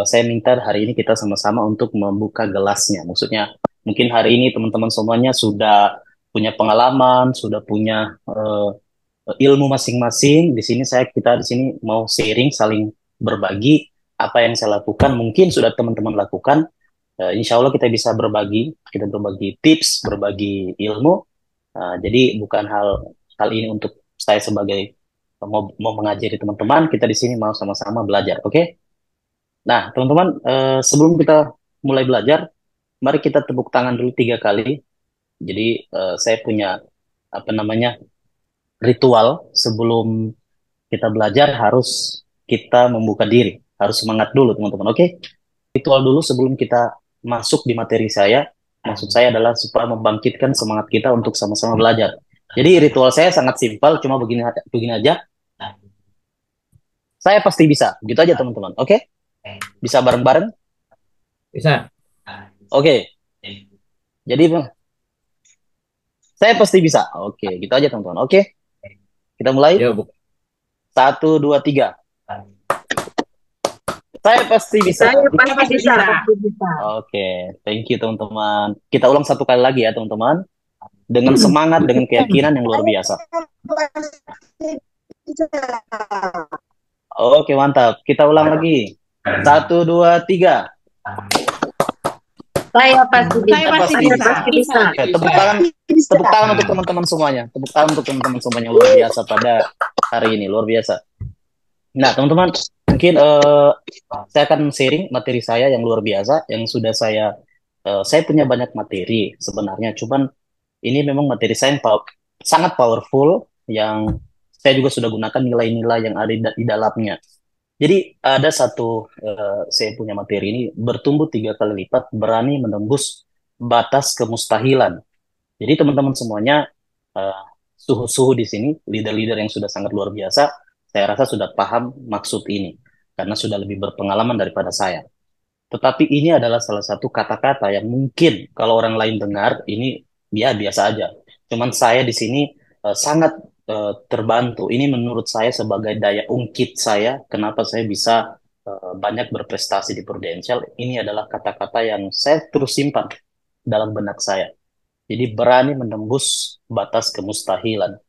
saya minta hari ini kita sama-sama untuk membuka gelasnya. Maksudnya, mungkin hari ini teman-teman semuanya sudah punya pengalaman, sudah punya ilmu masing-masing. Kita di sini mau sharing, saling berbagi apa yang saya lakukan. Mungkin sudah teman-teman lakukan. Insya Allah kita berbagi tips, berbagi ilmu. Jadi bukan hal ini untuk saya sebagai mau mengajari teman-teman. Kita di sini mau sama-sama belajar, oke? Nah, teman-teman, sebelum kita mulai belajar, mari kita tepuk tangan dulu 3 kali. Jadi, saya punya apa namanya ritual sebelum kita belajar harus kita membuka diri, harus semangat dulu, teman-teman. Oke? Ritual dulu sebelum kita masuk di materi saya. Maksud saya adalah supaya membangkitkan semangat kita untuk sama-sama belajar. Jadi ritual saya sangat simpel, cuma begini begini aja. Saya pasti bisa, gitu aja teman-teman. Oke? Bisa bareng-bareng. Bisa. Oke. Jadi saya pasti bisa. Oke, gitu aja teman-teman. Oke, kita mulai. Yuk, buka. Satu, dua, tiga. Saya pasti bisa. Saya pasti bisa. Oke, thank you teman-teman. Kita ulang 1 kali lagi ya teman-teman. Dengan semangat, dengan keyakinan yang luar biasa. Oke, mantap. Kita ulang lagi. Satu, dua, tiga. Saya pasti bisa. Saya pasti Saya bisa. pasti bisa. Oke, tepuk tangan untuk teman-teman semuanya. Tepuk tangan untuk teman-teman semuanya luar biasa pada hari ini, luar biasa. Nah, teman-teman, mungkin saya akan sharing materi saya yang luar biasa, yang sudah saya punya banyak materi sebenarnya, cuman ini memang materi saya yang sangat powerful, yang saya juga sudah gunakan nilai-nilai yang ada di dalamnya. Jadi ada saya punya materi ini, bertumbuh 3 kali lipat, berani menembus batas kemustahilan. Jadi teman-teman semuanya, eh, suhu-suhu di sini, leader-leader yang sudah sangat luar biasa, saya rasa sudah paham maksud ini, karena sudah lebih berpengalaman daripada saya. Tetapi ini adalah salah satu kata-kata yang mungkin kalau orang lain dengar, ini dia biasa aja. Cuman saya di sini sangat terbantu. Ini menurut saya sebagai daya ungkit saya, kenapa saya bisa banyak berprestasi di Prudential. Ini adalah kata-kata yang saya terus simpan dalam benak saya. Jadi berani menembus batas kemustahilan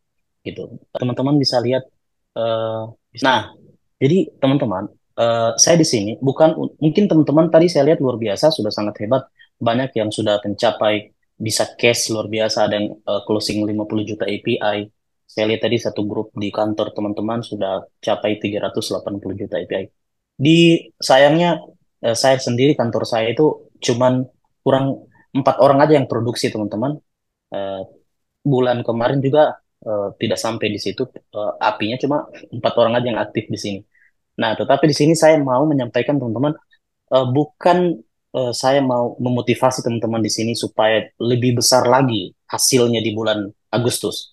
gitu. Teman-teman bisa lihat. eh, nah, jadi teman-teman, saya di sini bukan mungkin teman-teman tadi saya lihat luar biasa, sudah sangat hebat. Banyak yang sudah mencapai bisa cash luar biasa dan closing 50 juta API. Saya lihat tadi satu grup di kantor teman-teman sudah capai 380 juta API. Sayangnya saya sendiri kantor saya itu cuman kurang 4 orang aja yang produksi teman-teman. Eh, Bulan kemarin juga tidak sampai di situ, apinya cuma 4 orang aja yang aktif di sini. Nah, tetapi di sini saya mau menyampaikan teman-teman, bukan saya mau memotivasi teman-teman di sini supaya lebih besar lagi hasilnya di bulan Agustus.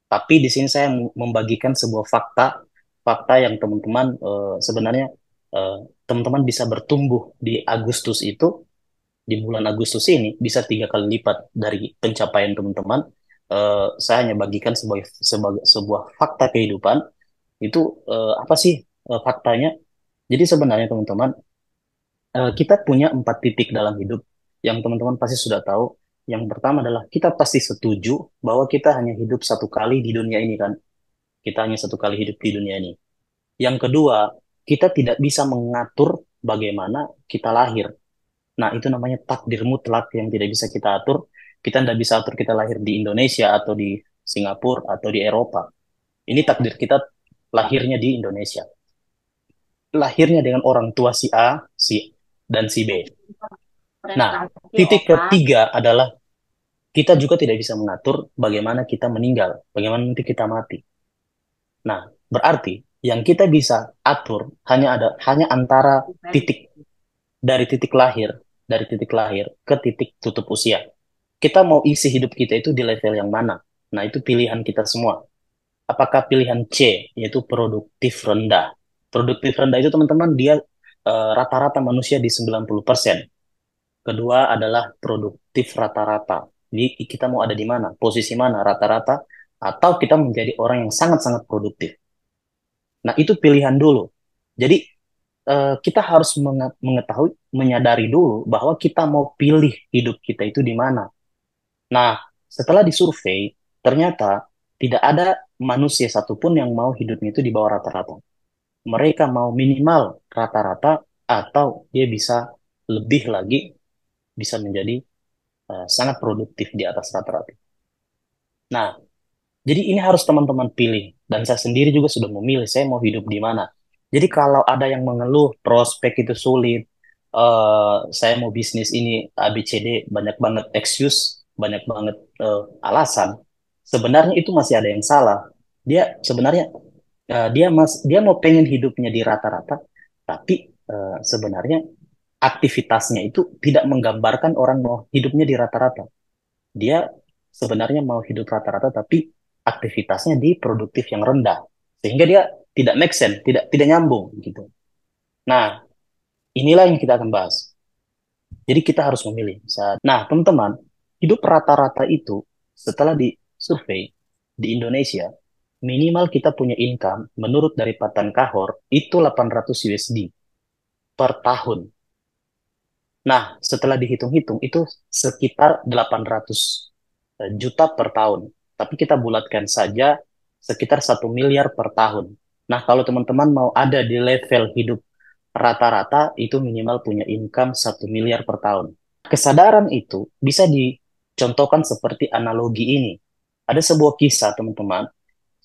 Tapi di sini saya membagikan sebuah fakta, fakta yang teman-teman sebenarnya eh, teman-teman bisa bertumbuh di Agustus itu, di bulan Agustus ini bisa 3 kali lipat dari pencapaian teman-teman. Saya hanya bagikan sebuah fakta kehidupan. Itu apa sih faktanya? Jadi sebenarnya teman-teman, kita punya 4 titik dalam hidup yang teman-teman pasti sudah tahu. Yang pertama adalah kita pasti setuju bahwa kita hanya hidup 1 kali di dunia ini kan. Kita hanya 1 kali hidup di dunia ini. Yang kedua, kita tidak bisa mengatur bagaimana kita lahir. Nah, itu namanya takdir mutlak yang tidak bisa kita atur. Kita tidak bisa atur kita lahir di Indonesia atau di Singapura atau di Eropa. Ini takdir kita lahirnya di Indonesia. Lahirnya dengan orang tua si A, dan si B. Nah, titik ketiga adalah kita juga tidak bisa mengatur bagaimana kita meninggal, bagaimana nanti kita mati. Nah, berarti yang kita bisa atur hanya antara titik titik lahir, dari titik lahir ke titik tutup usia. Kita mau isi hidup kita itu di level yang mana? Nah, itu pilihan kita semua. Apakah pilihan C, yaitu produktif rendah? Produktif rendah itu teman-teman dia rata-rata manusia di 90%. Kedua adalah produktif rata-rata. Jadi kita mau ada di mana? Posisi mana? Rata-rata atau kita menjadi orang yang sangat-sangat produktif. Nah, itu pilihan dulu. Jadi kita harus mengetahui, menyadari dulu bahwa kita mau pilih hidup kita itu di mana. Nah, setelah disurvei, ternyata tidak ada manusia satupun yang mau hidupnya itu di bawah rata-rata. Mereka mau minimal rata-rata atau dia bisa lebih lagi, bisa menjadi sangat produktif di atas rata-rata. Nah, jadi ini harus teman-teman pilih. Dan saya sendiri juga sudah memilih, saya mau hidup di mana. Jadi kalau ada yang mengeluh, prospek itu sulit, saya mau bisnis ini ABCD, banyak banget excuse, banyak banget alasan. Sebenarnya itu masih ada yang salah. Dia sebenarnya dia mau pengen hidupnya di rata-rata, tapi sebenarnya aktivitasnya itu tidak menggambarkan orang mau hidupnya di rata-rata. Dia sebenarnya mau hidup rata-rata tapi aktivitasnya di produktif yang rendah. Sehingga dia tidak make sense, tidak nyambung gitu. Nah, inilah yang kita akan bahas. Jadi kita harus memilih. Nah, teman-teman, hidup rata-rata itu setelah disurvei di Indonesia, minimal kita punya income menurut dari Patan Kahor itu 800 USD per tahun. Nah, setelah dihitung-hitung itu sekitar 800 juta per tahun. Tapi kita bulatkan saja sekitar 1 miliar per tahun. Nah, kalau teman-teman mau ada di level hidup rata-rata, itu minimal punya income 1 miliar per tahun. Kesadaran itu bisa dicontohkan seperti analogi ini. Ada sebuah kisah, teman-teman.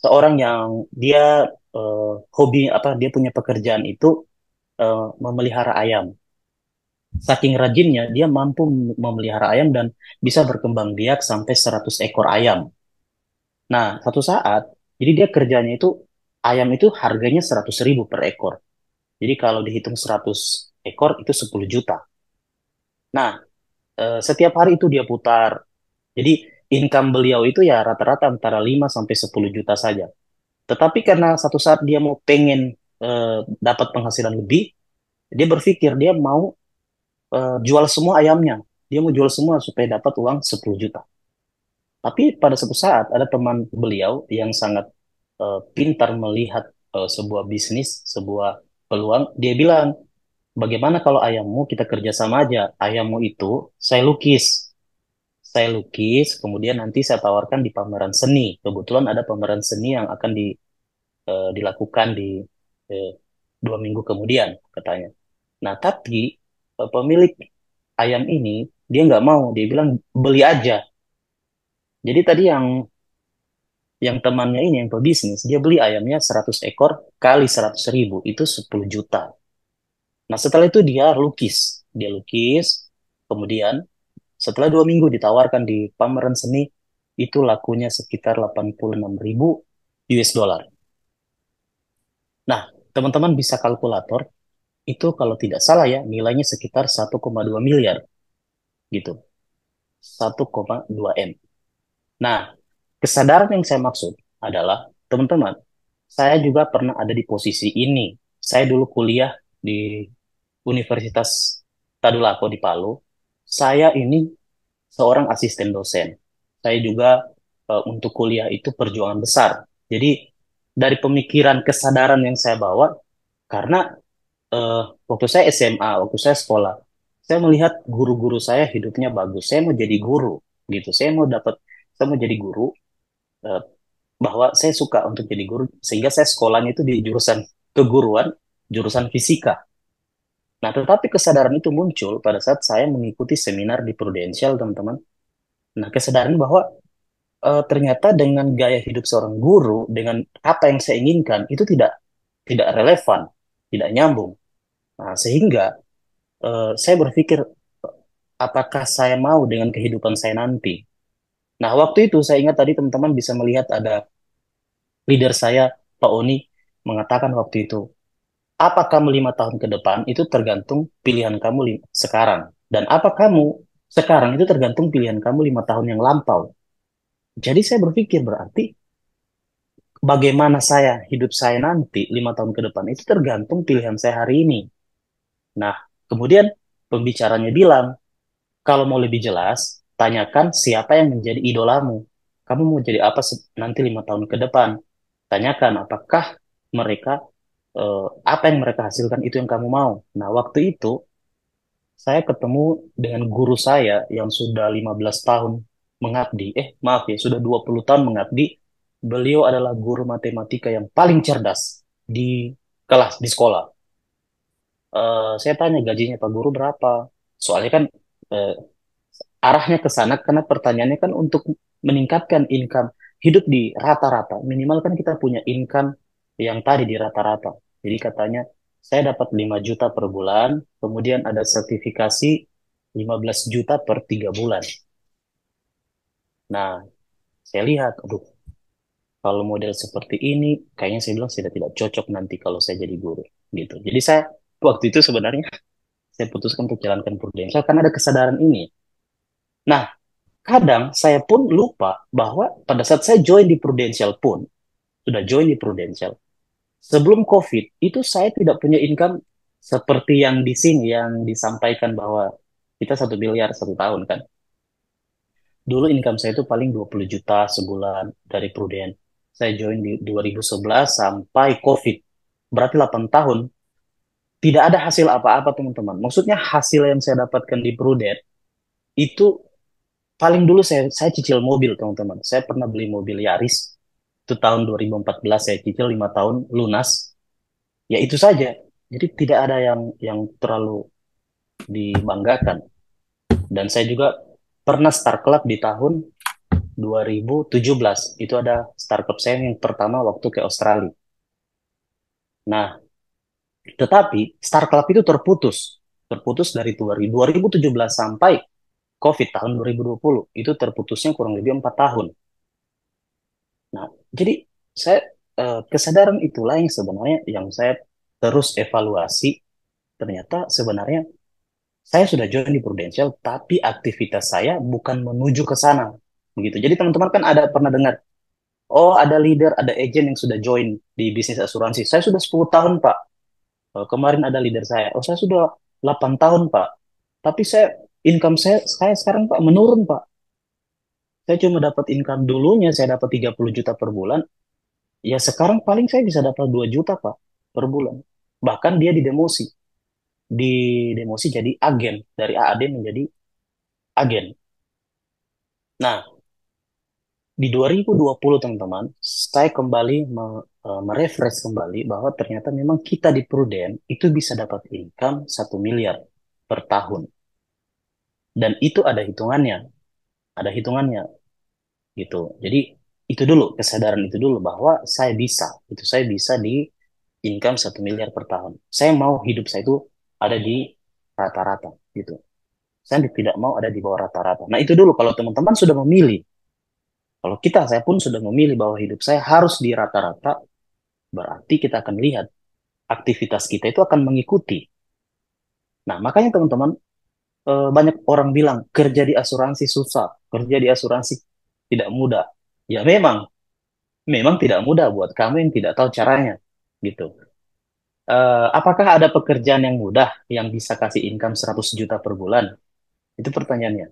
Seorang yang dia hobi apa dia punya pekerjaan itu memelihara ayam. Saking rajinnya, dia mampu memelihara ayam dan bisa berkembang biak sampai 100 ekor ayam. Nah, satu saat, jadi dia kerjanya itu, ayam itu harganya 100.000 per ekor. Jadi kalau dihitung 100 ekor, itu 10 juta. Nah, setiap hari itu dia putar. Jadi income beliau itu ya rata-rata antara 5 sampai 10 juta saja. Tetapi karena satu saat dia mau pengen dapat penghasilan lebih, dia berpikir dia mau jual semua ayamnya. Dia mau jual semua supaya dapat uang 10 juta. Tapi pada suatu saat ada teman beliau yang sangat pintar melihat sebuah bisnis, sebuah peluang. Dia bilang, bagaimana kalau ayammu kita kerjasama aja? Ayammu itu saya lukis. Saya lukis, kemudian nanti saya tawarkan di pameran seni. Kebetulan ada pameran seni yang akan dilakukan di eh, 2 minggu kemudian, katanya. Nah, tapi pemilik ayam ini, dia nggak mau. Dia bilang, beli aja. Jadi tadi yang temannya ini yang pebisnis, dia beli ayamnya 100 ekor kali 100.000, itu 10 juta. Nah, setelah itu dia lukis, kemudian setelah 2 minggu ditawarkan di pameran seni, itu lakunya sekitar 86.000 US dollar. Nah, teman-teman bisa kalkulator, itu kalau tidak salah ya, nilainya sekitar 1,2 miliar gitu. 1,2 M. Nah, kesadaran yang saya maksud adalah, teman-teman, saya juga pernah ada di posisi ini. Saya dulu kuliah di Universitas Tadulako di Palu. Saya ini seorang asisten dosen. Saya juga untuk kuliah itu perjuangan besar. Jadi dari pemikiran kesadaran yang saya bawa, karena eh, waktu saya SMA, waktu saya sekolah, saya melihat guru-guru saya hidupnya bagus. Saya mau jadi guru, gitu. Saya mau jadi guru. eh, bahwa saya suka untuk jadi guru, sehingga saya sekolahnya itu di jurusan keguruan, jurusan fisika. Nah, tetapi kesadaran itu muncul pada saat saya mengikuti seminar di Prudential, teman-teman. Nah, kesadaran bahwa ternyata dengan gaya hidup seorang guru, dengan apa yang saya inginkan, itu tidak relevan, tidak nyambung. Nah, sehingga saya berpikir, apakah saya mau dengan kehidupan saya nanti? Nah, waktu itu saya ingat tadi teman-teman bisa melihat ada leader saya, Pak Oni, mengatakan waktu itu, apa kamu 5 tahun ke depan itu tergantung pilihan kamu sekarang. Dan apa kamu sekarang itu tergantung pilihan kamu 5 tahun yang lampau. Jadi saya berpikir berarti bagaimana hidup saya nanti 5 tahun ke depan itu tergantung pilihan saya hari ini. Nah, kemudian pembicaranya bilang, kalau mau lebih jelas, tanyakan siapa yang menjadi idolamu. Kamu mau jadi apa nanti 5 tahun ke depan? Tanyakan apakah mereka Apa yang mereka hasilkan itu yang kamu mau. Nah, waktu itu saya ketemu dengan guru saya yang sudah 15 tahun mengabdi. Maaf ya, sudah 20 tahun mengabdi. Beliau adalah guru matematika yang paling cerdas di kelas, di sekolah. Saya tanya gajinya Pak Guru berapa? Soalnya kan eh, arahnya ke sana karena pertanyaannya kan untuk meningkatkan income hidup di rata-rata. Minimal kan kita punya income yang tadi di rata-rata. Jadi katanya saya dapat 5 juta per bulan, kemudian ada sertifikasi 15 juta per 3 bulan. Nah, saya lihat, aduh, kalau model seperti ini, kayaknya saya bilang sudah tidak cocok nanti kalau saya jadi guru, gitu. Jadi saya waktu itu sebenarnya saya putuskan untuk jalankan prudensial karena ada kesadaran ini. Nah, kadang saya pun lupa bahwa pada saat saya join di Prudential pun, sudah join di Prudential, sebelum COVID, itu saya tidak punya income seperti yang di sini, yang disampaikan bahwa kita 1 miliar 1 tahun kan. Dulu income saya itu paling 20 juta sebulan dari Prudent. Saya join di 2011 sampai COVID. Berarti 8 tahun. Tidak ada hasil apa-apa teman-teman. Maksudnya hasil yang saya dapatkan di Prudent itu paling dulu saya cicil mobil teman-teman. Saya pernah beli mobil Yaris. Itu tahun 2014 saya cicil 5 tahun lunas. Ya itu saja. Jadi tidak ada yang terlalu dibanggakan. Dan saya juga pernah start club di tahun 2017. Itu ada start club saya yang pertama waktu ke Australia. Nah, tetapi start club itu terputus. Terputus dari 2017 sampai COVID tahun 2020. Itu terputusnya kurang lebih 4 tahun. Nah, jadi saya kesadaran itulah yang sebenarnya yang saya terus evaluasi. Ternyata sebenarnya saya sudah join di Prudential, tapi aktivitas saya bukan menuju ke sana. Begitu. Jadi teman-teman kan ada pernah dengar, oh ada leader, ada agent yang sudah join di bisnis asuransi. Saya sudah 10 tahun, Pak. Kemarin ada leader saya, oh saya sudah 8 tahun, Pak. Tapi income saya sekarang, Pak, menurun, Pak. Saya cuma dapat income dulunya, saya dapat 30 juta per bulan. Ya sekarang paling saya bisa dapat 2 juta, Pak, per bulan. Bahkan dia didemosi. Didemosi jadi agen. Dari AAD menjadi agen. Nah, di 2020 teman-teman, saya kembali merefresh kembali bahwa ternyata memang kita di Prudent itu bisa dapat income 1 miliar per tahun. Dan itu ada hitungannya gitu. Jadi itu dulu, kesadaran itu dulu bahwa saya bisa di income 1 miliar per tahun. Saya mau hidup saya itu ada di rata-rata gitu. Saya tidak mau ada di bawah rata-rata. Nah itu dulu kalau teman-teman sudah memilih. Kalau saya pun sudah memilih bahwa hidup saya harus di rata-rata, berarti kita akan lihat aktivitas kita itu akan mengikuti. Nah, makanya teman-teman, banyak orang bilang kerja di asuransi susah, kerja di asuransi tidak mudah. Ya memang tidak mudah buat kamu yang tidak tahu caranya, gitu. Apakah ada pekerjaan yang mudah yang bisa kasih income 100 juta per bulan? Itu pertanyaannya.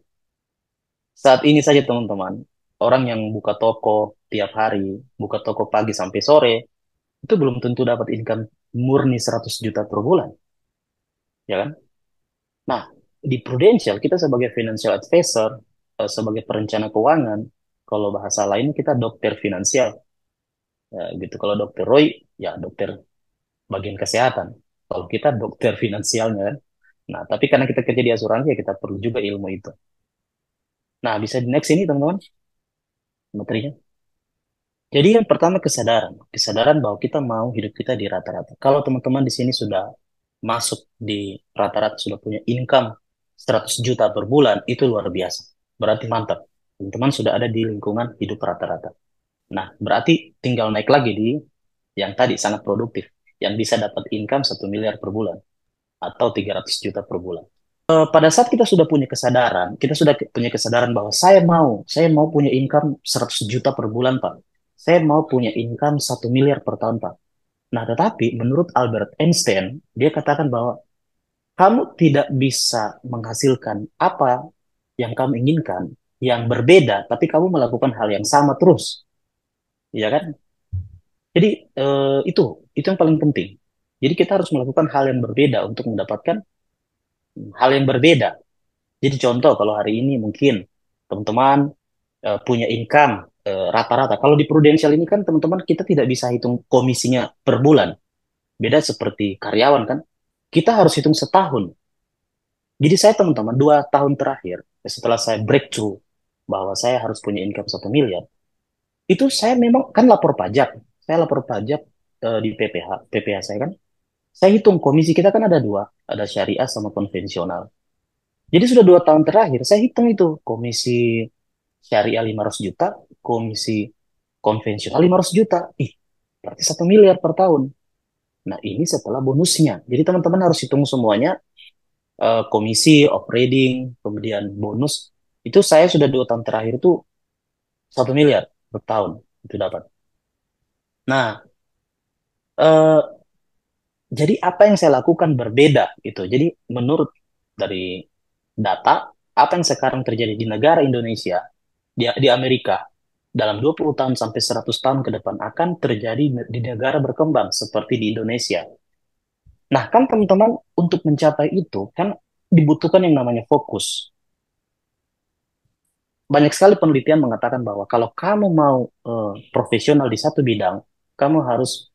Saat ini saja teman-teman, orang yang buka toko tiap hari, buka toko pagi sampai sore, itu belum tentu dapat income murni 100 juta per bulan, ya kan? Nah, di Prudential kita sebagai financial advisor, sebagai perencana keuangan, kalau bahasa lain kita dokter finansial, ya, gitu. Kalau dokter Roy, ya dokter bagian kesehatan. Kalau kita dokter finansialnya kan. Nah, tapi karena kita kerja di asuransi ya kita perlu juga ilmu itu. Nah, bisa di next ini teman-teman materinya. Jadi yang pertama kesadaran bahwa kita mau hidup kita di rata-rata. Kalau teman-teman di sini sudah masuk di rata-rata sudah punya income 100 juta per bulan, itu luar biasa. Berarti mantap. Teman-teman sudah ada di lingkungan hidup rata-rata. Nah, berarti tinggal naik lagi di yang tadi sangat produktif, yang bisa dapat income 1 miliar per bulan atau 300 juta per bulan. Pada saat kita sudah punya kesadaran, kita sudah punya kesadaran bahwa saya mau punya income 100 juta per bulan, Pak. Saya mau punya income 1 miliar per tahun, Pak. Nah, tetapi menurut Albert Einstein, dia katakan bahwa kamu tidak bisa menghasilkan apa yang kamu inginkan, yang berbeda, tapi kamu melakukan hal yang sama terus, ya kan? Jadi itu yang paling penting. Jadi kita harus melakukan hal yang berbeda untuk mendapatkan hal yang berbeda. Jadi contoh kalau hari ini mungkin teman-teman punya income rata-rata. Kalau di Prudential ini kan teman-teman kita tidak bisa hitung komisinya per bulan. Beda seperti karyawan kan. Kita harus hitung setahun. Jadi saya teman-teman 2 tahun terakhir setelah saya breakthrough bahwa saya harus punya income 1 miliar, itu saya memang kan lapor pajak. Saya lapor pajak di PPH saya kan. Saya hitung komisi kita kan ada dua, ada syariah sama konvensional. Jadi sudah 2 tahun terakhir saya hitung itu komisi syariah 500 juta, komisi konvensional 500 juta. Ih, berarti 1 miliar per tahun. Nah ini setelah bonusnya. Jadi teman-teman harus hitung semuanya, komisi, operating, kemudian bonus. Itu saya sudah 2 tahun terakhir itu 1 miliar per tahun itu dapat. Nah, eh, jadi apa yang saya lakukan berbeda gitu. Jadi menurut dari data, apa yang sekarang terjadi di negara Indonesia, di Amerika, dalam 20 tahun sampai 100 tahun ke depan akan terjadi di negara berkembang seperti di Indonesia. Nah, kan teman-teman untuk mencapai itu kan dibutuhkan yang namanya fokus. Banyak sekali penelitian mengatakan bahwa kalau kamu mau profesional di satu bidang, kamu harus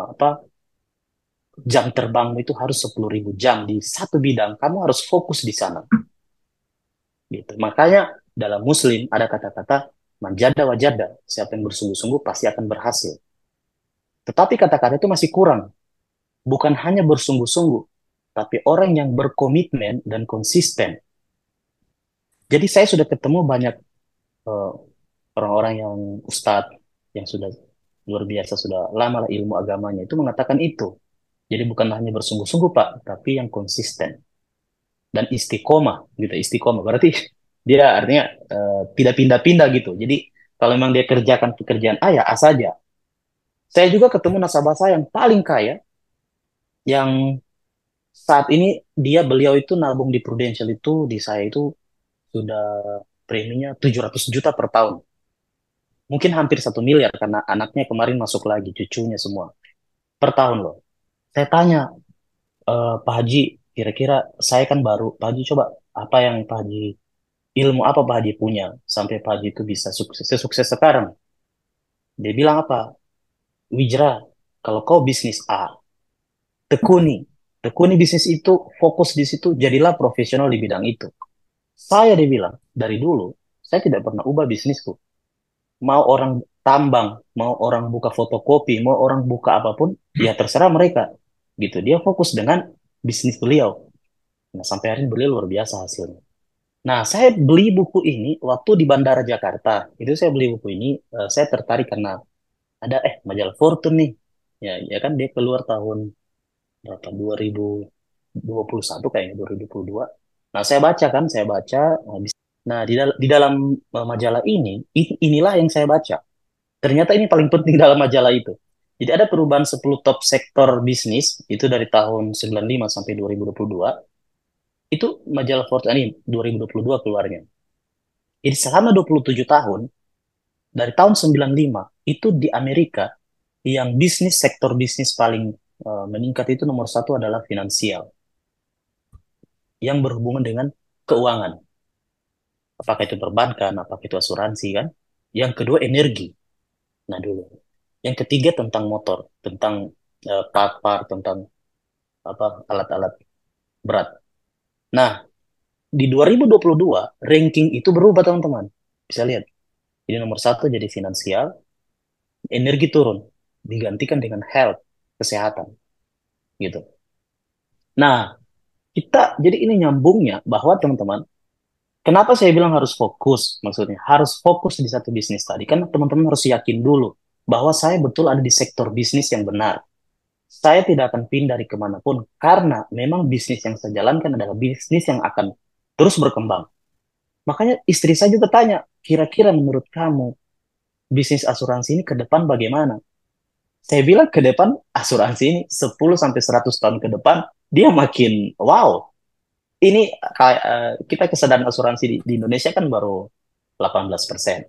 apa jam terbangmu itu harus 10.000 jam di satu bidang. Kamu harus fokus di sana. Gitu. Makanya dalam Muslim ada kata-kata manjada wajada. Siapa yang bersungguh-sungguh pasti akan berhasil. Tetapi kata-kata itu masih kurang. Bukan hanya bersungguh-sungguh, tapi orang yang berkomitmen dan konsisten. Jadi saya sudah ketemu banyak eh, orang-orang yang ustadz, yang sudah luar biasa, sudah lama lah ilmu agamanya, itu mengatakan itu. Jadi bukan hanya bersungguh-sungguh, Pak, tapi yang konsisten. Dan istiqomah, gitu. Istiqomah, berarti dia artinya tidak pindah-pindah gitu. Jadi kalau memang dia kerjakan pekerjaan A, ya A saja. Saya juga ketemu nasabah saya yang paling kaya, yang saat ini beliau itu nabung di Prudential itu, di saya itu sudah preminya 700 juta per tahun. Mungkin hampir 1 miliar karena anaknya kemarin masuk lagi, cucunya semua. Per tahun loh. Saya tanya, Pak Haji, kira-kira saya kan baru. Pak Haji coba, apa yang Pak Haji, ilmu apa Pak Haji punya sampai Pak Haji itu bisa sukses sekarang? Dia bilang apa? Wijra, kalau kau bisnis A, tekuni. Tekuni bisnis itu, fokus di situ, jadilah profesional di bidang itu. Saya dia bilang, dari dulu, saya tidak pernah ubah bisnisku. Mau orang tambang, mau orang buka fotokopi, mau orang buka apapun, ya terserah mereka. Gitu. Dia fokus dengan bisnis beliau. Nah, sampai hari ini beliau luar biasa hasilnya. Nah, saya beli buku ini waktu di Bandara Jakarta. Itu saya beli buku ini, saya tertarik karena ada majalah Fortune nih. Ya kan dia keluar tahun berapa? 2021 kayaknya 2022. Nah, saya baca kan, saya baca. Nah, di dalam majalah ini, inilah yang saya baca. Ternyata ini paling penting dalam majalah itu. Jadi ada perubahan 10 top sektor bisnis, itu dari tahun 95 sampai 2022. Itu majalah Fortune ini 2022 keluarnya. Jadi selama 27 tahun, dari tahun 95, itu di Amerika, yang sektor bisnis paling meningkat itu nomor satu adalah finansial, yang berhubungan dengan keuangan. Apakah itu perbankan, apakah itu asuransi kan. Yang kedua energi. Nah dulu. Yang ketiga tentang motor, tentang part-part, tentang apa alat-alat berat. Nah, di 2022 ranking itu berubah teman-teman. Bisa lihat. Jadi nomor satu jadi finansial, energi turun, digantikan dengan health, kesehatan, gitu. Nah, jadi ini nyambungnya bahwa teman-teman, kenapa saya bilang harus fokus? Maksudnya harus fokus di satu bisnis tadi. Kan teman-teman harus yakin dulu bahwa saya betul ada di sektor bisnis yang benar. Saya tidak akan pindah dari kemanapun karena memang bisnis yang saya jalankan adalah bisnis yang akan terus berkembang. Makanya istri saya juga tanya, kira-kira menurut kamu bisnis asuransi ini ke depan bagaimana? Saya bilang ke depan asuransi ini 10 sampai 100 tahun ke depan dia makin wow. Ini kayak kita kesadaran asuransi di Indonesia kan baru 18%.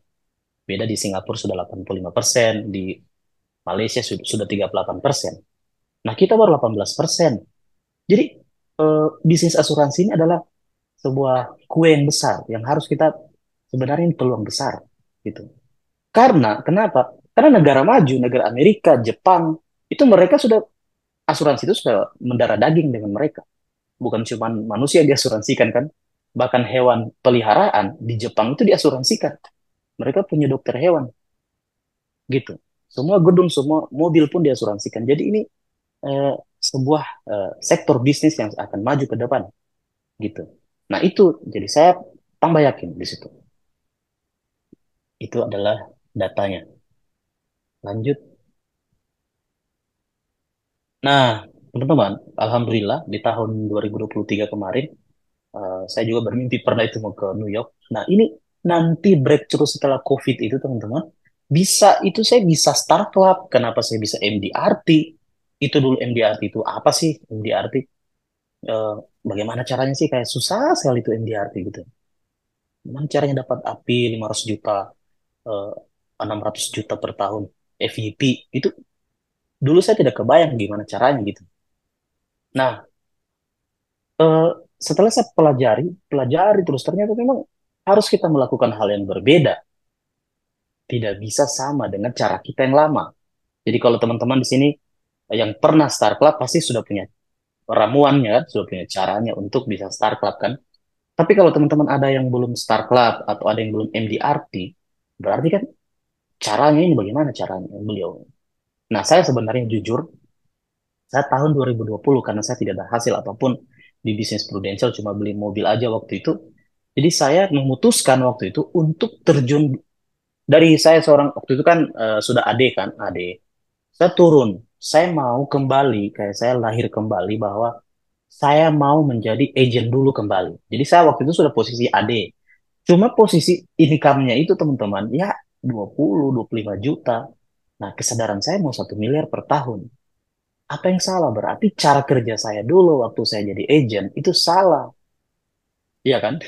Beda di Singapura sudah 85%, di Malaysia sudah 38%. Nah, kita baru 18%. Jadi, bisnis asuransi ini adalah sebuah kue yang besar yang harus kita sebenarnya ini peluang besar gitu. Karena kenapa? Karena negara maju, negara Amerika, Jepang, itu mereka sudah asuransi itu sudah mendarah daging dengan mereka. Bukan cuma manusia yang diasuransikan kan, bahkan hewan peliharaan di Jepang itu diasuransikan. Mereka punya dokter hewan gitu. Semua gedung, semua mobil pun diasuransikan. Jadi ini eh, sebuah sektor bisnis yang akan maju ke depan gitu. Nah itu jadi saya tambah yakin di situ. Itu adalah datanya. Lanjut. Nah, teman-teman, alhamdulillah di tahun 2023 kemarin saya juga bermimpi pernah itu mau ke New York. Nah, ini nanti breakthrough setelah COVID itu teman-teman, bisa itu saya bisa Star Club. Kenapa saya bisa MDRT? Itu dulu MDRT itu apa sih MDRT? Eh, Bagaimana caranya sih? Kayak susah sekali itu MDRT gitu. Gimana caranya dapat API 500 juta, eh, 600 juta per tahun, FYP? Itu dulu saya tidak kebayang gimana caranya gitu. Nah, eh, setelah saya pelajari terus ternyata memang harus kita melakukan hal yang berbeda, tidak bisa sama dengan cara kita yang lama. Jadi kalau teman-teman di sini yang pernah Start Club pasti sudah punya ramuannya kan, sudah punya caranya untuk bisa Start Club kan. Tapi kalau teman-teman ada yang belum Start Club atau ada yang belum MDRT, berarti kan caranya ini bagaimana caranya beliau. Nah, saya sebenarnya jujur, saya tahun 2020 karena saya tidak ada hasil apapun di bisnis Prudential, cuma beli mobil aja waktu itu. Jadi saya memutuskan waktu itu untuk terjun dari saya seorang waktu itu kan sudah AD kan, AD. Saya turun, saya mau kembali kayak saya lahir kembali bahwa saya mau menjadi agent dulu kembali. Jadi saya waktu itu sudah posisi AD. Cuma posisi income-nya itu teman-teman ya 25 juta. Nah, kesadaran saya mau 1 miliar per tahun. Apa yang salah? Berarti cara kerja saya dulu waktu saya jadi agent itu salah. Iya kan?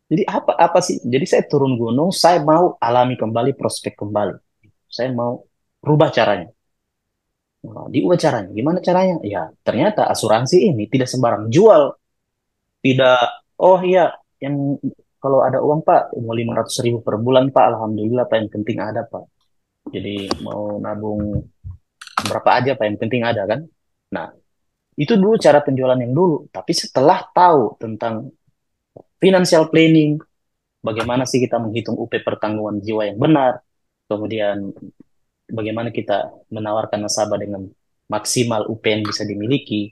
Jadi apa sih? Jadi saya turun gunung, saya mau alami kembali prospek kembali. Saya mau rubah caranya. Nah, diubah caranya. Gimana caranya? Ya, ternyata asuransi ini tidak sembarang jual. Tidak, oh iya, yang kalau ada uang Pak, mau 500 ribu per bulan Pak, Alhamdulillah Pak, yang penting ada Pak. Jadi mau nabung berapa aja Pak, yang penting ada kan. Nah, itu dulu cara penjualan yang dulu. Tapi setelah tahu tentang financial planning, bagaimana sih kita menghitung UP pertanggungan jiwa yang benar, kemudian bagaimana kita menawarkan nasabah dengan maksimal UP yang bisa dimiliki.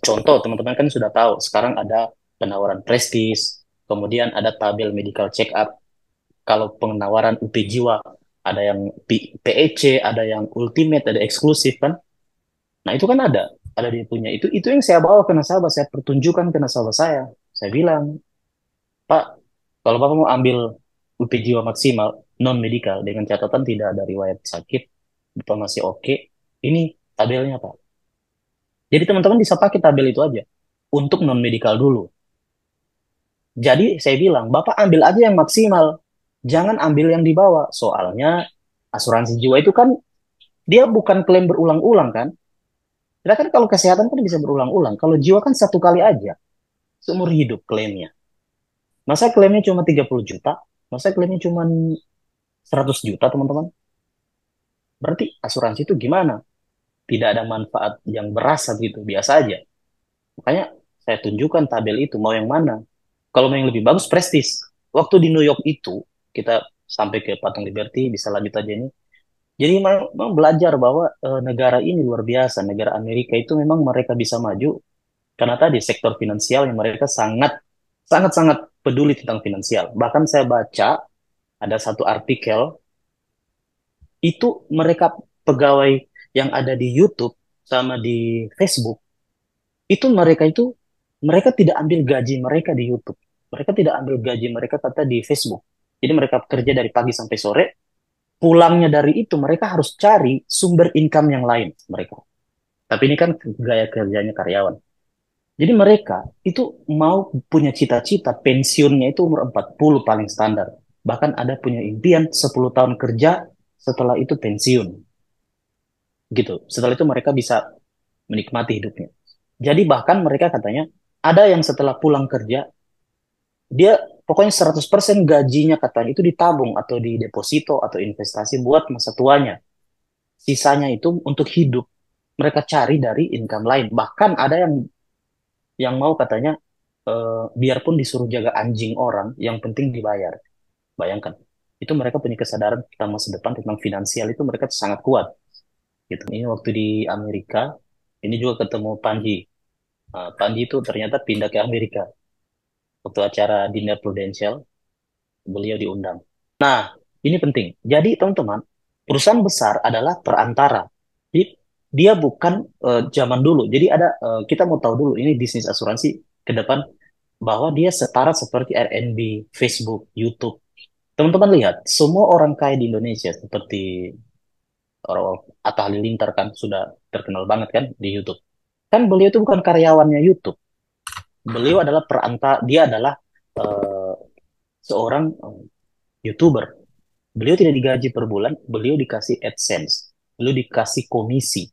Contoh, teman-teman kan sudah tahu, sekarang ada penawaran prestis, kemudian ada tabel medical check up. Kalau penawaran UP jiwa, ada yang PEC, ada yang ultimate, ada eksklusif kan. Nah, itu kan ada dia punya. Itu yang saya bawa ke nasabah, saya pertunjukkan ke nasabah saya. Saya bilang, Pak, kalau Bapak mau ambil UP jiwa maksimal, non-medical, dengan catatan tidak ada riwayat sakit, Bapak masih oke, ini tabelnya, Pak. Jadi teman-teman bisa pakai tabel itu aja untuk non-medical dulu. Jadi saya bilang, Bapak ambil aja yang maksimal, jangan ambil yang di bawah. Soalnya asuransi jiwa itu kan dia bukan klaim berulang-ulang kan. Kita kan kalau kesehatan kan bisa berulang-ulang. Kalau jiwa kan satu kali aja, seumur hidup klaimnya. Masa klaimnya cuma 30 juta? Masa klaimnya cuma 100 juta, teman-teman? Berarti asuransi itu gimana? Tidak ada manfaat yang berasa gitu, biasa aja. Makanya saya tunjukkan tabel itu, mau yang mana. Kalau mau yang lebih bagus, prestis. Waktu di New York itu, kita sampai ke Patung Liberty, bisa lanjut aja ini. Jadi memang belajar bahwa negara ini luar biasa. Negara Amerika itu memang mereka bisa maju karena tadi sektor finansial yang mereka sangat sangat sangat peduli tentang finansial. Bahkan saya baca ada satu artikel itu mereka pegawai yang ada di YouTube sama di Facebook itu mereka tidak ambil gaji mereka di YouTube. Mereka tidak ambil gaji mereka kata di Facebook. Jadi mereka kerja dari pagi sampai sore, pulangnya dari itu mereka harus cari sumber income yang lain mereka. Tapi ini kan gaya kerjanya karyawan. Jadi mereka itu mau punya cita-cita pensiunnya itu umur 40 paling standar. Bahkan ada punya impian 10 tahun kerja setelah itu pensiun. gitu. Setelah itu mereka bisa menikmati hidupnya. Jadi bahkan mereka katanya ada yang setelah pulang kerja dia pokoknya 100% gajinya katanya itu ditabung atau di deposito atau investasi buat masa tuanya. Sisanya itu untuk hidup. Mereka cari dari income lain. Bahkan ada yang mau katanya biarpun disuruh jaga anjing orang, yang penting dibayar. Bayangkan. Itu mereka punya kesadaran tentang masa depan, tentang finansial itu mereka sangat kuat. Gitu. Ini waktu di Amerika, ini juga ketemu Panji. Panji itu ternyata pindah ke Amerika. Waktu acara dinner Prudential, beliau diundang. Nah, ini penting. Jadi teman-teman, perusahaan besar adalah perantara. Jadi dia bukan zaman dulu. Jadi ada kita mau tahu dulu ini bisnis asuransi ke depan bahwa dia setara seperti Airbnb, Facebook, YouTube. Teman-teman lihat, semua orang kaya di Indonesia seperti orang Atta Halilintar kan sudah terkenal banget kan di YouTube. Kan beliau itu bukan karyawannya YouTube. Beliau adalah perantara, dia adalah eh, seorang YouTuber. Beliau tidak digaji per bulan, beliau dikasih AdSense, beliau dikasih komisi.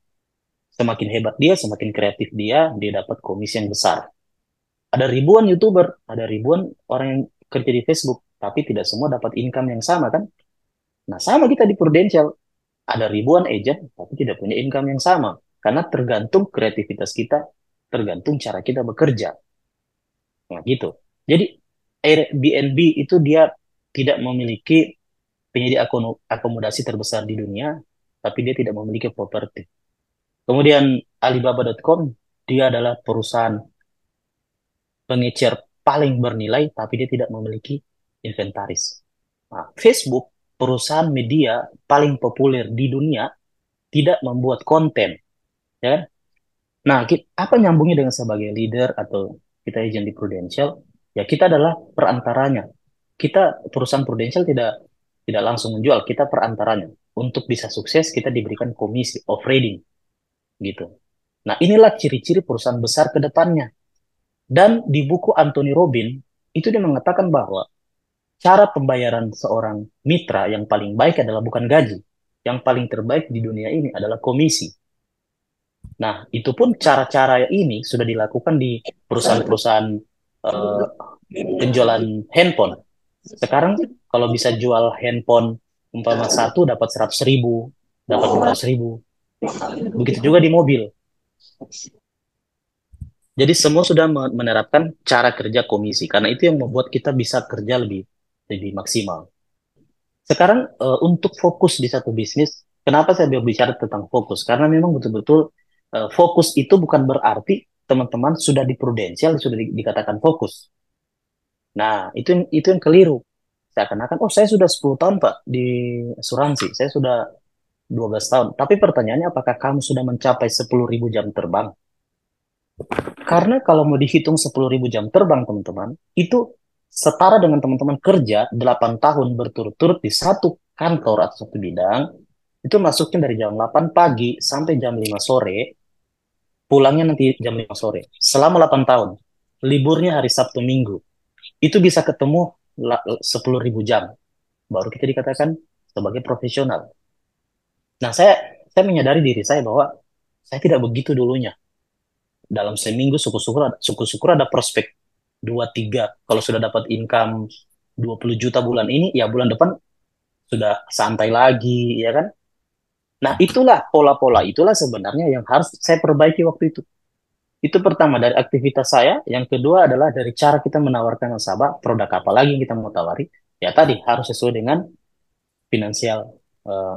Semakin hebat dia, semakin kreatif dia dapat komisi yang besar. Ada ribuan YouTuber, ada ribuan orang yang kerja di Facebook, tapi tidak semua dapat income yang sama kan? Nah, sama kita di Prudential, ada ribuan agent, tapi tidak punya income yang sama. Karena tergantung kreativitas kita, tergantung cara kita bekerja. Nah, gitu. Jadi, Airbnb itu dia tidak memiliki penyedia akomodasi terbesar di dunia, tapi dia tidak memiliki properti. Kemudian Alibaba.com, dia adalah perusahaan pengecer paling bernilai, tapi dia tidak memiliki inventaris. Nah, Facebook, perusahaan media paling populer di dunia, tidak membuat konten. Ya kan? Nah, apa nyambungnya dengan sebagai leader atau kita agent di Prudential? Ya, kita adalah perantaranya. Kita perusahaan Prudential tidak langsung menjual, kita perantaranya. Untuk bisa sukses, kita diberikan komisi of trading gitu. Nah, inilah ciri-ciri perusahaan besar ke depannya. Dan di buku Anthony Robin, itu dia mengatakan bahwa cara pembayaran seorang mitra yang paling baik adalah bukan gaji. Yang paling terbaik di dunia ini adalah komisi. Nah, itu pun cara-cara ini sudah dilakukan di perusahaan-perusahaan eh, penjualan handphone. Sekarang kalau bisa jual handphone umpama satu dapat 100.000, dapat 500.000. Nah, begitu juga di mobil. Jadi semua sudah menerapkan cara kerja komisi karena itu yang membuat kita bisa kerja lebih lebih maksimal. Sekarang untuk fokus di satu bisnis, kenapa saya berbicara tentang fokus? Karena memang betul-betul fokus itu bukan berarti teman-teman sudah di prudensial sudah dikatakan fokus. Nah, itu yang keliru. Seakan-akan, oh saya sudah 10 tahun Pak di asuransi, saya sudah 12 tahun. Tapi pertanyaannya apakah kamu sudah mencapai 10.000 jam terbang? Karena kalau mau dihitung 10.000 jam terbang, teman-teman, itu setara dengan teman-teman kerja 8 tahun berturut-turut di satu kantor atau satu bidang, itu masuknya dari jam 8 pagi sampai jam 5 sore, pulangnya nanti jam 5 sore. Selama 8 tahun, liburnya hari Sabtu Minggu, itu bisa ketemu 10.000 jam. Baru kita dikatakan sebagai profesional. Nah, saya menyadari diri saya bahwa saya tidak begitu dulunya. Dalam seminggu syukur-syukur ada prospek 2 3 kalau sudah dapat income 20 juta bulan ini ya bulan depan sudah santai lagi ya kan. Nah, itulah pola-pola itulah sebenarnya yang harus saya perbaiki waktu itu pertama dari aktivitas saya, yang kedua adalah dari cara kita menawarkan nasabah produk apa lagi yang kita mau tawari, ya tadi harus sesuai dengan finansial eh,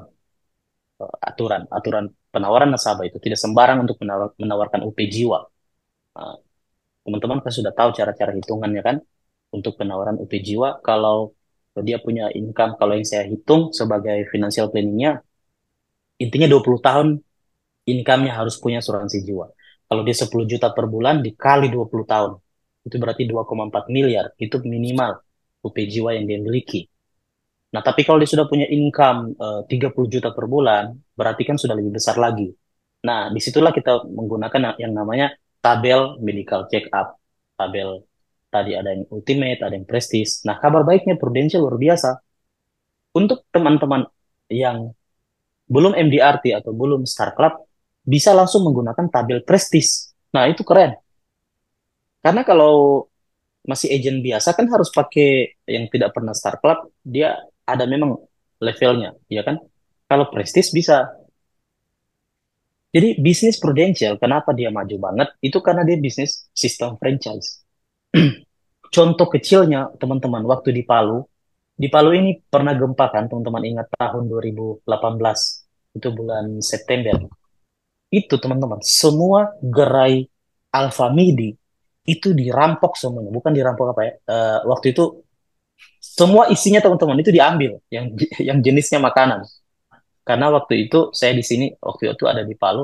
aturan aturan penawaran nasabah itu tidak sembarang untuk menawarkan UP jiwa. Nah, teman-teman kan sudah tahu cara-cara hitungannya kan untuk penawaran UP jiwa. Kalau dia punya income, kalau yang saya hitung sebagai financial planningnya, intinya 20 tahun income-nya harus punya asuransi jiwa. Kalau dia 10 juta per bulan dikali 20 tahun, itu berarti 2,4 miliar. Itu minimal UP jiwa yang dia miliki. Nah, tapi kalau dia sudah punya income 30 juta per bulan, berarti kan sudah lebih besar lagi. Nah, disitulah kita menggunakan yang namanya tabel medical check up. Tabel tadi ada yang ultimate, ada yang prestige. Nah, kabar baiknya Prudential luar biasa. Untuk teman-teman yang belum MDRT atau belum Star Club, bisa langsung menggunakan tabel prestis. Nah, itu keren. Karena kalau masih agent biasa kan harus pakai yang tidak pernah Star Club, dia ada memang levelnya, ya kan? Kalau prestis bisa. Jadi bisnis Prudential, kenapa dia maju banget? Itu karena dia bisnis sistem franchise. Contoh kecilnya, teman-teman, waktu di Palu ini pernah gempa kan, teman-teman ingat tahun 2018, itu bulan September. Itu teman-teman, semua gerai Alfamidi itu dirampok semuanya, bukan dirampok apa ya? Waktu itu semua isinya teman-teman itu diambil, yang yang jenisnya makanan. Karena waktu itu saya di sini, waktu itu ada di Palu,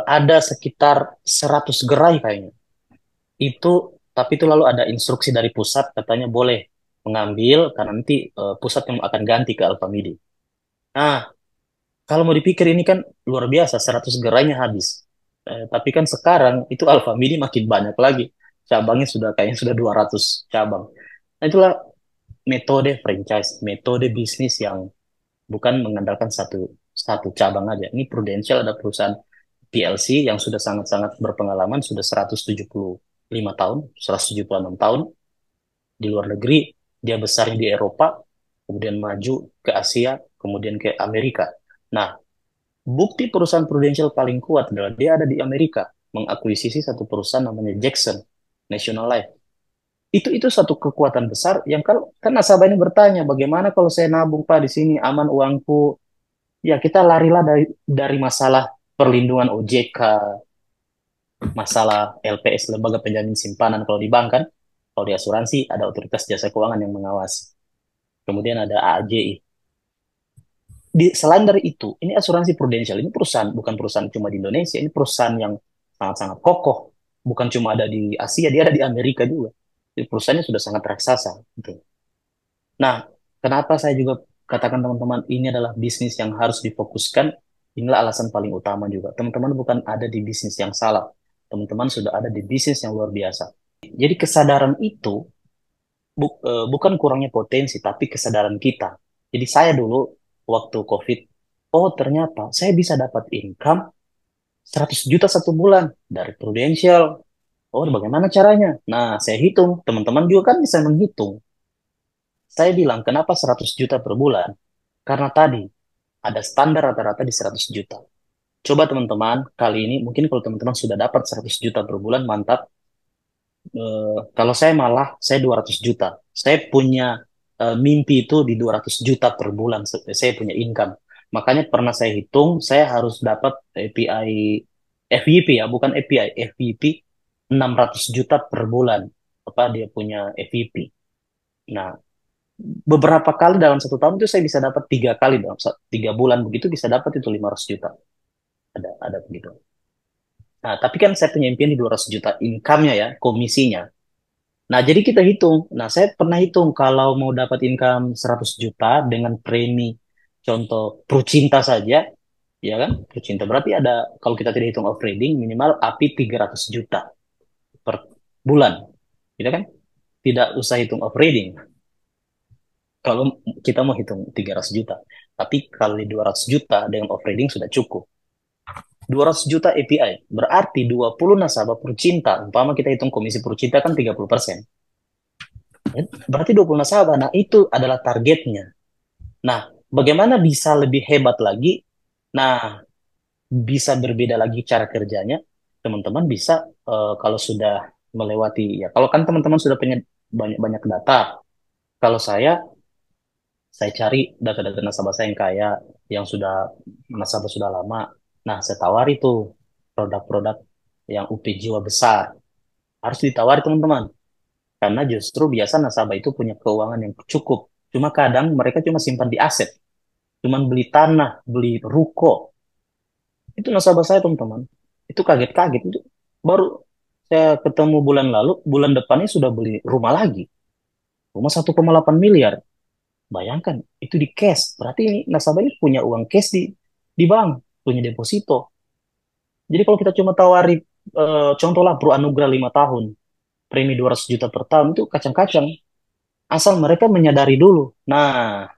ada sekitar 100 gerai kayaknya. Itu tapi itu lalu ada instruksi dari pusat katanya boleh mengambil karena nanti pusat yang akan ganti ke Alfamidi. Nah, kalau mau dipikir ini kan luar biasa 100 gerainya habis. Tapi kan sekarang itu Alfamidi makin banyak lagi. Cabangnya sudah kayaknya sudah 200 cabang. Nah, itulah metode franchise, metode bisnis yang bukan mengandalkan satu satu cabang aja. Ini Prudential ada perusahaan PLC yang sudah sangat-sangat berpengalaman, sudah 175 tahun, 176 tahun di luar negeri, dia besarnya di Eropa, kemudian maju ke Asia, kemudian ke Amerika. Nah, bukti perusahaan Prudential paling kuat adalah dia ada di Amerika, mengakuisisi satu perusahaan namanya Jackson National Life. Itu satu kekuatan besar yang kalau kan nasabah ini bertanya, bagaimana kalau saya nabung Pak di sini aman uangku? Ya kita larilah dari masalah perlindungan OJK, masalah LPS lembaga penjamin simpanan kalau di bank kan, kalau di asuransi ada otoritas jasa keuangan yang mengawasi. Kemudian ada AAJI. Selain dari itu, ini asuransi Prudential ini perusahaan bukan perusahaan cuma di Indonesia, ini perusahaan yang sangat-sangat kokoh. Bukan cuma ada di Asia, dia ada di Amerika juga. Jadi perusahaannya sudah sangat raksasa. Gitu. Nah, kenapa saya juga katakan teman-teman ini adalah bisnis yang harus difokuskan? Inilah alasan paling utama juga. Teman-teman bukan ada di bisnis yang salah. Teman-teman sudah ada di bisnis yang luar biasa. Jadi kesadaran itu bukan kurangnya potensi, tapi kesadaran kita. Jadi saya dulu waktu COVID, oh ternyata saya bisa dapat income 100 juta satu bulan dari Prudential. Oh, bagaimana caranya? Nah, saya hitung. Teman-teman juga kan bisa menghitung. Saya bilang, kenapa 100 juta per bulan? Karena tadi ada standar rata-rata di 100 juta. Coba teman-teman, kali ini mungkin kalau teman-teman sudah dapat 100 juta per bulan, mantap. Kalau saya malah saya 200 juta. Saya punya mimpi itu di 200 juta per bulan. Saya punya income. Makanya pernah saya hitung, saya harus dapat API FYP ya, bukan API, FYP 600 juta per bulan. Apa dia punya FYP. Nah, beberapa kali dalam satu tahun itu saya bisa dapat 3 kali dalam 3 bulan begitu bisa dapat itu 500 juta. Ada begitu. Nah, tapi kan saya punya impian di 200 juta income-nya ya, komisinya. Nah, jadi kita hitung. Nah, saya pernah hitung kalau mau dapat income 100 juta dengan premi contoh Prucinta saja, ya kan? Prucinta berarti ada kalau kita tidak hitung off trading minimal API 300 juta per bulan. Gitu kan? Tidak usah hitung off trading. Kalau kita mau hitung 300 juta. Tapi kali 200 juta dengan off trading sudah cukup. 200 juta API berarti 20 nasabah Prucinta. Umpama kita hitung komisi Prucinta kan 30%. Berarti 20 nasabah. Nah, itu adalah targetnya. Nah, bagaimana bisa lebih hebat lagi? Nah, bisa berbeda lagi cara kerjanya. Teman-teman bisa kalau sudah melewati ya. Kalau kan teman-teman sudah punya banyak-banyak data. Kalau saya cari data-data nasabah saya yang kaya, yang sudah nasabah sudah lama. Nah, saya tawari tuh produk-produk yang UP jiwa besar. Harus ditawari teman-teman. Karena justru biasa nasabah itu punya keuangan yang cukup. Cuma kadang mereka cuma simpan di aset. Cuman beli tanah, beli ruko. Itu nasabah saya teman-teman. Itu kaget-kaget. Itu baru saya ketemu bulan lalu, bulan depannya sudah beli rumah lagi. Rumah 1,8 miliar. Bayangkan, itu di cash. Berarti ini nasabah ini punya uang cash di bank, punya deposito. Jadi kalau kita cuma tawari, contohlah Pro Anugrah 5 tahun, premi 200 juta per tahun, itu kacang-kacang. Asal mereka menyadari dulu. Nah,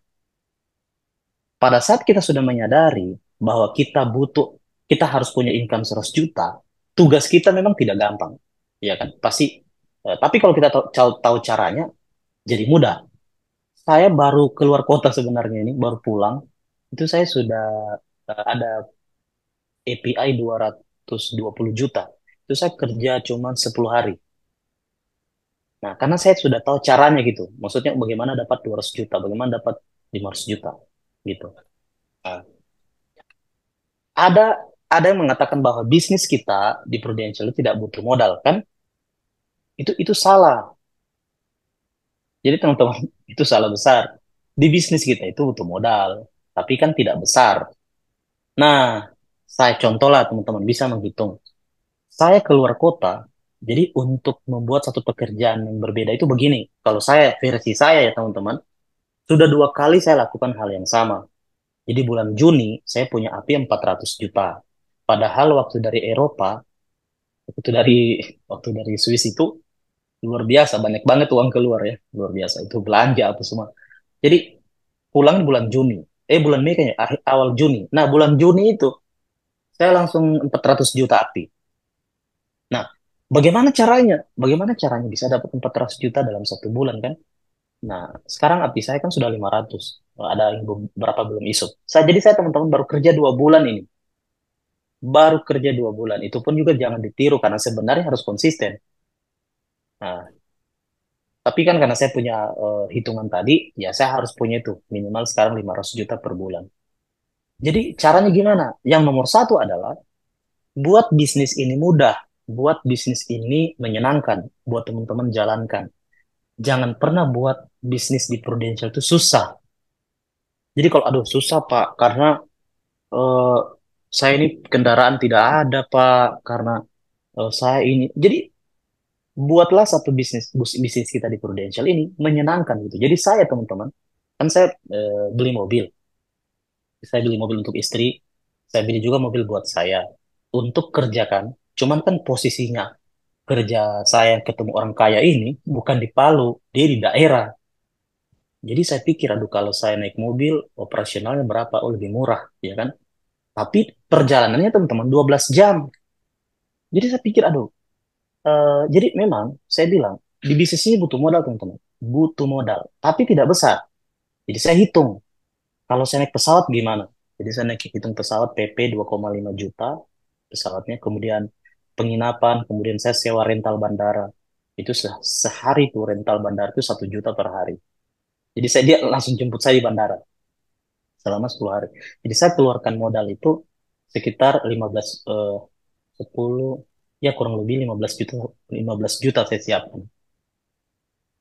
Pada saat kita sudah menyadari bahwa kita harus punya income 100 juta, tugas kita memang tidak gampang. Ya kan? Pasti. Tapi kalau kita tahu caranya, jadi mudah. Saya baru keluar kota sebenarnya ini, baru pulang. Itu saya sudah ada API 220 juta. Itu saya kerja cuma 10 hari. Nah, karena saya sudah tahu caranya gitu. Maksudnya bagaimana dapat 200 juta, bagaimana dapat 500 juta gitu. Nah, ada ada yang mengatakan bahwa bisnis kita di Prudential itu tidak butuh modal, kan? Itu salah. Jadi teman-teman, itu salah besar. Di bisnis kita itu butuh modal, tapi kan tidak besar. Nah, saya contoh lah teman-teman bisa menghitung. Saya keluar kota, jadi untuk membuat satu pekerjaan yang berbeda itu begini. Kalau saya, versi saya ya teman-teman, sudah 2 kali saya lakukan hal yang sama. Jadi bulan Juni, saya punya API 400 juta. Padahal waktu dari Swiss itu luar biasa, banyak banget uang keluar ya, luar biasa. Itu belanja apa semua. Jadi pulang bulan Juni, bulan Mei kayaknya, awal Juni. Nah, bulan Juni itu saya langsung 400 juta API. Nah, bagaimana caranya? Bagaimana caranya bisa dapat 400 juta dalam 1 bulan kan? Nah, sekarang API saya kan sudah 500. Ada yang beberapa belum isuk. Jadi saya teman-teman baru kerja 2 bulan ini. Baru kerja 2 bulan. Itu pun juga jangan ditiru karena sebenarnya harus konsisten. Nah, tapi kan karena saya punya hitungan tadi, ya saya harus punya itu. Minimal sekarang 500 juta per bulan. Jadi caranya gimana? Yang nomor satu adalah buat bisnis ini mudah. Buat bisnis ini menyenangkan. Buat teman-teman jalankan. Jangan pernah buat bisnis di Prudential itu susah. Jadi kalau aduh susah Pak, karena eh, saya ini kendaraan tidak ada Pak, karena saya ini. Jadi buatlah satu bisnis kita di Prudential ini menyenangkan gitu. Jadi saya teman-teman, kan saya beli mobil. Saya beli mobil untuk istri, saya beli juga mobil buat saya untuk kerjakan. Cuman kan posisinya kerja saya yang ketemu orang kaya ini bukan di Palu, dia di daerah. Jadi saya pikir, aduh kalau saya naik mobil, operasionalnya berapa? Oh lebih murah, ya kan? Tapi perjalanannya teman-teman 12 jam. Jadi saya pikir, aduh, jadi memang saya bilang, di bisnis ini butuh modal teman-teman. Butuh modal, tapi tidak besar. Jadi saya hitung, kalau saya naik pesawat gimana? Jadi saya naik hitung pesawat PP 2,5 juta, pesawatnya, kemudian penginapan, kemudian saya sewa rental bandara. Itu sehari tuh rental bandara itu 1 juta per hari. Jadi dia langsung jemput saya di bandara selama 10 hari. Jadi saya keluarkan modal itu sekitar 15 10 ya kurang lebih 15 juta saya siapkan.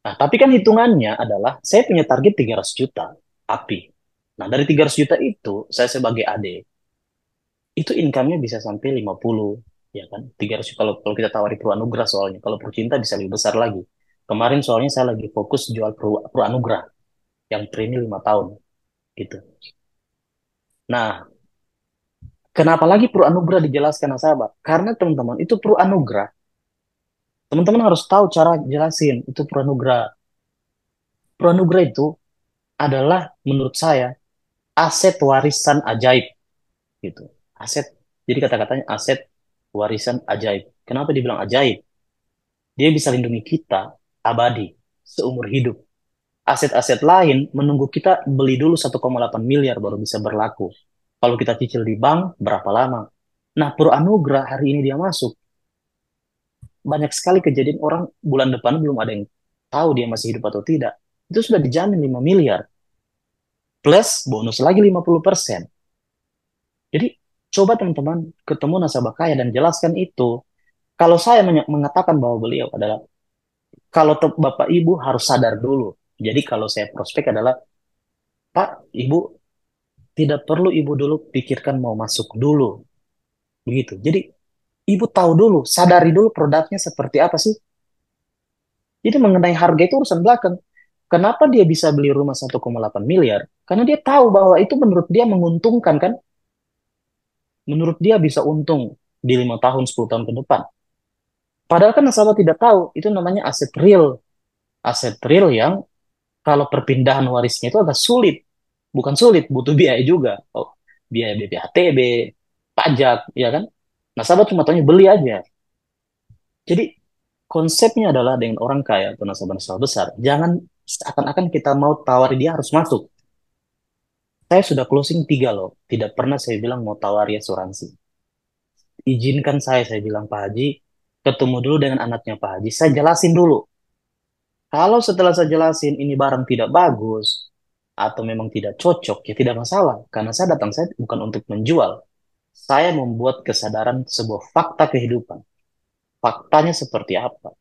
Nah, tapi kan hitungannya adalah saya punya target 300 juta API. Nah, dari 300 juta itu saya sebagai AD itu income-nya bisa sampai 50 ya kan. 300 kalau kita tawari Pro Anugrah soalnya. Kalau Pro Cinta bisa lebih besar lagi. Kemarin soalnya saya lagi fokus jual Pro Anugrah yang premi 5 tahun gitu. Nah, kenapa lagi Pro Anugrah dijelaskan nasabah? Karena teman-teman, itu Pro Anugrah. Teman-teman harus tahu cara jelasin itu Pro Anugrah. Pro Anugrah itu adalah menurut saya aset warisan ajaib gitu. Aset. Jadi kata-katanya aset warisan ajaib. Kenapa dibilang ajaib? Dia bisa lindungi kita abadi seumur hidup. Aset-aset lain menunggu kita beli dulu 1,8 miliar baru bisa berlaku. Kalau kita cicil di bank, berapa lama? Nah, Pro Anugrah hari ini dia masuk. Banyak sekali kejadian orang bulan depan belum ada yang tahu dia masih hidup atau tidak. Itu sudah dijamin 5 miliar. Plus bonus lagi 50%. Jadi coba teman-teman ketemu nasabah kaya dan jelaskan itu. Kalau saya mengatakan bahwa beliau adalah, kalau Bapak Ibu harus sadar dulu. Jadi kalau saya prospek adalah, Pak, Ibu tidak perlu Ibu dulu pikirkan mau masuk dulu. Begitu. Jadi Ibu tahu dulu, sadari dulu produknya seperti apa sih. Jadi mengenai harga itu urusan belakang. Kenapa dia bisa beli rumah 1,8 miliar? Karena dia tahu bahwa itu menurut dia menguntungkan kan? Menurut dia bisa untung di 5 tahun, 10 tahun ke depan. Padahal kan nasabah tidak tahu, itu namanya aset real. Aset real yang kalau perpindahan warisnya itu agak sulit. bukan sulit, butuh biaya juga. Oh, biaya BPHTB, pajak, ya kan? Nasabah cuma tanya beli aja. Jadi konsepnya adalah dengan orang kaya atau nasabah-nasabah besar, jangan seakan-akan kita mau tawari dia harus masuk. Saya sudah closing tiga loh, tidak pernah saya bilang mau tawari asuransi. Izinkan saya bilang Pak Haji, ketemu dulu dengan anaknya Pak Haji, saya jelasin dulu. Kalau setelah saya jelasin ini barang tidak bagus, atau memang tidak cocok, ya tidak masalah. Karena saya datang saya bukan untuk menjual. Saya membuat kesadaran sebuah fakta kehidupan. Faktanya seperti apa?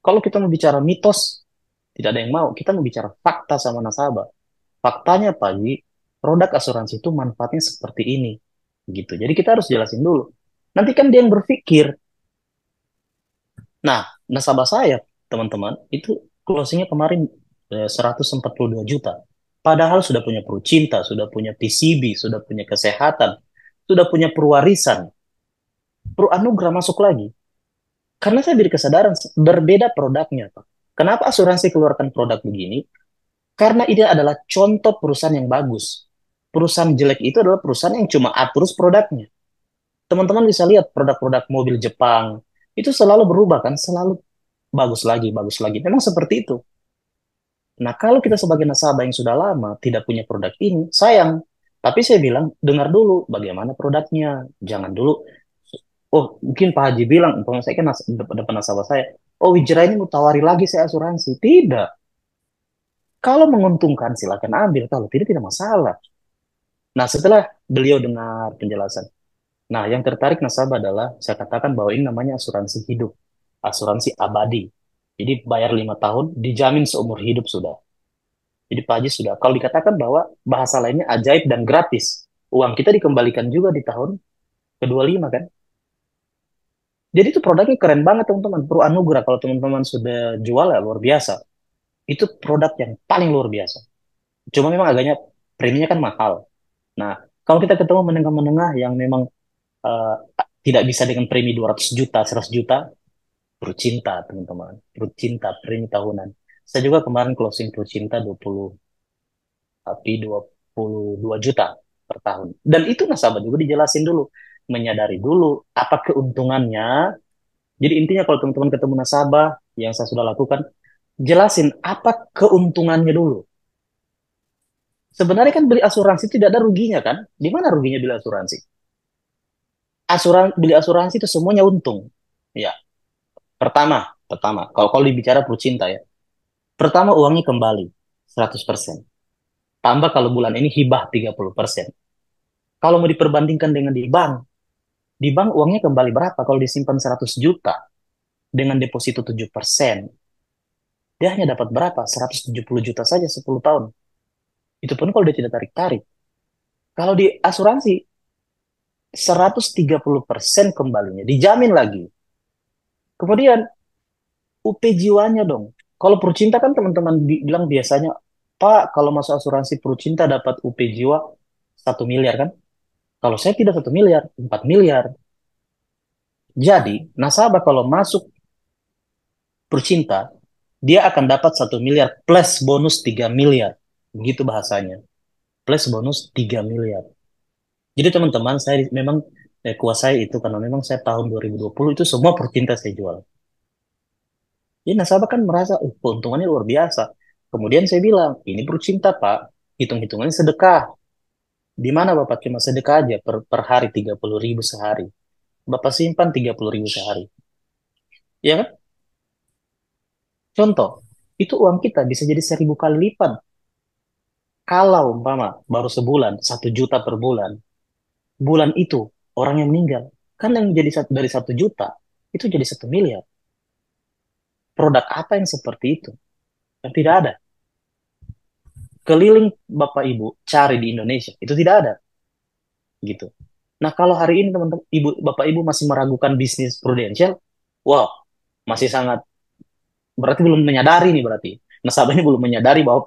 Kalau kita mau bicara mitos, tidak ada yang mau. Kita mau bicara fakta sama nasabah. Faktanya Pak Haji, produk asuransi itu manfaatnya seperti ini. Gitu. Jadi kita harus jelasin dulu. Nanti kan dia yang berpikir. Nah, nasabah saya, teman-teman, itu closingnya kemarin 142 juta. Padahal sudah punya Cinta, sudah punya PCB, sudah punya kesehatan, sudah punya perwarisan, Anugrah masuk lagi. Karena saya beri kesadaran, berbeda produknya, Pak. Kenapa asuransi keluarkan produk begini? Karena ini adalah contoh perusahaan yang bagus. Perusahaan jelek itu adalah perusahaan yang cuma aturus produknya. Teman-teman bisa lihat produk-produk mobil Jepang, itu selalu berubah kan, selalu bagus lagi, bagus lagi. Memang seperti itu. Nah, kalau kita sebagai nasabah yang sudah lama tidak punya produk ini, sayang. Tapi saya bilang, dengar dulu bagaimana produknya. Jangan dulu, oh mungkin Pak Haji bilang, umpamanya saya kan depan nasabah saya, oh Wijaya ini mau tawari lagi saya asuransi. Tidak. Kalau menguntungkan silakan ambil, kalau tidak tidak masalah. Nah, setelah beliau dengar penjelasan, nah yang tertarik nasabah adalah saya katakan bahwa ini namanya asuransi hidup, asuransi abadi. Jadi bayar 5 tahun, dijamin seumur hidup sudah. Jadi Pak Haji sudah, kalau dikatakan bahwa bahasa lainnya ajaib dan gratis, uang kita dikembalikan juga di tahun ke-25 kan. Jadi itu produknya keren banget teman-teman. Pro Anugrah kalau teman-teman sudah jual ya luar biasa. Itu produk yang paling luar biasa. Cuma memang agaknya preminya kan mahal. Nah, kalau kita ketemu menengah-menengah yang memang eh, tidak bisa dengan premi 200 juta, 100 juta, Cinta teman-teman. Cinta premi tahunan. Saya juga kemarin closing Cinta 20 tapi 22 juta per tahun. Dan itu nasabah juga dijelasin dulu, menyadari dulu apa keuntungannya. Jadi intinya kalau teman-teman ketemu nasabah yang saya sudah lakukan, jelasin apa keuntungannya dulu. Sebenarnya kan beli asuransi tidak ada ruginya kan? Di mana ruginya beli asuransi? Beli asuransi itu semuanya untung. Ya, pertama, kalau dibicara Cinta ya. Pertama uangnya kembali 100%. Tambah kalau bulan ini hibah 30%. Kalau mau diperbandingkan dengan di bank uangnya kembali berapa? Kalau disimpan 100 juta dengan deposito 7%, dia hanya dapat berapa? 170 juta saja 10 tahun. Itu pun kalau dia tidak tarik-tarik. Kalau di asuransi, 130% kembalinya. Dijamin lagi. Kemudian, UP jiwanya dong. Kalau Percinta kan teman-teman bilang biasanya, Pak, kalau masuk asuransi Percinta dapat UP jiwa 1 miliar kan? Kalau saya tidak 1 miliar, 4 miliar. Jadi, nasabah kalau masuk Percinta, dia akan dapat 1 miliar plus bonus 3 miliar. Begitu bahasanya. Plus bonus 3 miliar. Jadi teman-teman, saya memang kuasai itu karena memang saya tahun 2020 itu semua Percinta saya jual. Jadi nasabah kan merasa, keuntungannya luar biasa. Kemudian saya bilang, ini Percinta Pak, hitung-hitungannya sedekah. Di mana Bapak cuma sedekah aja per hari 30 ribu sehari. Bapak simpan 30 ribu sehari. Ya kan? Contoh, itu uang kita bisa jadi 1.000 kali lipat. Kalau umpama baru sebulan 1 juta per bulan, bulan itu orang yang meninggal, kan yang jadi dari 1 juta itu jadi 1 miliar. Produk apa yang seperti itu? Yang tidak ada. Keliling Bapak Ibu cari di Indonesia itu tidak ada gitu. Nah kalau hari ini teman-teman Bapak Ibu masih meragukan bisnis prudensial, wow masih sangat berarti belum menyadari nih berarti nasabah ini belum menyadari bahwa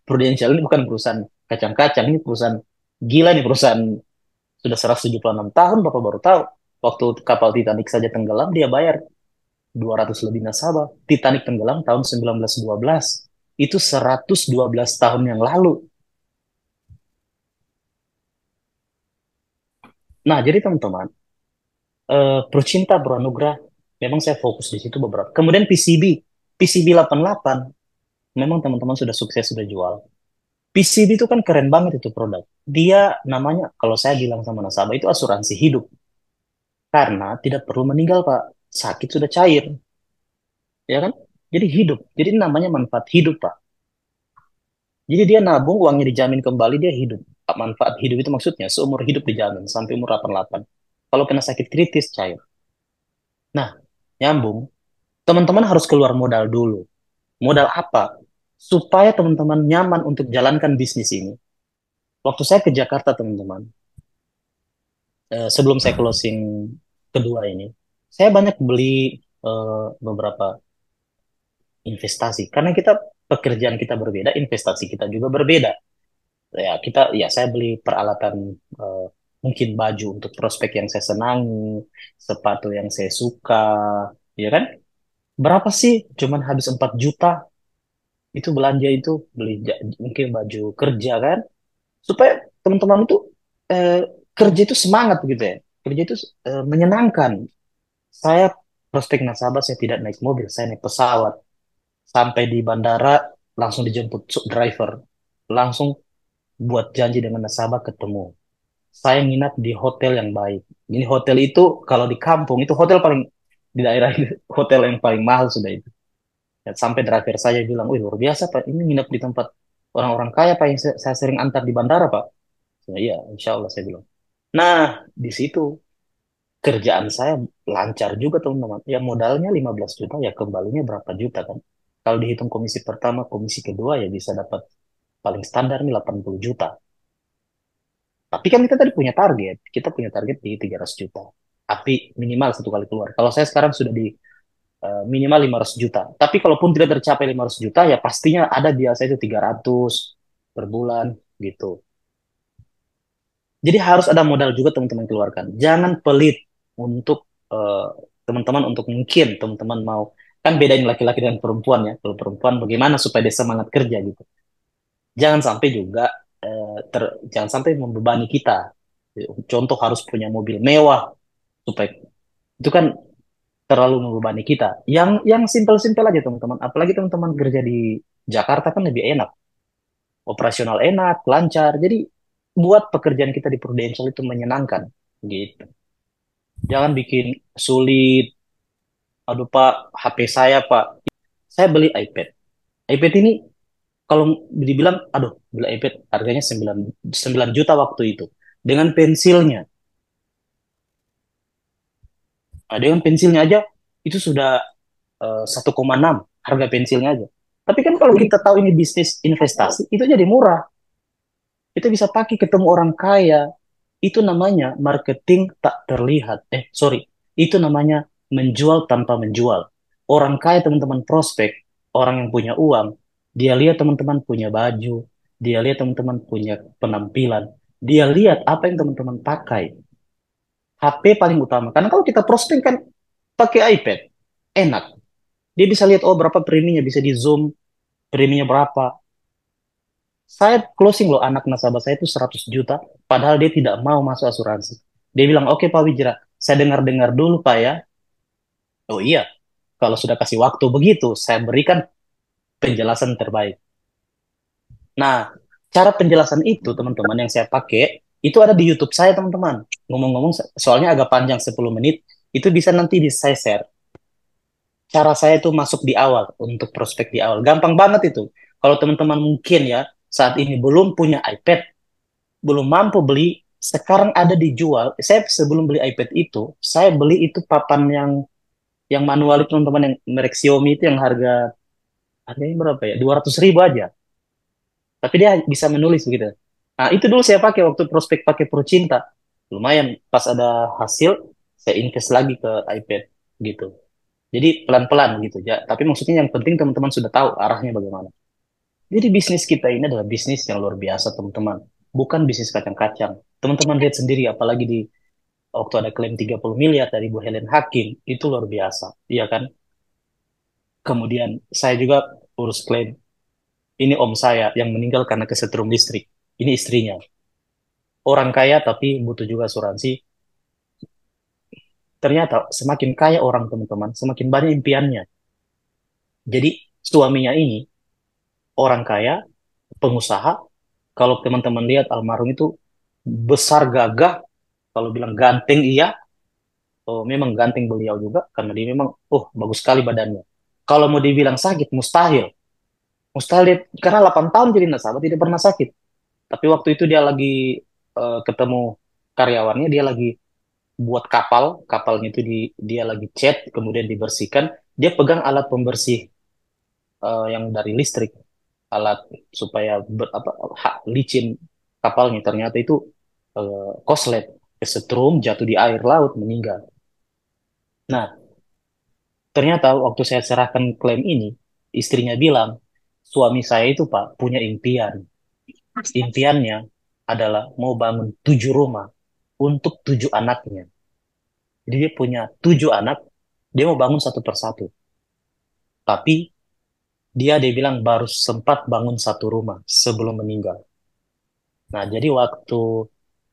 prudensial ini bukan perusahaan kacang-kacang, ini perusahaan gila nih, perusahaan sudah 176 tahun Bapak baru tahu. Waktu kapal Titanic saja tenggelam, dia bayar 200 lebih nasabah. Titanic tenggelam tahun 1912. Itu 112 tahun yang lalu. Nah, jadi teman-teman, Percinta Beranugerah, memang saya fokus di situ beberapa. Kemudian PCB 88, memang teman-teman sudah sukses, sudah jual. PCB itu kan keren banget itu produk. Dia namanya, kalau saya bilang sama nasabah, itu asuransi hidup. Karena tidak perlu meninggal, Pak. Sakit sudah cair, ya kan? Jadi hidup. Jadi namanya manfaat hidup, Pak. Jadi dia nabung, uangnya dijamin kembali, dia hidup. Manfaat hidup itu maksudnya seumur hidup dijamin, sampai umur 88. Kalau kena sakit kritis, cair. Nah, nyambung. Teman-teman harus keluar modal dulu. Modal apa? Supaya teman-teman nyaman untuk jalankan bisnis ini. Waktu saya ke Jakarta, teman-teman, sebelum saya closing kedua ini, saya banyak beli beberapa investasi. Karena kita pekerjaan kita berbeda, investasi kita juga berbeda. Ya saya beli peralatan, eh, mungkin baju untuk prospek yang saya senangi, sepatu yang saya suka, ya kan? Berapa sih? Cuman habis 4 juta itu belanja itu, beli mungkin baju kerja kan, supaya teman-teman itu eh, kerja itu semangat gitu ya. Kerja itu menyenangkan. Saya prospek nasabah, saya tidak naik mobil, saya naik pesawat. Sampai di bandara langsung dijemput driver, langsung buat janji dengan nasabah ketemu. Saya nginap di hotel yang baik. Ini hotel itu kalau di kampung itu hotel paling di daerah ini, hotel yang paling mahal sudah itu. Ya, sampai driver saya bilang, "Wih, luar biasa Pak, ini nginap di tempat orang-orang kaya Pak yang saya sering antar di bandara Pak." Ya, iya, insya Allah saya bilang. Nah, di situ kerjaan saya lancar juga teman-teman. Ya modalnya 15 juta, ya kembalinya berapa juta kan. Kalau dihitung komisi pertama, komisi kedua ya bisa dapat paling standar nih 80 juta. Tapi kan kita tadi punya target. Kita punya target di 300 juta. Tapi minimal satu kali keluar. Kalau saya sekarang sudah di minimal 500 juta. Tapi kalaupun tidak tercapai 500 juta, ya pastinya ada biasa itu 300 per bulan gitu. Jadi harus ada modal juga teman-teman keluarkan. Jangan pelit untuk eh, teman-teman, untuk mungkin teman-teman mau, kan bedain laki-laki dan perempuan ya. Kalau perempuan bagaimana supaya dia semangat kerja gitu. Jangan sampai juga jangan sampai membebani kita. Contoh harus punya mobil mewah supaya itu kan terlalu membebani kita. Yang simpel-simpel aja teman-teman. Apalagi teman-teman kerja di Jakarta kan lebih enak, operasional enak, lancar. Jadi buat pekerjaan kita di Prudential itu menyenangkan gitu. Jangan bikin sulit. Aduh Pak, HP saya Pak. Saya beli iPad. iPad ini kalau dibilang, aduh, beli iPad harganya 9 juta waktu itu. Dengan pensilnya. Nah, dengan pensilnya aja itu sudah 1,6 harga pensilnya aja. Tapi kan kalau kita tahu ini bisnis investasi, itu jadi murah. Kita bisa pakai ketemu orang kaya. Itu namanya marketing tak terlihat. Sorry. Itu namanya menjual tanpa menjual. Orang kaya teman-teman prospek, orang yang punya uang, dia lihat teman-teman punya baju, dia lihat teman-teman punya penampilan, dia lihat apa yang teman-teman pakai. HP paling utama. Karena kalau kita prospek kan pakai iPad, enak. Dia bisa lihat, oh berapa preminya, bisa di zoom, preminya berapa. Saya closing loh anak nasabah saya itu 100 juta, padahal dia tidak mau masuk asuransi. Dia bilang, oke Pak Wijra, saya dengar-dengar dulu Pak ya. Oh iya, kalau sudah kasih waktu begitu, saya berikan penjelasan terbaik. Nah, cara penjelasan itu teman-teman yang saya pakai, itu ada di YouTube saya teman-teman. Ngomong-ngomong, soalnya agak panjang 10 menit, itu bisa nanti di saya share. Cara saya itu masuk di awal, untuk prospek di awal. Gampang banget itu. Kalau teman-teman mungkin ya, saat ini belum punya iPad, belum mampu beli, sekarang ada dijual. Saya sebelum beli iPad itu, saya beli itu papan yang manual itu teman-teman, yang merek Xiaomi itu yang harganya berapa ya? 200 ribu aja. Tapi dia bisa menulis begitu. Nah, itu dulu saya pakai waktu prospek pakai Procinta. Lumayan, pas ada hasil, saya invest lagi ke iPad gitu. Jadi pelan-pelan gitu ya. Tapi maksudnya yang penting teman-teman sudah tahu arahnya bagaimana. Jadi bisnis kita ini adalah bisnis yang luar biasa teman-teman. Bukan bisnis kacang-kacang. Teman-teman lihat sendiri apalagi di waktu ada klaim 30 miliar dari Bu Helen Hakim, itu luar biasa. Iya kan? Kemudian saya juga urus klaim. Ini om saya yang meninggal karena kesetrum listrik. Ini istrinya. Orang kaya tapi butuh juga asuransi. Ternyata semakin kaya orang teman-teman, semakin banyak impiannya. Jadi suaminya ini orang kaya, pengusaha. Kalau teman-teman lihat almarhum itu besar gagah, kalau bilang ganteng iya, oh, memang ganteng beliau juga karena dia memang bagus sekali badannya. Kalau mau dibilang sakit mustahil. Mustahil karena 8 tahun jadi nasabah tidak pernah sakit. Tapi waktu itu dia lagi ketemu karyawannya, dia lagi buat kapal, kapalnya itu dia lagi cat, kemudian dibersihkan. Dia pegang alat pembersih yang dari listrik, alat supaya licin kapalnya. Ternyata itu koslet, kesetrum, jatuh di air laut, meninggal. Nah, ternyata waktu saya serahkan klaim ini, istrinya bilang, suami saya itu Pak punya impian. Impiannya adalah mau bangun 7 rumah untuk 7 anaknya. Jadi dia punya 7 anak, dia mau bangun satu persatu. Tapi dia bilang baru sempat bangun satu rumah sebelum meninggal. Nah, jadi waktu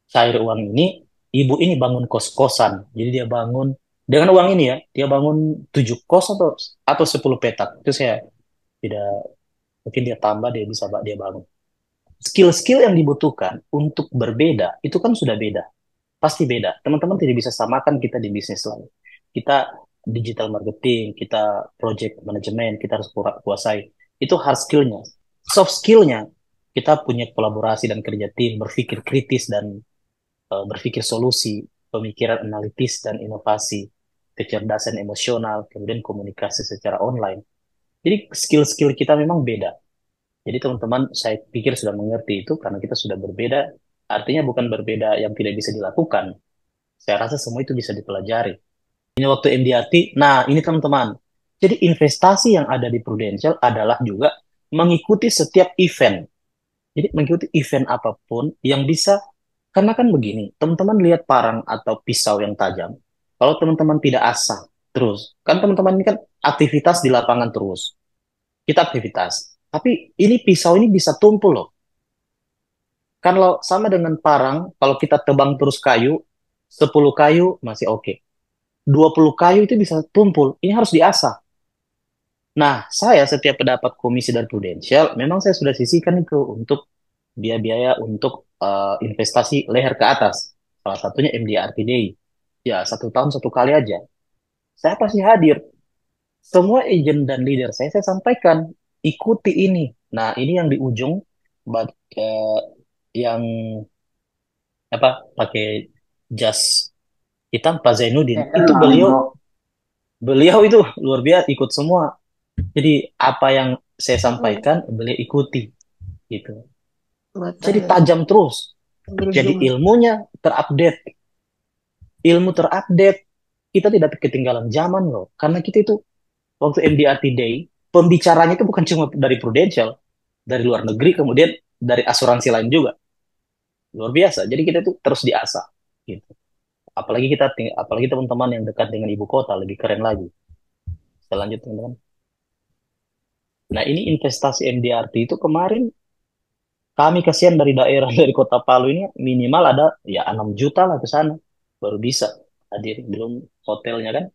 cair uang ini, ibu ini bangun kos-kosan. Jadi dia bangun dengan uang ini ya, dia bangun 7 kos atau 10 petak. Itu saya tidak, mungkin dia tambah, dia bisa dia bangun. Skill-skill yang dibutuhkan untuk berbeda itu kan sudah beda, pasti beda. Teman-teman tidak bisa samakan kita di bisnis lain. Kita digital marketing, kita project manajemen, kita harus kuasai. Itu hard skillnya. Soft skillnya, kita punya kolaborasi dan kerja tim, berpikir kritis dan berpikir solusi, pemikiran analitis dan inovasi, kecerdasan emosional, kemudian komunikasi secara online. Jadi skill-skill kita memang beda. Jadi teman-teman, saya pikir sudah mengerti itu karena kita sudah berbeda. Artinya bukan berbeda yang tidak bisa dilakukan. Saya rasa semua itu bisa dipelajari. Ini waktu MDRT. Nah, ini teman-teman. Jadi investasi yang ada di Prudential adalah juga mengikuti setiap event. Jadi mengikuti event apapun yang bisa, karena kan begini, teman-teman lihat parang atau pisau yang tajam. Kalau teman-teman tidak asah terus, kan teman-teman ini kan aktivitas di lapangan terus. Kita aktivitas. Tapi ini pisau ini bisa tumpul loh. Kalau sama dengan parang, kalau kita tebang terus kayu, 10 kayu masih oke. 20 kayu itu bisa tumpul. Ini harus diasah. Nah, saya setiap mendapat komisi dari Prudential, memang saya sudah sisihkan itu untuk biaya-biaya untuk investasi leher ke atas. Salah satunya MDRT Day. Ya, 1 tahun 1 kali aja. Saya pasti hadir. Semua agent dan leader saya sampaikan, ikuti ini. Nah, ini yang di ujung, yang apa pakai jas hitam, Pak Zainuddin. Ya Itu kenal beliau bro. beliau itu luar biasa ikut semua. Jadi apa yang saya Hmm, sampaikan beliau ikuti gitu. Jadi betul. tajam terus. Jadi Berzoom. ilmunya terupdate, ilmu terupdate. Kita tidak ketinggalan zaman loh. Karena kita itu waktu MDRT Day, pembicaranya itu bukan cuma dari Prudential, dari luar negeri, kemudian dari asuransi lain juga. Luar biasa. Jadi kita itu terus diasah gitu. Apalagi teman-teman yang dekat dengan ibu kota lebih keren lagi. Selanjutnya teman-teman. Nah, ini investasi MDRT itu kemarin kami kasihan dari daerah dari Kota Palu ini minimal ada ya 6 juta lah ke sana baru bisa hadir, belum hotelnya kan.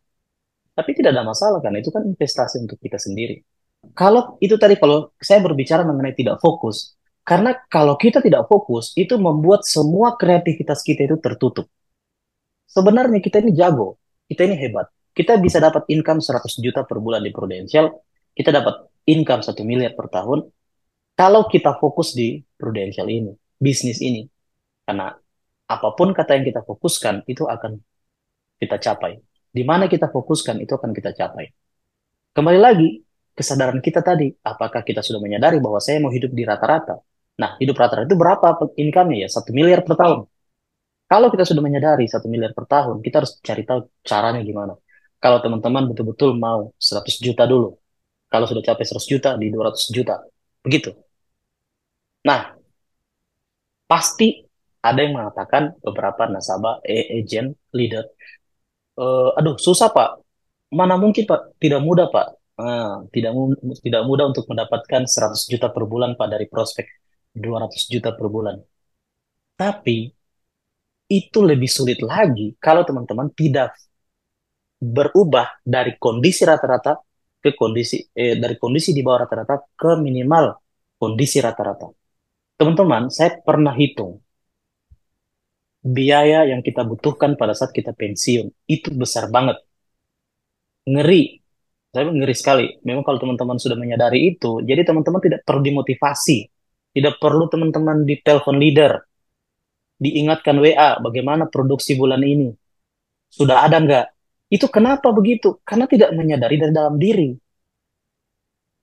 Tapi tidak ada masalah kan, itu kan investasi untuk kita sendiri. Kalau itu tadi, kalau saya berbicara mengenai tidak fokus, karena kalau kita tidak fokus itu membuat semua kreativitas kita itu tertutup. Sebenarnya kita ini jago, kita ini hebat. Kita bisa dapat income 100 juta per bulan di Prudential, kita dapat income 1 miliar per tahun, kalau kita fokus di Prudential ini, bisnis ini. Karena apapun kata yang kita fokuskan, itu akan kita capai. Di mana kita fokuskan, itu akan kita capai. Kembali lagi, kesadaran kita tadi, apakah kita sudah menyadari bahwa saya mau hidup di rata-rata? Nah, hidup rata-rata itu berapa income-nya ya? 1 miliar per tahun. Kalau kita sudah menyadari 1 miliar per tahun, kita harus cari tahu caranya gimana. Kalau teman-teman betul-betul mau 100 juta dulu. Kalau sudah capai 100 juta, di 200 juta. Begitu. Nah, pasti ada yang mengatakan beberapa nasabah, agent, leader, aduh susah Pak, mana mungkin Pak, tidak mudah Pak. Tidak mudah untuk mendapatkan 100 juta per bulan Pak dari prospek 200 juta per bulan. Tapi itu lebih sulit lagi kalau teman-teman tidak berubah dari kondisi rata-rata ke kondisi dari kondisi di bawah rata-rata ke minimal kondisi rata-rata. Teman-teman, saya pernah hitung biaya yang kita butuhkan pada saat kita pensiun itu besar banget, ngeri. Saya ngeri sekali. Memang kalau teman-teman sudah menyadari itu, jadi teman-teman tidak perlu dimotivasi, tidak perlu teman-teman di telepon leader, diingatkan WA bagaimana produksi bulan ini, sudah ada nggak? Itu kenapa begitu? Karena tidak menyadari dari dalam diri.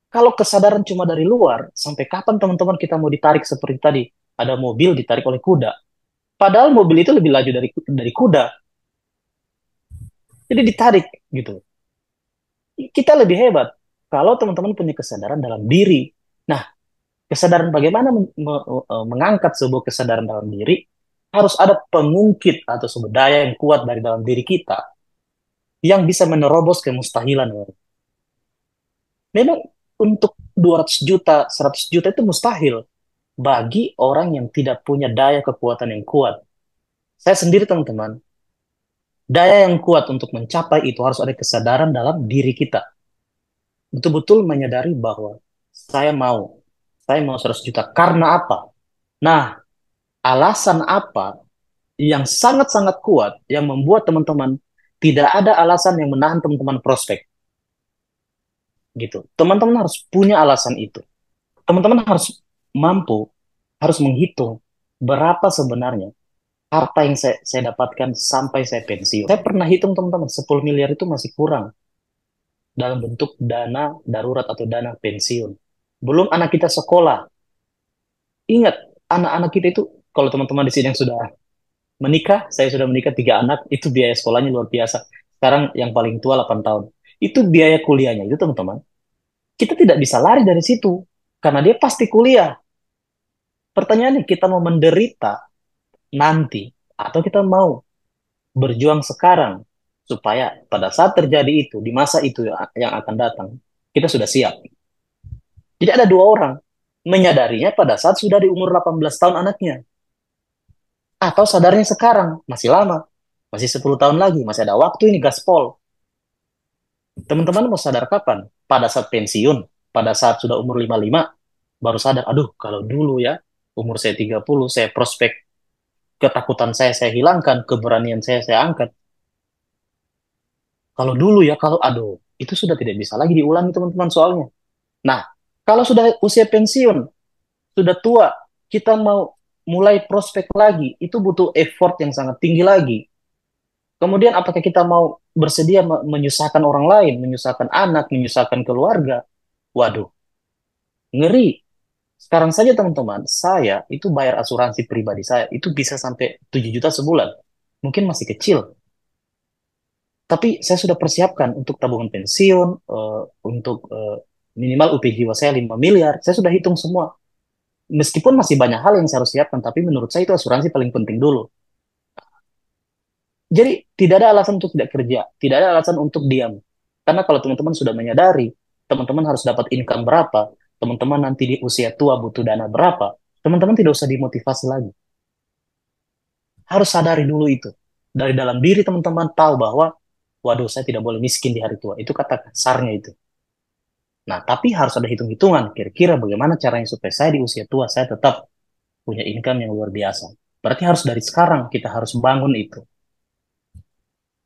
Kalau kesadaran cuma dari luar, sampai kapan teman-teman kita mau ditarik seperti tadi? Ada mobil ditarik oleh kuda. Padahal mobil itu lebih laju dari kuda. Jadi ditarik gitu. Kita lebih hebat kalau teman-teman punya kesadaran dalam diri. Nah, kesadaran bagaimana mengangkat sebuah kesadaran dalam diri, harus ada pengungkit atau sumber daya yang kuat dari dalam diri kita yang bisa menerobos kemustahilan. Memang untuk 200 juta, 100 juta itu mustahil bagi orang yang tidak punya daya kekuatan yang kuat. Saya sendiri teman-teman, daya yang kuat untuk mencapai itu harus ada kesadaran dalam diri kita. Betul-betul menyadari bahwa saya mau, saya mau 100 juta. Karena apa? Nah, alasan apa yang sangat-sangat kuat yang membuat teman-teman tidak ada alasan yang menahan teman-teman prospek gitu. Teman-teman harus punya alasan itu. Teman-teman harus mampu, harus menghitung berapa sebenarnya harta yang saya dapatkan sampai saya pensiun. Saya pernah hitung teman-teman, 10 miliar itu masih kurang dalam bentuk dana darurat atau dana pensiun. Belum anak kita sekolah. Ingat, anak-anak kita itu, kalau teman-teman di sini yang sudah menikah, saya sudah menikah 3 anak, itu biaya sekolahnya luar biasa. Sekarang yang paling tua 8 tahun. Itu biaya kuliahnya, itu teman-teman. Kita tidak bisa lari dari situ, karena dia pasti kuliah. Pertanyaannya, kita mau menderita nanti, atau kita mau berjuang sekarang, supaya pada saat terjadi itu, di masa itu yang akan datang, kita sudah siap. Jadi ada dua orang, menyadarinya pada saat sudah di umur 18 tahun anaknya, atau sadarnya sekarang, masih lama, masih 10 tahun lagi, masih ada waktu ini gaspol. Teman-teman mau sadar kapan? Pada saat pensiun, pada saat sudah umur 55, baru sadar, aduh kalau dulu ya, umur saya 30, saya prospek, ketakutan saya hilangkan, keberanian saya angkat. Kalau dulu ya, kalau aduh, itu sudah tidak bisa lagi diulangi teman-teman soalnya. Nah, kalau sudah usia pensiun, sudah tua, kita mau mulai prospek lagi, itu butuh effort yang sangat tinggi lagi. Kemudian apakah kita mau bersedia menyusahkan orang lain, menyusahkan anak, menyusahkan keluarga? Waduh, ngeri. Sekarang saja teman-teman, saya itu bayar asuransi pribadi saya, itu bisa sampai 7 juta sebulan. Mungkin masih kecil, tapi saya sudah persiapkan untuk tabungan pensiun, untuk minimal UP jiwa saya 5 miliar. Saya sudah hitung semua. Meskipun masih banyak hal yang saya harus siapkan, tapi menurut saya itu asuransi paling penting dulu. Jadi tidak ada alasan untuk tidak kerja, tidak ada alasan untuk diam. Karena kalau teman-teman sudah menyadari, teman-teman harus dapat income berapa, teman-teman nanti di usia tua butuh dana berapa, teman-teman tidak usah dimotivasi lagi. Harus sadari dulu itu. Dari dalam diri teman-teman tahu bahwa, waduh saya tidak boleh miskin di hari tua. Itu kata kasarnya itu. Nah, tapi harus ada hitung-hitungan. Kira-kira bagaimana caranya supaya saya di usia tua, saya tetap punya income yang luar biasa. Berarti harus dari sekarang kita harus bangun itu.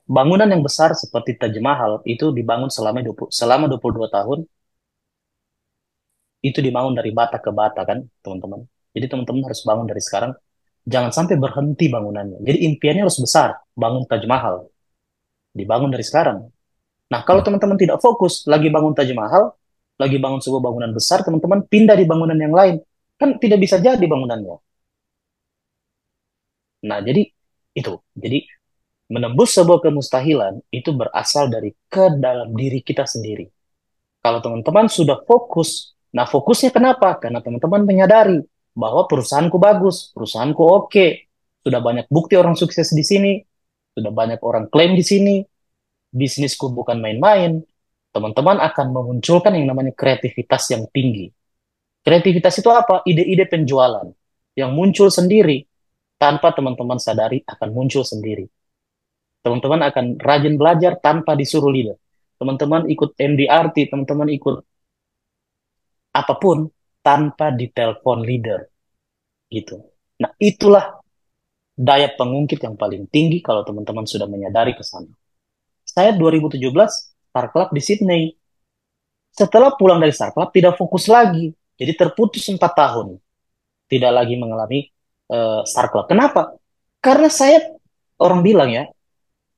Bangunan yang besar seperti Taj Mahal itu dibangun selama 22 tahun, itu dibangun dari bata ke bata kan, teman-teman. Jadi teman-teman harus bangun dari sekarang, jangan sampai berhenti bangunannya. Jadi impiannya harus besar, bangun Taj Mahal, dibangun dari sekarang. Nah, kalau teman-teman tidak fokus, lagi bangun Taj Mahal, lagi bangun sebuah bangunan besar, teman-teman pindah di bangunan yang lain, kan tidak bisa jadi bangunannya. Nah, jadi itu. Jadi menembus sebuah kemustahilan itu berasal dari ke dalam diri kita sendiri. Kalau teman-teman sudah fokus, nah fokusnya kenapa? Karena teman-teman menyadari bahwa perusahaanku bagus, perusahaanku oke, sudah banyak bukti orang sukses di sini, sudah banyak orang klaim di sini, bisnisku bukan main-main. Teman-teman akan memunculkan yang namanya kreativitas yang tinggi. Kreativitas itu apa? Ide-ide penjualan yang muncul sendiri tanpa teman-teman sadari akan muncul sendiri. Teman-teman akan rajin belajar tanpa disuruh leader. Teman-teman ikut MDRT, teman-teman ikut apapun tanpa ditelepon leader gitu. Nah, itulah daya pengungkit yang paling tinggi kalau teman-teman sudah menyadari ke sana. Saya 2017 Star Club di Sydney. Setelah pulang dari Star Club tidak fokus lagi. Jadi terputus 4 tahun. Tidak lagi mengalami Star Club. Kenapa? Karena saya orang bilang ya,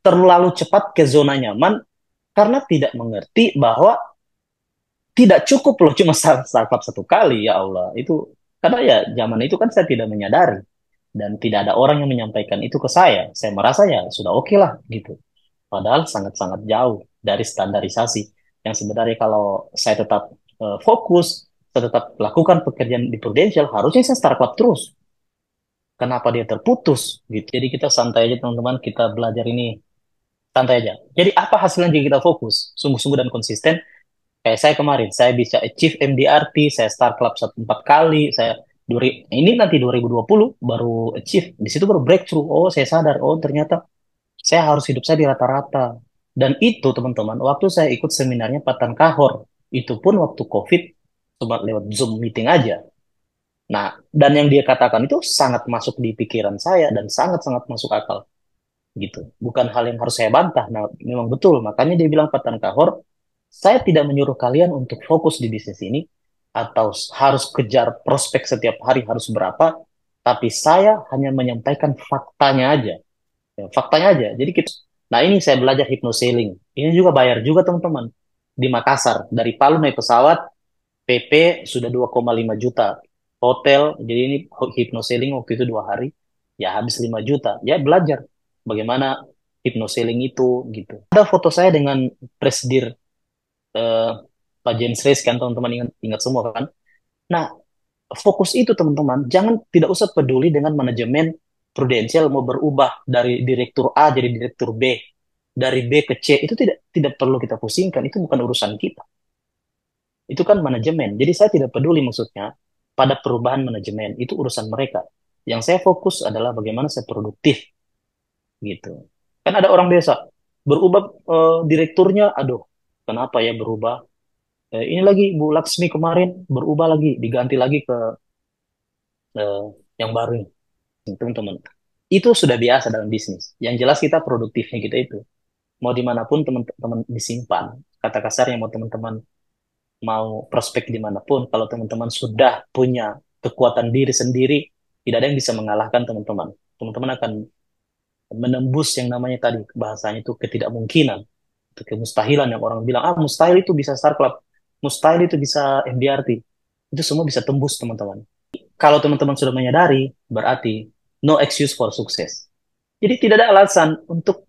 terlalu cepat ke zona nyaman karena tidak mengerti bahwa tidak cukup loh cuma Star Club 1 kali, ya Allah. Itu karena ya zaman itu kan saya tidak menyadari dan tidak ada orang yang menyampaikan itu ke saya. Saya merasa ya sudah oke lah gitu. Padahal sangat-sangat jauh dari standarisasi yang sebenarnya kalau saya tetap fokus, saya tetap lakukan pekerjaan di Prudential, harusnya saya Star Club terus. Kenapa dia terputus gitu? Jadi kita santai aja teman-teman, kita belajar ini santai aja. Jadi apa hasilnya jika kita fokus, sungguh-sungguh dan konsisten? Kayak saya kemarin, saya bisa achieve MDRT, saya Star Club 4 kali, ini nanti 2020 baru achieve, di situ baru breakthrough. Oh, saya sadar, oh ternyata saya harus hidup saya di rata-rata. Dan itu teman-teman, waktu saya ikut seminarnya Patan Kahor, itu pun waktu COVID, cuma lewat Zoom meeting aja. Nah, dan yang dia katakan itu sangat masuk di pikiran saya dan sangat-sangat masuk akal gitu. Bukan hal yang harus saya bantah. Nah, memang betul. Makanya dia bilang Patan Kahor, saya tidak menyuruh kalian untuk fokus di bisnis ini atau harus kejar prospek setiap hari harus berapa, tapi saya hanya menyampaikan faktanya aja. Ya, faktanya aja. Jadi kita, nah ini saya belajar hypnosailing. Ini juga bayar juga teman-teman. Di Makassar, dari Palu naik pesawat, PP sudah 2,5 juta. Hotel, jadi ini hypnosailing waktu itu 2 hari, ya habis 5 juta. Ya belajar bagaimana hypnosailing itu gitu. Ada foto saya dengan Presdir eh, Pak James Reis kan teman-teman ingat, ingat semua kan. Nah, fokus itu teman-teman, jangan tidak usah peduli dengan manajemen Prudential mau berubah dari direktur A jadi direktur B, dari B ke C, itu tidak perlu kita pusingkan, itu bukan urusan kita. Itu kan manajemen. Jadi saya tidak peduli maksudnya pada perubahan manajemen, itu urusan mereka. Yang saya fokus adalah bagaimana saya produktif gitu. Kan ada orang biasa berubah direkturnya, aduh, kenapa ya berubah? Ini lagi Bu Laksmi kemarin berubah lagi, diganti lagi ke eh, yang baru nih, teman-teman. Itu sudah biasa dalam bisnis. Yang jelas kita produktifnya kita itu. Mau dimanapun teman-teman disimpan. Kata kasarnya mau teman-teman mau prospek dimanapun, kalau teman-teman sudah punya kekuatan diri sendiri, tidak ada yang bisa mengalahkan teman-teman. Teman-teman akan menembus yang namanya tadi bahasanya itu ketidakmungkinan, itu kemustahilan yang orang bilang, ah mustahil itu bisa Star Club, mustahil itu bisa MDRT. Itu semua bisa tembus teman-teman. Kalau teman-teman sudah menyadari, berarti no excuse for sukses. Jadi tidak ada alasan untuk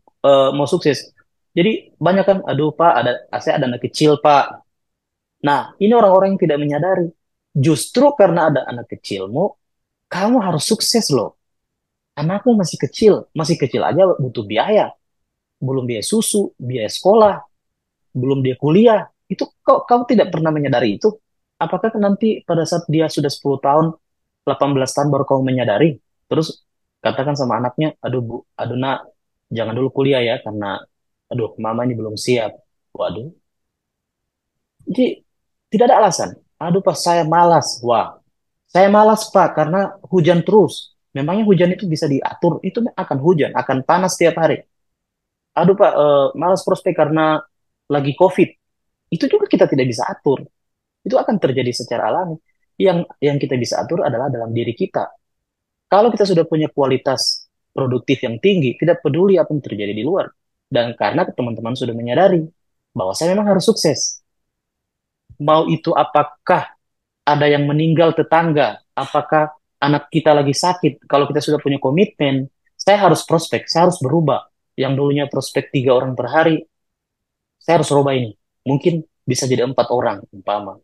mau sukses. Jadi banyak kan, aduh Pak, saya ada anak kecil Pak. Nah, ini orang-orang yang tidak menyadari. Justru karena ada anak kecilmu, kamu harus sukses loh. Anakmu masih kecil aja butuh biaya. Belum biaya susu, biaya sekolah, belum dia kuliah. Itu kok kamu tidak pernah menyadari itu? Apakah nanti pada saat dia sudah 10 tahun, 18 tahun baru kamu menyadari? Terus katakan sama anaknya, aduh Bu, aduh nak, jangan dulu kuliah ya, karena aduh mama ini belum siap. Waduh, jadi tidak ada alasan. Aduh Pak, saya malas. Wah, saya malas Pak karena hujan terus. Memangnya hujan itu bisa diatur? Itu akan hujan, akan panas setiap hari. Aduh Pak, malas prospek karena lagi COVID. Itu juga kita tidak bisa atur. Itu akan terjadi secara alami. Yang kita bisa atur adalah dalam diri kita. Kalau kita sudah punya kualitas produktif yang tinggi, tidak peduli apa yang terjadi di luar. Dan karena teman-teman sudah menyadari bahwa saya memang harus sukses. Mau itu apakah ada yang meninggal tetangga, apakah anak kita lagi sakit, kalau kita sudah punya komitmen, saya harus prospek, saya harus berubah. Yang dulunya prospek 3 orang per hari, saya harus rubah ini. Mungkin bisa jadi 4 orang, umpama.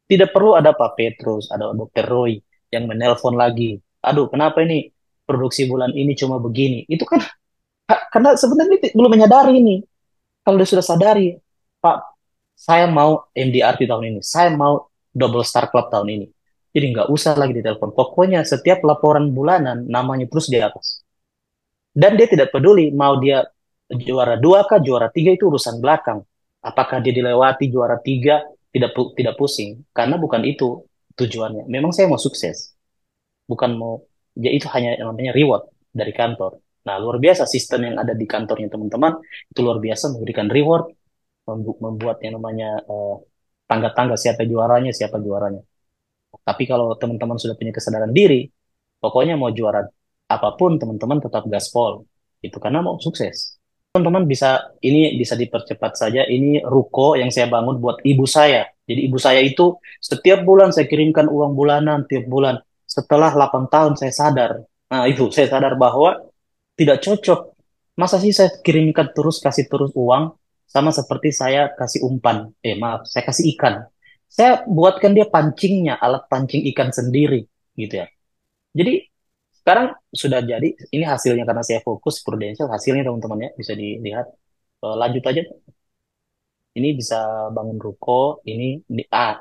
Tidak perlu ada Pak Petrus, ada Dokter Roy yang menelpon lagi. Aduh, kenapa ini produksi bulan ini cuma begini? Itu kan karena sebenarnya belum menyadari ini. Kalau dia sudah sadari, Pak, saya mau MDRT tahun ini, saya mau double star club tahun ini. Jadi nggak usah lagi ditelepon. Pokoknya setiap laporan bulanan namanya terus di atas. Dan dia tidak peduli mau dia juara dua kah, juara tiga itu urusan belakang. Apakah dia dilewati juara tiga, tidak pusing. Karena bukan itu tujuannya. Memang saya mau sukses, bukan mau, ya itu hanya yang namanya reward dari kantor. Nah, luar biasa sistem yang ada di kantornya teman-teman, itu luar biasa memberikan reward, membuat yang namanya tangga-tangga siapa juaranya, siapa juaranya. Tapi kalau teman-teman sudah punya kesadaran diri, pokoknya mau juara apapun teman-teman tetap gaspol. Itu karena mau sukses. Teman-teman bisa, ini bisa dipercepat saja. Ini ruko yang saya bangun buat ibu saya. Jadi ibu saya itu setiap bulan saya kirimkan uang bulanan tiap bulan. Setelah 8 tahun saya sadar. Nah, itu saya sadar bahwa tidak cocok. Masa sih saya kirimkan terus, kasih terus uang, sama seperti saya kasih umpan. Maaf, saya kasih ikan. Saya buatkan dia pancingnya, alat pancing ikan sendiri, gitu ya. Jadi sekarang sudah jadi, ini hasilnya karena saya fokus Prudential, hasilnya teman-teman ya, bisa dilihat. Lanjut aja, ini bisa bangun ruko,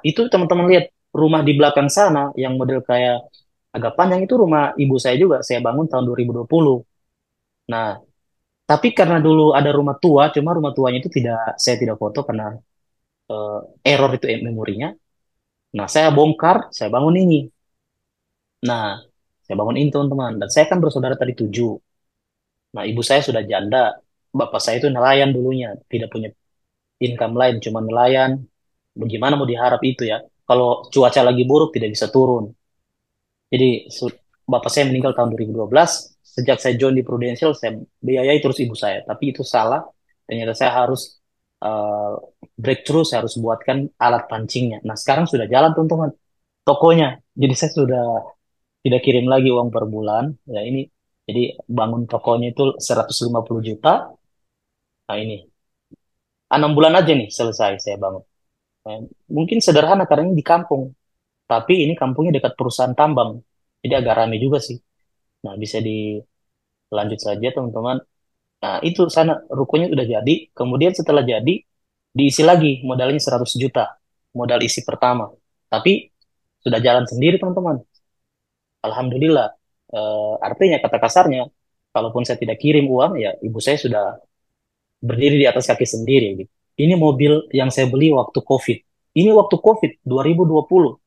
itu teman-teman lihat, rumah di belakang sana, yang model kayak agak panjang itu rumah ibu saya juga, saya bangun tahun 2020. Nah, tapi karena dulu ada rumah tua, cuma rumah tuanya itu saya tidak foto karena eh, error itu memorinya. Nah, saya bongkar, saya bangun ini. Nah, saya bangun ini teman-teman. Dan saya kan bersaudara tadi tujuh. Nah, ibu saya sudah janda. Bapak saya itu nelayan dulunya, tidak punya income lain, cuma nelayan. Bagaimana mau diharap itu ya? Kalau cuaca lagi buruk tidak bisa turun. Jadi bapak saya meninggal tahun 2012. Sejak saya join di Prudential, saya biayai terus ibu saya. Tapi itu salah. Ternyata saya harus uh, breakthrough, saya harus buatkan alat pancingnya. Nah, sekarang sudah jalan teman-teman tokonya. Jadi saya sudah tidak kirim lagi uang per bulan. Ya ini, jadi bangun tokonya itu 150 juta. Nah ini, 6 bulan aja nih selesai saya bangun. Eh, Mungkin sederhana karena ini di kampung. Tapi ini kampungnya dekat perusahaan tambang. Jadi agak rame juga sih. Nah, bisa dilanjut saja teman-teman. Nah, itu sana rukonya udah jadi. Kemudian setelah jadi, diisi lagi modalnya 100 juta. Modal isi pertama. Tapi sudah jalan sendiri teman-teman. Alhamdulillah. Artinya kata kasarnya, kalaupun saya tidak kirim uang, ya ibu saya sudah berdiri di atas kaki sendiri. Gitu. Ini mobil yang saya beli waktu COVID. Ini waktu COVID 2020.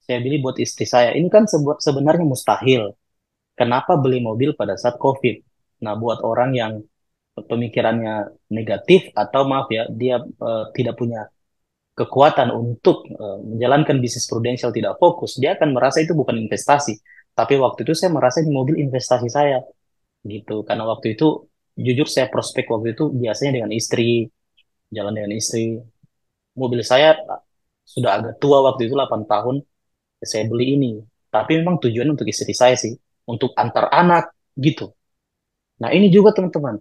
Saya beli buat istri saya. Ini kan sebenarnya mustahil. Kenapa beli mobil pada saat COVID? Nah, buat orang yang pemikirannya negatif atau maaf ya, dia tidak punya kekuatan untuk menjalankan bisnis prudensial tidak fokus, dia akan merasa itu bukan investasi. Tapi waktu itu saya merasa ini mobil investasi saya gitu. Karena waktu itu jujur saya prospek waktu itu biasanya dengan istri, jalan dengan istri. Mobil saya sudah agak tua waktu itu 8 tahun saya beli ini. Tapi memang tujuan untuk istri saya sih, untuk antar anak gitu. Nah, ini juga teman-teman,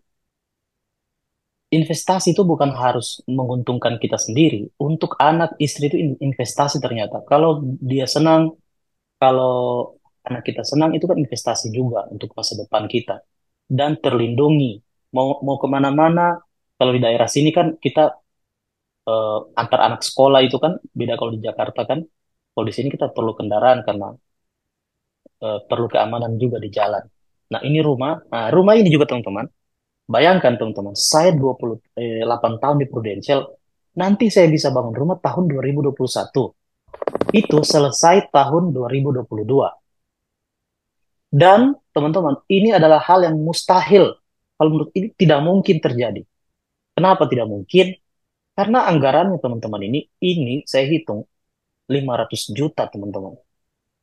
investasi itu bukan harus menguntungkan kita sendiri. Untuk anak istri itu investasi ternyata. Kalau dia senang, kalau anak kita senang, itu kan investasi juga untuk masa depan kita. Dan terlindungi. Mau kemana-mana, kalau di daerah sini kan kita antar anak sekolah itu kan beda kalau di Jakarta kan. Kalau di sini kita perlu kendaraan karena perlu keamanan juga di jalan. Nah, ini rumah. Nah, rumah ini juga teman-teman. Bayangkan teman-teman, saya 28 tahun di Prudential, nanti saya bisa bangun rumah tahun 2021. Itu selesai tahun 2022. Dan teman-teman, ini adalah hal yang mustahil. Kalau menurut ini tidak mungkin terjadi. Kenapa tidak mungkin? Karena anggarannya teman-teman ini saya hitung 500 juta teman-teman.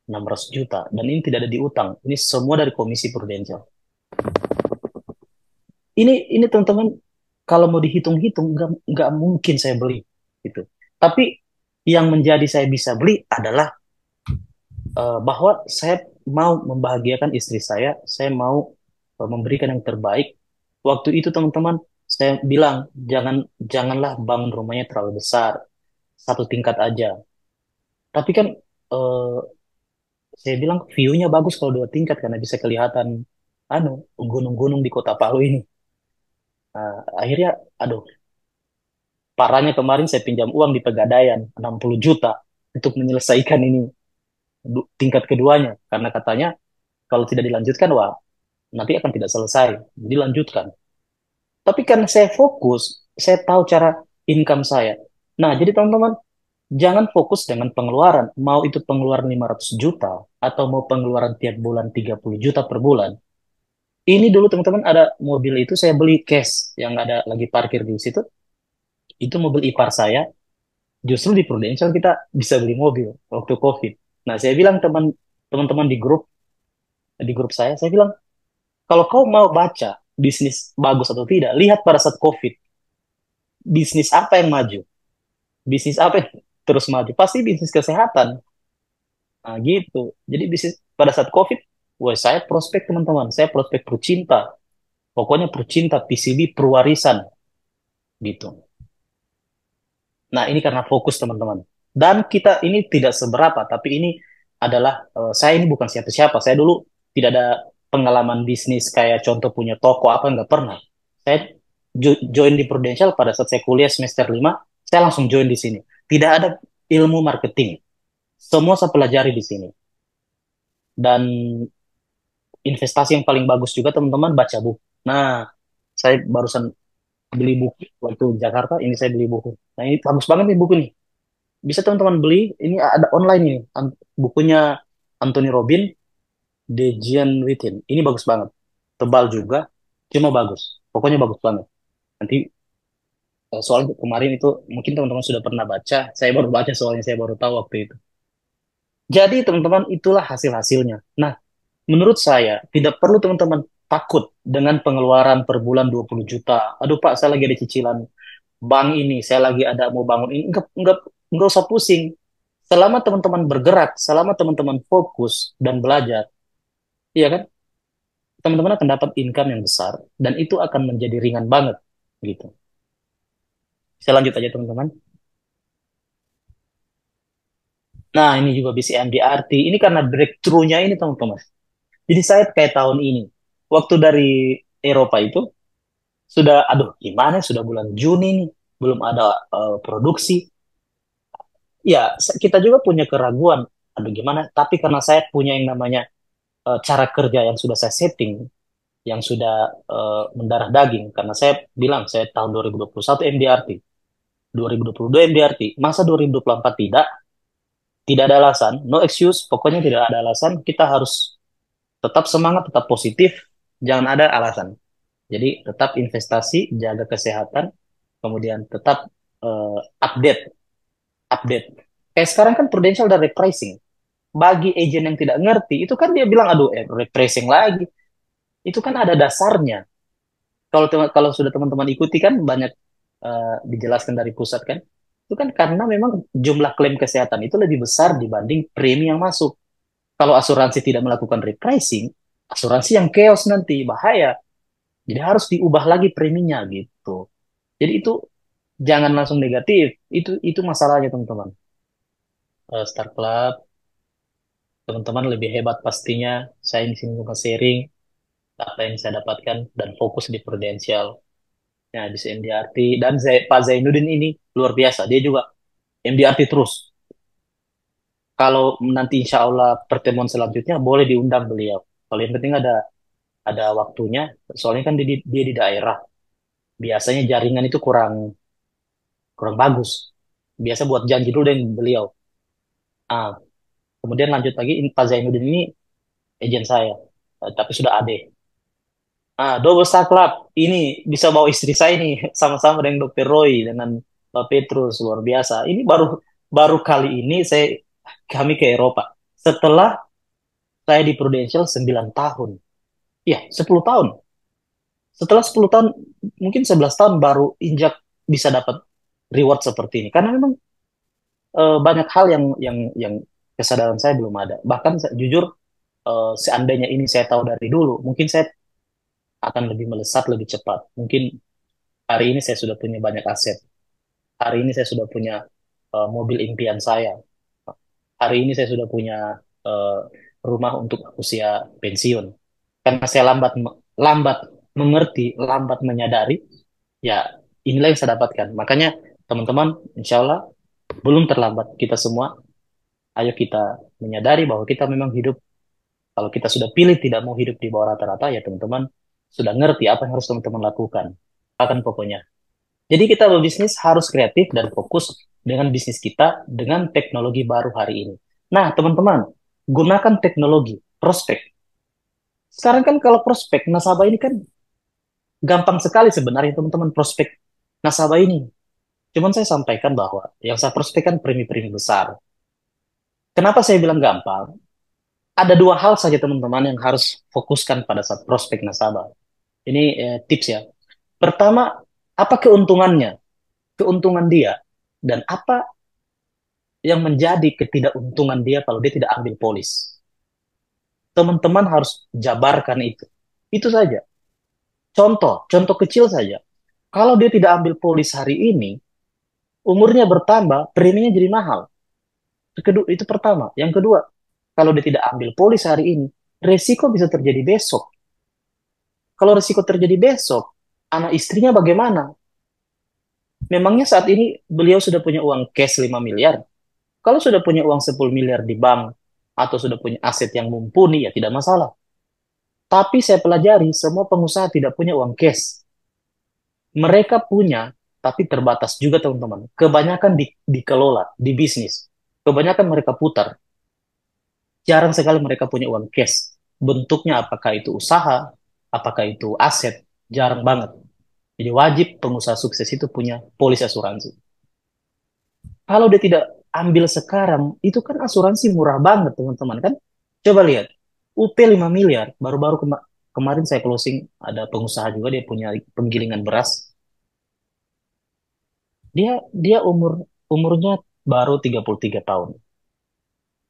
600 juta. Dan ini tidak ada di utang. Ini semua dari Komisi Prudential. Ini teman-teman, kalau mau dihitung-hitung, nggak mungkin saya beli. Gitu. Tapi yang menjadi saya bisa beli adalah bahwa saya mau membahagiakan istri saya mau memberikan yang terbaik. Waktu itu teman-teman, saya bilang janganlah bangun rumahnya terlalu besar, satu tingkat aja. Tapi kan eh, saya bilang view-nya bagus kalau dua tingkat karena bisa kelihatan anu gunung-gunung di Kota Palu ini. Nah, akhirnya, aduh, parahnya kemarin saya pinjam uang di Pegadaian 60 juta untuk menyelesaikan ini tingkat keduanya karena katanya kalau tidak dilanjutkan wah nanti akan tidak selesai. Jadi lanjutkan. Tapi karena saya fokus, saya tahu cara income saya. Nah, jadi teman-teman, jangan fokus dengan pengeluaran. Mau itu pengeluaran 500 juta atau mau pengeluaran tiap bulan 30 juta per bulan. Ini dulu teman-teman ada mobil itu saya beli cash yang ada lagi parkir di situ. Itu mobil ipar saya. Justru di Prudential kita bisa beli mobil waktu COVID. Nah, saya bilang teman-teman di grup saya bilang, kalau kau mau baca bisnis bagus atau tidak, lihat pada saat COVID, bisnis apa yang maju, bisnis apa yang terus maju, pasti bisnis kesehatan. Nah, gitu. Jadi bisnis pada saat COVID, wah saya prospek teman-teman, saya prospek Percinta. Pokoknya Percinta, PCB, Perwarisan, gitu. Nah, ini karena fokus teman-teman. Dan kita ini tidak seberapa, tapi ini adalah, saya ini bukan siapa-siapa. Saya dulu tidak ada pengalaman bisnis kayak contoh punya toko apa, nggak pernah. Saya join di Prudential pada saat saya kuliah semester 5, saya langsung join di sini. Tidak ada ilmu marketing. Semua saya pelajari di sini. Dan investasi yang paling bagus juga teman-teman baca buku. Nah, saya barusan beli buku waktu Jakarta, ini saya beli buku. Nah, ini bagus banget nih buku nih. Bisa teman-teman beli, ini ada online ini. Bukunya Anthony Robin, The Giant Within. Ini bagus banget. Tebal juga, cuma bagus. Pokoknya bagus banget. Nanti soal kemarin itu mungkin teman-teman sudah pernah baca, saya baru baca soalnya saya baru tahu waktu itu. Jadi teman-teman itulah hasil-hasilnya. Nah, menurut saya tidak perlu teman-teman takut dengan pengeluaran per bulan 20 juta. Aduh Pak, saya lagi ada cicilan bank ini, saya lagi ada mau bangun ini. Enggak usah pusing. Selama teman-teman bergerak, selama teman-teman fokus dan belajar, iya kan? Teman-teman akan dapat income yang besar dan itu akan menjadi ringan banget gitu. Saya lanjut aja teman-teman. Nah, ini juga BCM DRT. Ini karena breakthrough-nya ini teman-teman. Jadi saya kayak tahun ini, waktu dari Eropa itu sudah, aduh gimana, sudah bulan Juni nih, belum ada produksi. Ya, kita juga punya keraguan, aduh gimana. Tapi karena saya punya yang namanya cara kerja yang sudah saya setting, yang sudah mendarah daging, karena saya bilang saya tahun 2021 MDRT, 2022 MDRT, masa 2024 tidak? Tidak ada alasan, no excuse, pokoknya tidak ada alasan. Kita harus tetap semangat, tetap positif, jangan ada alasan. Jadi tetap investasi, jaga kesehatan, kemudian tetap update, update. Kayak sekarang kan Prudential ada repricing. Bagi agent yang tidak ngerti, itu kan dia bilang, aduh, repricing lagi. Itu kan ada dasarnya. Kalau sudah teman-teman ikuti kan banyak dijelaskan dari pusat kan. Itu kan karena memang jumlah klaim kesehatan itu lebih besar dibanding premi yang masuk. Kalau asuransi tidak melakukan repricing, asuransi yang chaos nanti, bahaya. Jadi harus diubah lagi preminya gitu. Jadi itu jangan langsung negatif. Itu masalahnya teman-teman. Star Club, teman-teman lebih hebat pastinya. Saya di sini cuma sharing apa yang saya dapatkan dan fokus di Prudential. Ya, di MDRT dan Pak Zainuddin ini luar biasa. Dia juga MDRT terus. Kalau nanti insya Allah pertemuan selanjutnya boleh diundang beliau. Kalau yang penting ada waktunya. Soalnya kan dia di daerah. Biasanya jaringan itu kurang kurang bagus. Biasa buat janji dulu dengan beliau. Ah, kemudian lanjut lagi, Pak Zainuddin ini agent saya, tapi sudah AD. Double Star Club ini bisa bawa istri saya nih sama-sama dengan Dr. Roy dengan Pak Petrus luar biasa. Ini baru baru kali ini kami ke Eropa. Setelah saya di Prudential 9 tahun. Ya, 10 tahun. Setelah 10 tahun, mungkin 11 tahun baru injak bisa dapat reward seperti ini. Karena memang banyak hal yang kesadaran saya belum ada. Bahkan jujur, seandainya ini saya tahu dari dulu, mungkin saya akan lebih melesat lebih cepat. Mungkin hari ini saya sudah punya banyak aset. Hari ini saya sudah punya mobil impian saya. Hari ini saya sudah punya eh, rumah untuk usia pensiun. Karena saya lambat mengerti, lambat menyadari, ya inilah yang saya dapatkan. Makanya teman-teman, insya Allah belum terlambat kita semua. Ayo kita menyadari bahwa kita memang hidup Kalau kita sudah pilih tidak mau hidup di bawah rata-rata, ya teman-teman sudah ngerti apa yang harus teman-teman lakukan. Akan pokoknya. Jadi kita berbisnis harus kreatif dan fokus dengan bisnis kita dengan teknologi baru hari ini. Nah, teman-teman, gunakan teknologi, prospek. Sekarang kan kalau prospek nasabah ini kan gampang sekali sebenarnya teman-teman prospek nasabah ini. Cuman saya sampaikan bahwa yang saya prospek kan premi-premi besar. Kenapa saya bilang gampang? Ada dua hal saja teman-teman yang harus fokuskan pada saat prospek nasabah. Ini tips ya. Pertama, apa keuntungannya? Keuntungan dia dan apa yang menjadi ketidakuntungan dia kalau dia tidak ambil polis. Teman-teman harus jabarkan itu. Itu saja. Contoh kecil saja. Kalau dia tidak ambil polis hari ini, umurnya bertambah, preminya jadi mahal. Itu pertama. Yang kedua, kalau dia tidak ambil polis hari ini, resiko bisa terjadi besok. Kalau resiko terjadi besok, anak istrinya bagaimana? Memangnya saat ini beliau sudah punya uang cash 5 miliar? Kalau sudah punya uang 10 miliar di bank, atau sudah punya aset yang mumpuni, ya tidak masalah. Tapi saya pelajari, semua pengusaha tidak punya uang cash. Mereka punya, tapi terbatas juga teman-teman. Kebanyakan dikelola, di bisnis. Kebanyakan mereka putar. Jarang sekali mereka punya uang cash. Bentuknya apakah itu usaha, apakah itu aset, jarang banget. Jadi wajib pengusaha sukses itu punya polis asuransi. Kalau dia tidak ambil sekarang, itu kan asuransi murah banget teman-teman kan. Coba lihat, UP 5 miliar, baru-baru kemarin saya closing, ada pengusaha juga dia punya penggilingan beras. Dia dia umurnya baru 33 tahun.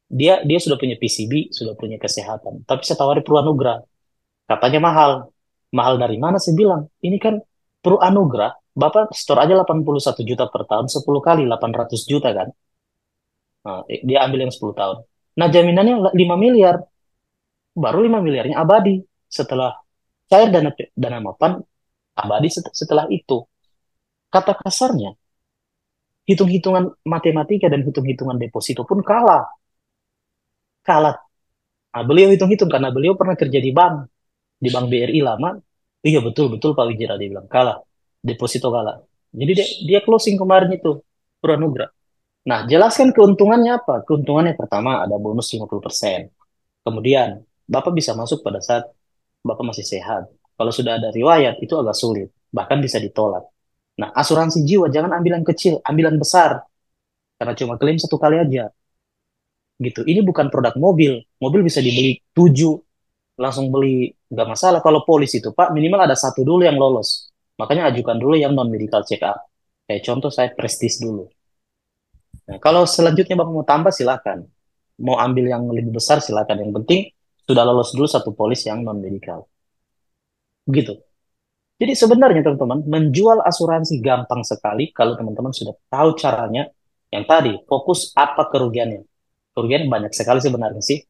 Dia sudah punya PCB, sudah punya kesehatan. Tapi saya tawari Pru Anugrah. Katanya mahal. Mahal dari mana saya bilang? Ini kan Pru Anugrah, Bapak store aja 81 juta per tahun, 10 kali 800 juta kan. Nah, dia ambil yang 10 tahun. Nah, jaminannya 5 miliar. Baru 5 miliarnya abadi. Setelah cair dana mapan, abadi setelah itu. Kata kasarnya, hitung-hitungan matematika dan hitung-hitungan deposito pun kalah. Kalah. Nah, beliau hitung-hitung karena beliau pernah kerja di bank BRI lama. Iya betul-betul Pak Wijira dia bilang kalah. Deposito kalah. Jadi dia closing kemarin itu Puranugra. Nah, jelaskan keuntungannya apa? Keuntungannya pertama ada bonus 50%. Kemudian, Bapak bisa masuk pada saat Bapak masih sehat. Kalau sudah ada riwayat, itu agak sulit. Bahkan bisa ditolak. Nah, asuransi jiwa jangan ambil yang kecil, ambil yang besar. Karena cuma klaim satu kali aja. Gitu. Ini bukan produk mobil. Mobil bisa dibeli 7, langsung beli. Nggak masalah. Kalau polis itu, Pak, minimal ada satu dulu yang lolos. Makanya ajukan dulu yang non-medical check up. Kayak contoh saya prestis dulu. Nah, kalau selanjutnya Bapak mau tambah, silakan. Mau ambil yang lebih besar, silakan. Yang penting sudah lolos dulu satu polis yang non-medical. Begitu. Jadi sebenarnya teman-teman, menjual asuransi gampang sekali kalau teman-teman sudah tahu caranya. Yang tadi, fokus apa kerugiannya. Kerugian banyak sekali sebenarnya sih.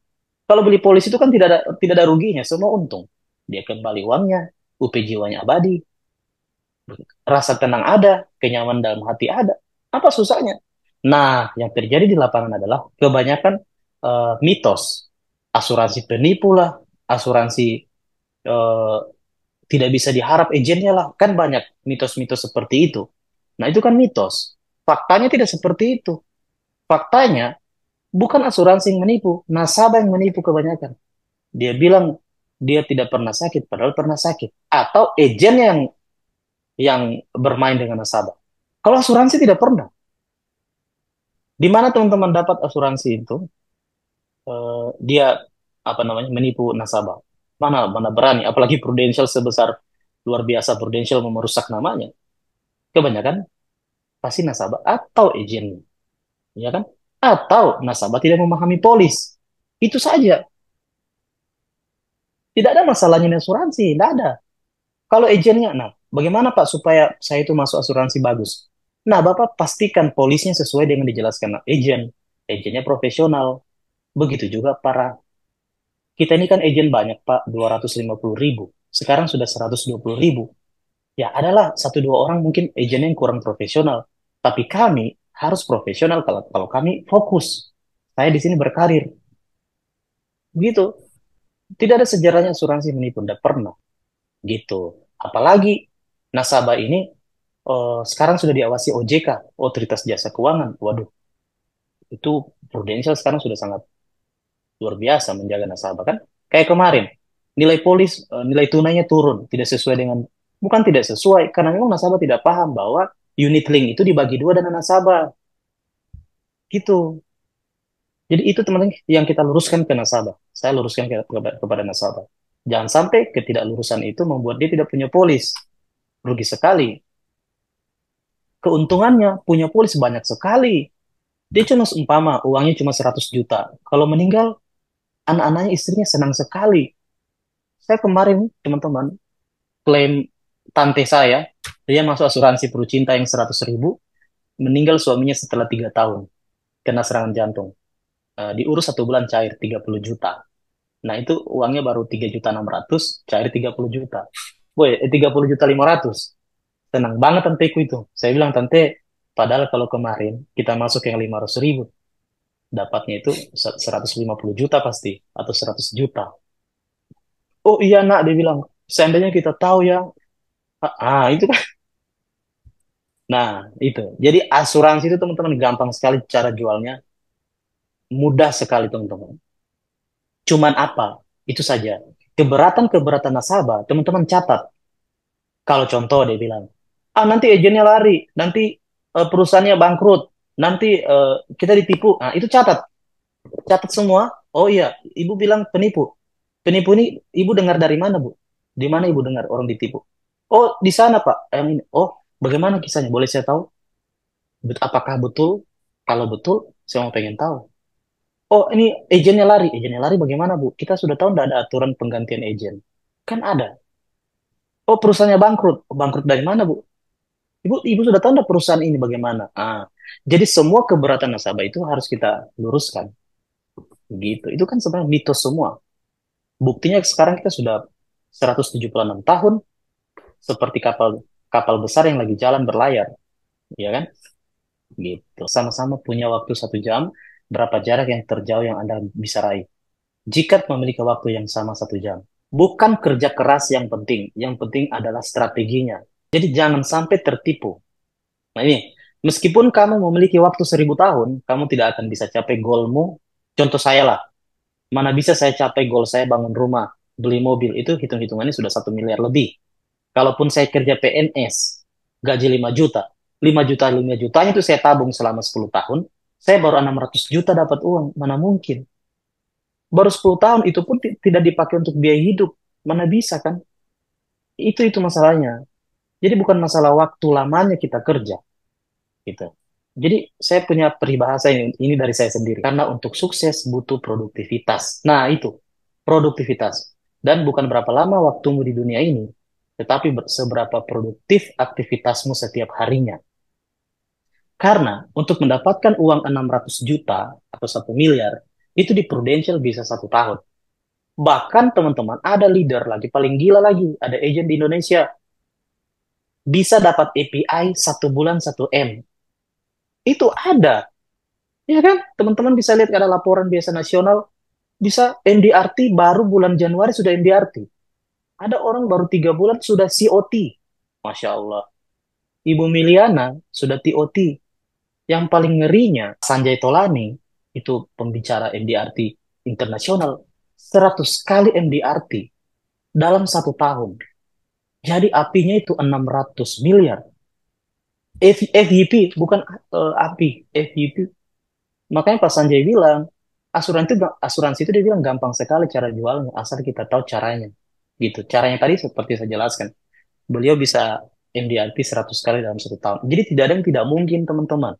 Kalau beli polis itu kan tidak ada ruginya, semua untung. Dia kembali uangnya, UP jiwanya abadi, rasa tenang ada, kenyamanan dalam hati ada. Apa susahnya? Nah, yang terjadi di lapangan adalah kebanyakan mitos. Asuransi penipu lah, asuransi eh, tidak bisa diharap agennya lah. Kan banyak mitos-mitos seperti itu. Nah, itu kan mitos. Faktanya tidak seperti itu. Faktanya bukan asuransi yang menipu, nasabah yang menipu kebanyakan. Dia bilang dia tidak pernah sakit, padahal pernah sakit. Atau agen yang bermain dengan nasabah. Kalau asuransi tidak pernah. Di mana teman-teman dapat asuransi itu? Dia apa namanya menipu nasabah. Mana berani, apalagi Prudential sebesar luar biasa Prudential mau merusak namanya. Kebanyakan pasti nasabah atau agen, ya kan? Atau nasabah tidak memahami polis. Itu saja. Tidak ada masalahnya di asuransi, tidak ada. Kalau agennya, nah, bagaimana Pak supaya saya itu masuk asuransi bagus? Nah, Bapak pastikan polisnya sesuai dengan dijelaskan agen. Agennya profesional. Begitu juga kita ini kan agen banyak Pak, 250.000. Sekarang sudah 120.000. Ya, adalah satu dua orang mungkin agennya yang kurang profesional. Tapi kami harus profesional kalau kami fokus. Saya di sini berkarir. Begitu. Tidak ada sejarahnya asuransi menipu, tidak pernah gitu. Apalagi nasabah ini sekarang sudah diawasi OJK, Otoritas Jasa Keuangan. Waduh, itu Prudential sekarang sudah sangat luar biasa menjaga nasabah kan. Kayak kemarin, nilai polis, nilai tunainya turun, tidak sesuai dengan, bukan tidak sesuai, karena memang nasabah tidak paham bahwa unit link itu dibagi dua dana nasabah, gitu. Jadi itu teman-teman yang kita luruskan ke nasabah. Saya luruskan kepada nasabah. Jangan sampai ketidaklurusan itu membuat dia tidak punya polis. Rugi sekali. Keuntungannya punya polis banyak sekali. Dia cuma seumpama uangnya cuma 100 juta. Kalau meninggal, anak-anaknya istrinya senang sekali. Saya kemarin teman-teman klaim tante saya, dia masuk asuransi Perucinta yang 100.000, meninggal suaminya setelah 3 tahun kena serangan jantung. Diurus 1 bulan cair 30 juta. Nah, itu uangnya baru 3.600.000, cair 30 juta. Boy, 30.500.000. Senang banget tanteku itu. Saya bilang, tante, padahal kalau kemarin kita masuk yang 500.000, dapatnya itu 150 juta pasti, atau 100 juta. Oh iya nak, dia bilang, seandainya kita tahu ya. Itu kan. Nah, itu. Jadi asuransi itu teman-teman gampang sekali cara jualnya. Mudah sekali teman-teman. Cuman apa? Itu saja. Keberatan-keberatan nasabah, teman-teman catat. Kalau contoh dia bilang, nanti agennya lari, nanti perusahaannya bangkrut, nanti kita ditipu. Nah, itu catat. Catat semua. Oh iya, ibu bilang penipu. Penipu ini ibu dengar dari mana, Bu? Di mana ibu dengar orang ditipu? Oh, di sana, Pak. Yang ini. Oh, bagaimana kisahnya? Boleh saya tahu? Apakah betul? Kalau betul, saya mau pengen tahu. Oh, ini agennya lari. Agennya lari bagaimana, Bu? Kita sudah tahu tidak ada aturan penggantian agen. Kan ada. Oh, perusahaannya bangkrut. Oh, bangkrut dari mana, Bu? Ibu sudah tahu nggak perusahaan ini bagaimana? Jadi semua keberatan nasabah itu harus kita luruskan. Gitu. Itu kan sebenarnya mitos semua. Buktinya sekarang kita sudah 176 tahun seperti kapal kapal besar yang lagi jalan berlayar, ya kan? Gitu. Sama-sama punya waktu 1 jam, berapa jarak yang terjauh yang Anda bisa raih. Jika memiliki waktu yang sama 1 jam. Bukan kerja keras yang penting adalah strateginya. Jadi jangan sampai tertipu. Nah ini, meskipun kamu memiliki waktu 1.000 tahun, kamu tidak akan bisa capai goalmu. Contoh saya lah, mana bisa saya capai goal saya bangun rumah, beli mobil, itu hitung-hitungannya sudah 1 miliar lebih. Kalaupun saya kerja PNS, gaji 5 juta, 5 juta, 5 jutanya itu saya tabung selama 10 tahun, saya baru 600 juta dapat uang, mana mungkin. Baru 10 tahun, itu pun tidak dipakai untuk biaya hidup, mana bisa kan? Itu masalahnya. Jadi bukan masalah waktu lamanya kita kerja, gitu. Jadi saya punya peribahasa ini dari saya sendiri. Karena untuk sukses butuh produktivitas. Nah itu, produktivitas. Dan bukan berapa lama waktumu di dunia ini, tetapi seberapa produktif aktivitasmu setiap harinya. Karena untuk mendapatkan uang 600 juta atau 1 miliar, itu di Prudential bisa 1 tahun. Bahkan teman-teman, ada leader lagi, paling gila lagi, ada agent di Indonesia, bisa dapat API 1 bulan 1 M. Itu ada. Ya kan? Teman-teman bisa lihat ada laporan biasa nasional, bisa NDRT baru bulan Januari sudah NDRT. Ada orang baru 3 bulan sudah COT. Masya Allah. Ibu Miliana sudah TOT. Yang paling ngerinya, Sanjay Tolani, itu pembicara MDRT internasional, 100 kali MDRT dalam 1 tahun. Jadi apinya itu 600 miliar. FYP, bukan api, FYP. Makanya Pak Sanjay bilang, asuransi itu dia bilang gampang sekali cara jualnya, asal kita tahu caranya. Gitu. Caranya tadi seperti saya jelaskan. Beliau bisa MDRT 100 kali dalam 1 tahun. Jadi tidak ada yang tidak mungkin, teman-teman.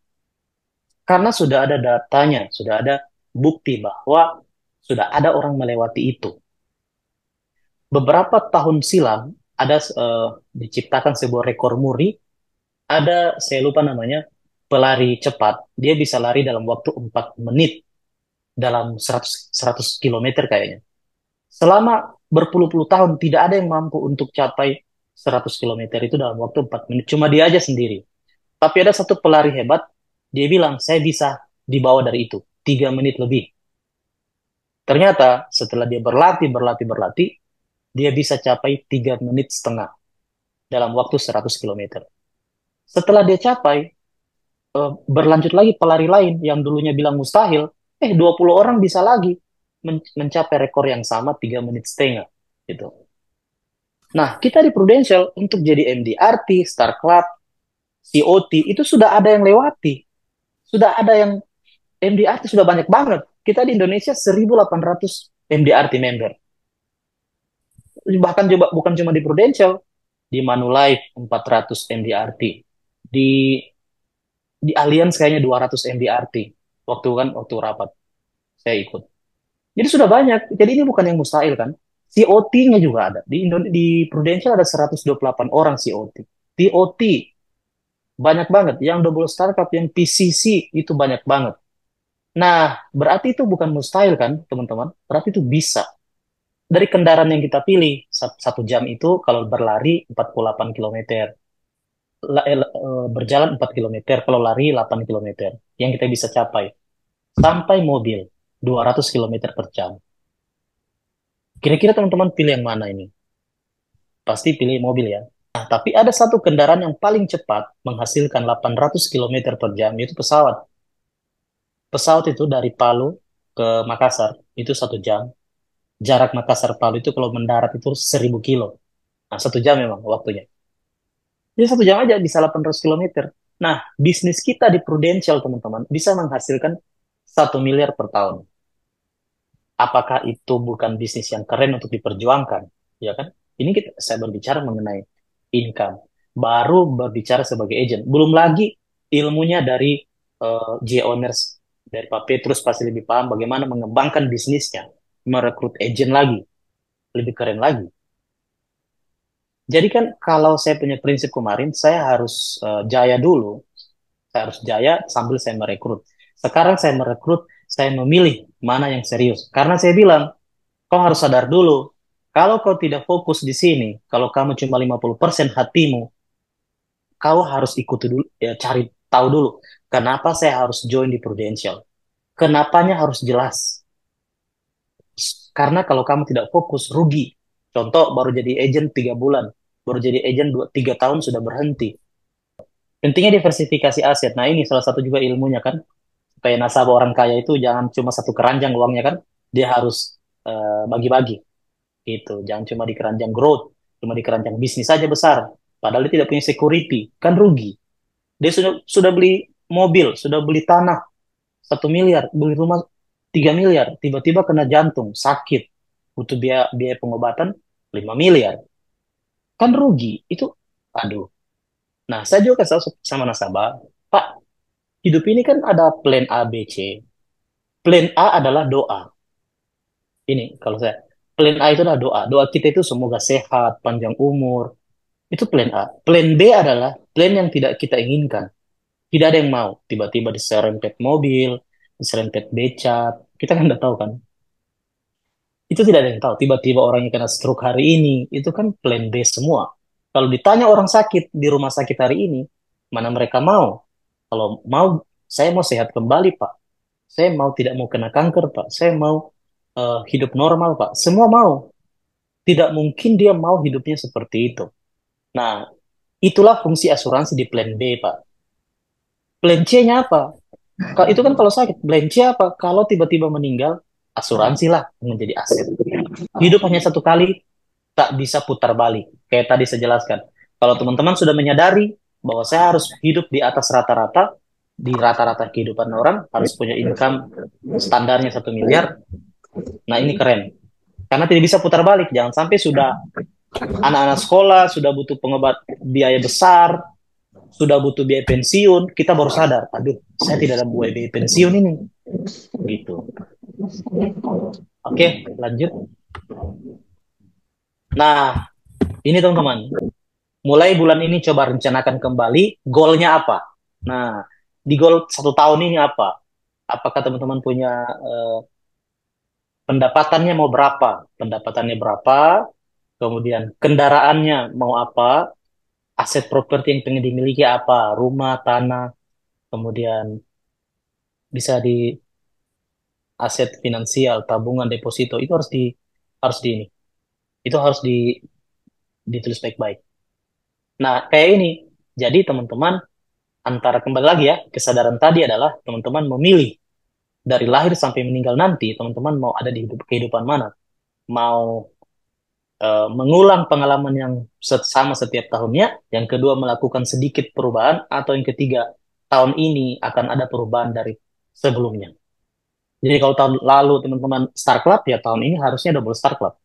Karena sudah ada datanya, sudah ada bukti bahwa sudah ada orang melewati itu. Beberapa tahun silam ada diciptakan sebuah rekor muri, ada saya lupa namanya, pelari cepat, dia bisa lari dalam waktu 4 menit dalam 100 kilometer kayaknya. Selama berpuluh-puluh tahun tidak ada yang mampu untuk capai 100 kilometer itu dalam waktu 4 menit, cuma dia aja sendiri. Tapi ada satu pelari hebat, dia bilang saya bisa di bawah dari itu, 3 menit lebih. Ternyata setelah dia berlatih, dia bisa capai 3 menit setengah dalam waktu 100 kilometer. Setelah dia capai, berlanjut lagi pelari lain yang dulunya bilang mustahil, 20 orang bisa lagi mencapai rekor yang sama 3 menit setengah. Gitu. Nah, kita di Prudential untuk jadi MDRT, Star Club, COT, itu sudah ada yang lewati. Sudah ada yang MDRT sudah banyak banget. Kita di Indonesia 1.800 MDRT member. Bahkan juga bukan cuma di Prudential, di Manulife 400 MDRT, di Allianz kayaknya 200 MDRT. Waktu rapat saya ikut. Jadi sudah banyak. Jadi ini bukan yang mustahil kan. COT-nya juga ada. Di Prudential ada 128 orang COT. TOT banyak banget. Yang double startup, yang PCC itu banyak banget. Nah, berarti itu bukan mustahil kan, teman-teman? Berarti itu bisa. Dari kendaraan yang kita pilih, 1 jam itu kalau berlari 48 kilometer. Berjalan 4 kilometer, kalau lari 8 kilometer. Yang kita bisa capai. Sampai mobil, 200 kilometer per jam. Kira-kira teman-teman pilih yang mana ini? Pasti pilih mobil ya. Nah, tapi ada satu kendaraan yang paling cepat menghasilkan 800 kilometer per jam, yaitu pesawat. Pesawat itu dari Palu ke Makassar, itu 1 jam. Jarak Makassar Palu itu kalau mendarat itu 1.000 kilo. Nah, 1 jam memang waktunya. Jadi 1 jam aja bisa 800 kilometer. Nah, bisnis kita di Prudential, teman-teman, bisa menghasilkan 1 miliar per tahun. Apakah itu bukan bisnis yang keren untuk diperjuangkan? Ya kan? Ini saya berbicara mengenai income. Baru berbicara sebagai agent. Belum lagi ilmunya dari J-Owners, dari Pak Petrus pasti lebih paham bagaimana mengembangkan bisnisnya, merekrut agent lagi, lebih keren lagi. Jadi kan kalau saya punya prinsip kemarin, saya harus jaya dulu. Saya harus jaya sambil saya merekrut. Sekarang saya merekrut, saya memilih mana yang serius. Karena saya bilang, kau harus sadar dulu, kalau kau tidak fokus di sini, kalau kamu cuma 50% hatimu, kau harus ikuti dulu, ya, cari tahu dulu, kenapa saya harus join di Prudential. Kenapanya harus jelas. Karena kalau kamu tidak fokus, rugi. Contoh, baru jadi agent 3 bulan, baru jadi agent 3 tahun sudah berhenti. Pentingnya diversifikasi aset. Nah, ini salah satu juga ilmunya kan, supaya nasabah orang kaya itu jangan cuma satu keranjang uangnya kan, dia harus bagi-bagi gitu. Jangan cuma di keranjang growth, cuma di keranjang bisnis saja besar. Padahal dia tidak punya security, kan rugi. Dia sudah beli mobil, sudah beli tanah 1 miliar, beli rumah 3 miliar, tiba-tiba kena jantung, sakit, butuh biaya, biaya pengobatan 5 miliar, kan rugi. Itu, aduh. Nah, saya juga kasih tahu sama nasabah, Pak, hidup ini kan ada plan A, B, C. Plan A adalah doa. Ini kalau saya, plan A itu adalah doa. Doa kita itu semoga sehat, panjang umur. Itu plan A. Plan B adalah plan yang tidak kita inginkan. Tidak ada yang mau. Tiba-tiba diserempet mobil, diserempet becat. Kita kan nggak tahu kan. Itu tidak ada yang tahu. Tiba-tiba orangnya kena stroke hari ini. Itu kan plan B semua. Kalau ditanya orang sakit di rumah sakit hari ini, mana mereka mau? Kalau mau, saya mau sehat kembali, Pak. Saya mau tidak mau kena kanker, Pak. Saya mau hidup normal, Pak. Semua mau. Tidak mungkin dia mau hidupnya seperti itu. Nah, itulah fungsi asuransi di plan B, Pak. Plan C-nya apa? Itu kan kalau sakit. Plan C apa? Kalau tiba-tiba meninggal, asuransi lah yang menjadi aset. Hidup hanya satu kali, tak bisa putar balik. Kayak tadi saya jelaskan. Kalau teman-teman sudah menyadari bahwa saya harus hidup di atas rata-rata, di rata-rata kehidupan orang, harus punya income standarnya 1 miliar, nah ini keren. Karena tidak bisa putar balik. Jangan sampai sudah anak-anak sekolah, sudah butuh pengobat biaya besar, sudah butuh biaya pensiun, kita baru sadar, aduh, saya tidak ada biaya pensiun ini. Gitu. Oke, lanjut. Nah, ini teman-teman, mulai bulan ini coba rencanakan kembali goalnya apa. Nah, di goal 1 tahun ini apa? Apakah teman-teman punya pendapatannya mau berapa? Pendapatannya berapa? Kemudian kendaraannya mau apa? Aset properti yang pengen dimiliki apa? Rumah, tanah, kemudian bisa di aset finansial, tabungan, deposito itu harus di ini. Itu harus ditulis baik-baik. Nah, kayak ini. Jadi teman-teman antara kembali lagi ya, kesadaran tadi adalah teman-teman memilih dari lahir sampai meninggal nanti, teman-teman mau ada di kehidupan mana? Mau mengulang pengalaman yang sama setiap tahunnya, yang kedua melakukan sedikit perubahan, atau yang ketiga tahun ini akan ada perubahan dari sebelumnya. Jadi kalau tahun lalu teman-teman Star Club, ya tahun ini harusnya double Star Club.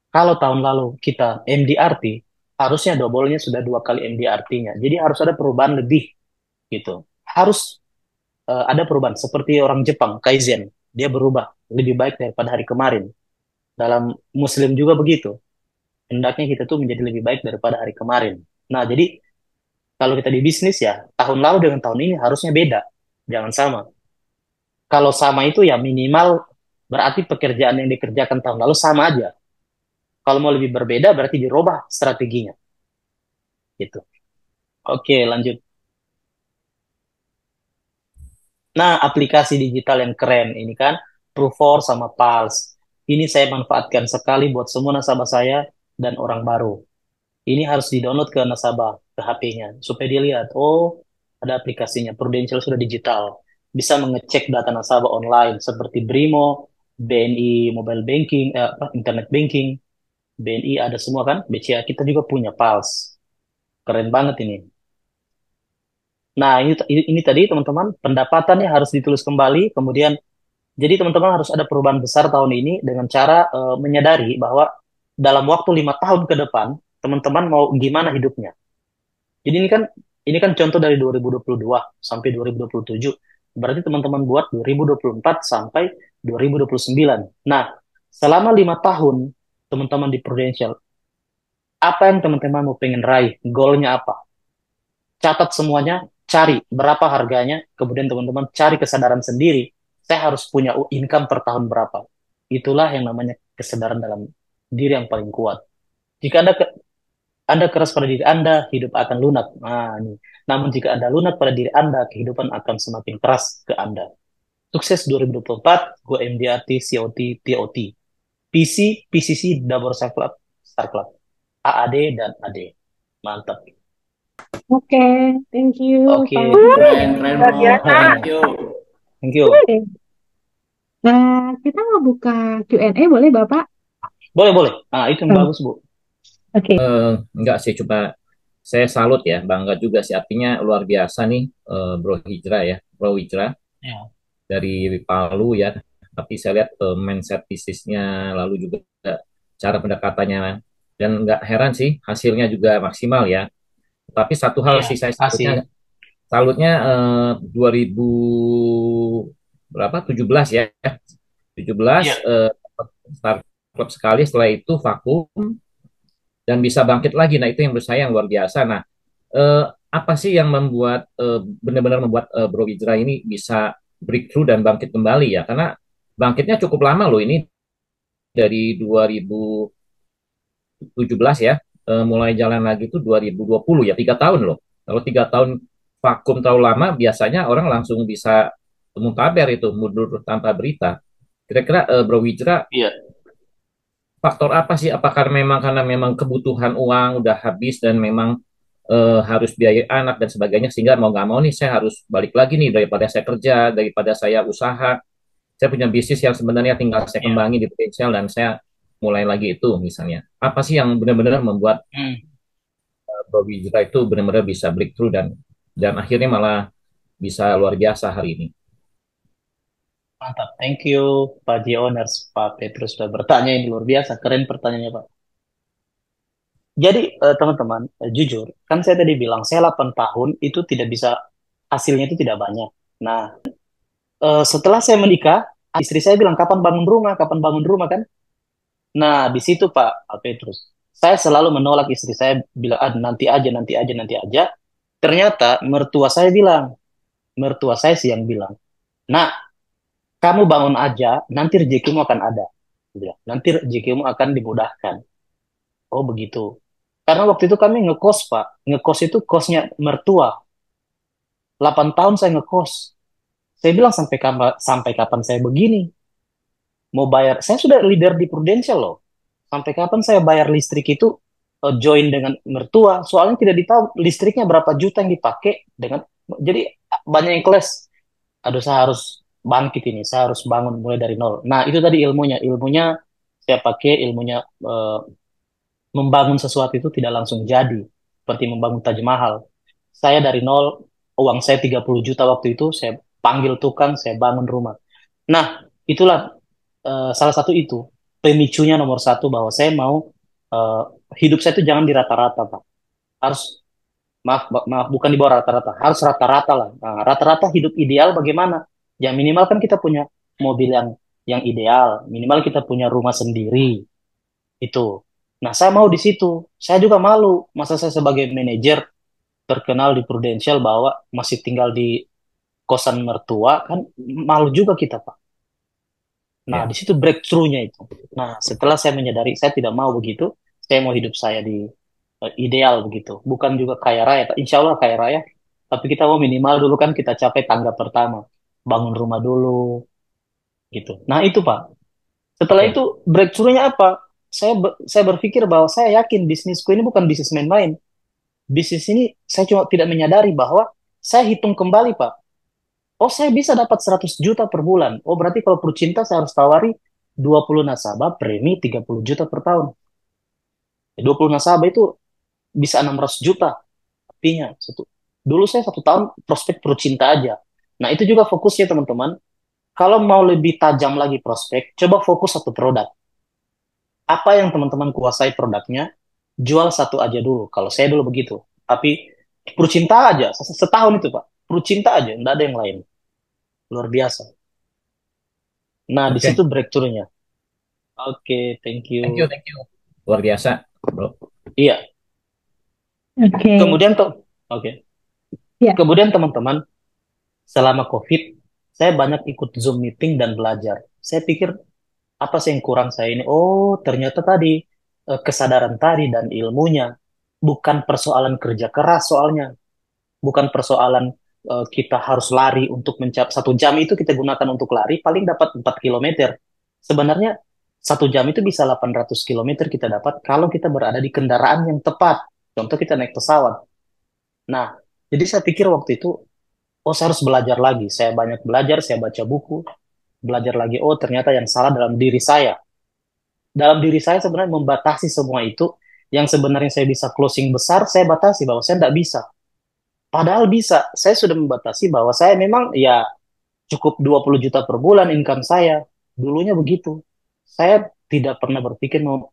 Kalau tahun lalu kita MDRT, harusnya double-nya sudah 2 kali MDRT-nya. Jadi harus ada perubahan lebih gitu. Harus ada perubahan. Seperti orang Jepang, Kaizen. Dia berubah lebih baik daripada hari kemarin. Dalam Muslim juga begitu. Hendaknya kita tuh menjadi lebih baik daripada hari kemarin. Nah, jadi kalau kita di bisnis ya, tahun lalu dengan tahun ini harusnya beda. Jangan sama. Kalau sama itu ya minimal berarti pekerjaan yang dikerjakan tahun lalu sama aja. Kalau mau lebih berbeda berarti dirubah strateginya gitu. Oke, lanjut. Nah, aplikasi digital yang keren ini kan Proofore sama Pulse. Ini saya manfaatkan sekali buat semua nasabah saya dan orang baru. Ini harus di-download ke nasabah, ke HP-nya, supaya dia lihat, oh, ada aplikasinya, Prudential sudah digital. Bisa mengecek data nasabah online, seperti Brimo, BNI Mobile Banking, Internet Banking, BNI ada semua kan, BCA kita juga punya Pulse. Keren banget ini. Nah, ini tadi teman-teman, pendapatannya harus ditulis kembali, kemudian, jadi teman-teman harus ada perubahan besar tahun ini dengan cara menyadari bahwa dalam waktu 5 tahun ke depan, teman-teman mau gimana hidupnya. Jadi ini kan contoh dari 2022 sampai 2027. Berarti teman-teman buat 2024 sampai 2029. Nah, selama 5 tahun teman-teman di Prudential, apa yang teman-teman mau pengen raih? Goalnya apa? Catat semuanya, cari berapa harganya, kemudian teman-teman cari kesadaran sendiri. Saya harus punya income per tahun berapa. Itulah yang namanya kesadaran dalam diri yang paling kuat. Jika Anda keras pada diri Anda, hidup akan lunak. Nah, ini. Namun jika Anda lunak pada diri Anda, kehidupan akan semakin keras ke Anda. Sukses 2024, gue MDRT, COT, TOT. PC, PCC, Double Star Club, Star Club. AAD dan AD. Mantap. Oke, thank you, Oke, Pak. keren, keren Luar bro. biasa. Thank you. Thank you. Nah, kita mau buka Q&A, boleh Bapak? Boleh, boleh. Nah, itu yang bagus, Bu. Oke. Enggak sih, coba saya salut ya, bangga juga sih. Artinya luar biasa nih, Bro Hijrah ya, Bro Hijrah Ya. dari Palu ya. Tapi saya lihat mindset bisnisnya, lalu juga cara pendekatannya, dan nggak heran sih hasilnya juga maksimal ya. Tapi satu hal Iya, sih saya kasih. salutnya 2000 berapa 17 ya, 17 Iya. start klub sekali, setelah itu vakum dan bisa bangkit lagi. Nah, itu yang menurut saya yang luar biasa. Nah, apa sih yang membuat benar-benar membuat Bro Wijra ini bisa breakthrough dan bangkit kembali ya? Karena bangkitnya cukup lama loh, ini dari 2017 ya, mulai jalan lagi itu 2020 ya, 3 tahun loh. Kalau 3 tahun vakum terlalu lama, biasanya orang langsung bisa muntaber itu, mundur tanpa berita. Kira-kira Bro Wijra, Iya. faktor apa sih? Apakah memang karena memang kebutuhan uang udah habis dan memang harus biaya anak dan sebagainya, sehingga mau nggak mau nih saya harus balik lagi nih, daripada saya kerja, daripada saya usaha, saya punya bisnis yang sebenarnya tinggal saya Iya. kembangin di potensial dan saya mulai lagi itu misalnya. Apa sih yang benar-benar membuat Hmm. Bobby Juta itu benar-benar bisa breakthrough dan akhirnya malah bisa luar biasa hari ini? Mantap. Thank you, Pak Owners, Pak Petrus sudah bertanya, ini luar biasa. Keren pertanyaannya, Pak. Jadi, teman-teman, jujur, kan saya tadi bilang, saya 8 tahun itu tidak bisa, hasilnya itu tidak banyak. Nah, setelah saya menikah, istri saya bilang, kapan bangun rumah, kapan bangun rumah, kan? Nah, di situ Pak Petrus, saya selalu menolak istri saya, bilang, ah, nanti aja, nanti aja, nanti aja. Ternyata mertua saya sih yang bilang, nah, kamu bangun aja, nanti rezekimu akan ada. Dia bilang, nanti rezekimu akan dimudahkan. Oh begitu. Karena waktu itu kami ngekos Pak. Ngekos itu kosnya mertua. 8 tahun saya ngekos. Saya bilang sampai kapan saya begini? Mau bayar? Saya sudah leader di Prudential loh. Sampai kapan saya bayar listrik itu join dengan mertua? Soalnya tidak ditahu listriknya berapa juta yang dipakai dengan jadi banyak yang kelas. Aduh, saya harus bangkit ini. Saya harus bangun mulai dari nol. Nah, itu tadi ilmunya. Ilmunya saya pakai ilmunya membangun sesuatu itu tidak langsung jadi. Seperti membangun Taj Mahal. Saya dari nol, uang saya 30 juta waktu itu, saya panggil tukang, saya bangun rumah. Nah, itulah salah satu itu pemicunya nomor satu bahwa saya mau eh, hidup saya itu jangan di rata-rata, Pak. Harus maaf bukan di bawah rata-rata, harus rata-rata lah. Nah, rata-rata hidup ideal bagaimana? Ya minimal kan kita punya mobil yang ideal, minimal kita punya rumah sendiri itu. Nah, saya mau di situ. Saya juga malu, masa saya sebagai manajer terkenal di Prudential bahwa masih tinggal di kosan mertua kan malu juga kita, Pak. Nah, Ya. di situ breakthrough-nya itu. Nah, setelah saya menyadari saya tidak mau begitu, saya mau hidup saya di ideal begitu. Bukan juga kaya raya, Pak. Insya Allah kaya raya. Tapi kita mau minimal dulu kan kita capai tangga pertama. Bangun rumah dulu, gitu. Nah, itu, Pak. Setelah Oke. itu breakthrough-nya apa? Saya berpikir bahwa saya yakin bisnisku ini bukan bisnis main-main. Bisnis ini saya cuma tidak menyadari bahwa saya hitung kembali, Pak. Oh, saya bisa dapat 100 juta per bulan. Oh, berarti kalau Percinta saya harus tawari 20 nasabah, premi 30 juta per tahun. 20 nasabah itu bisa 600 juta. Artinya, dulu saya 1 tahun prospek Percinta aja. Nah, itu juga fokusnya teman-teman. Kalau mau lebih tajam lagi prospek, coba fokus satu produk. Apa yang teman-teman kuasai produknya, jual satu aja dulu. Kalau saya dulu begitu. Tapi Percinta aja, setahun itu Pak. Percinta aja, nggak ada yang lain. Luar biasa. Nah, di Oke. situ breakthrough-nya. Oke, thank you. Thank you, thank you. Luar biasa, bro. Iya, Oke, kemudian tuh, oke. ya. Kemudian teman-teman, selama COVID, saya banyak ikut Zoom meeting dan belajar. Saya pikir apa sih yang kurang saya ini? Oh, ternyata tadi kesadaran tadi dan ilmunya bukan persoalan kerja keras soalnya, bukan persoalan kita harus lari untuk mencapai 1 jam itu kita gunakan untuk lari paling dapat 4 kilometer. Sebenarnya 1 jam itu bisa 800 kilometer kita dapat kalau kita berada di kendaraan yang tepat. Contoh kita naik pesawat. Nah, jadi saya pikir waktu itu, oh saya harus belajar lagi. Saya banyak belajar, saya baca buku, belajar lagi. Oh ternyata yang salah dalam diri saya. Dalam diri saya sebenarnya membatasi semua itu. Yang sebenarnya saya bisa closing besar, saya batasi bahwa saya tidak bisa. Padahal bisa. Saya sudah membatasi bahwa saya memang ya cukup 20 juta per bulan income saya. Dulunya begitu. Saya tidak pernah berpikir mau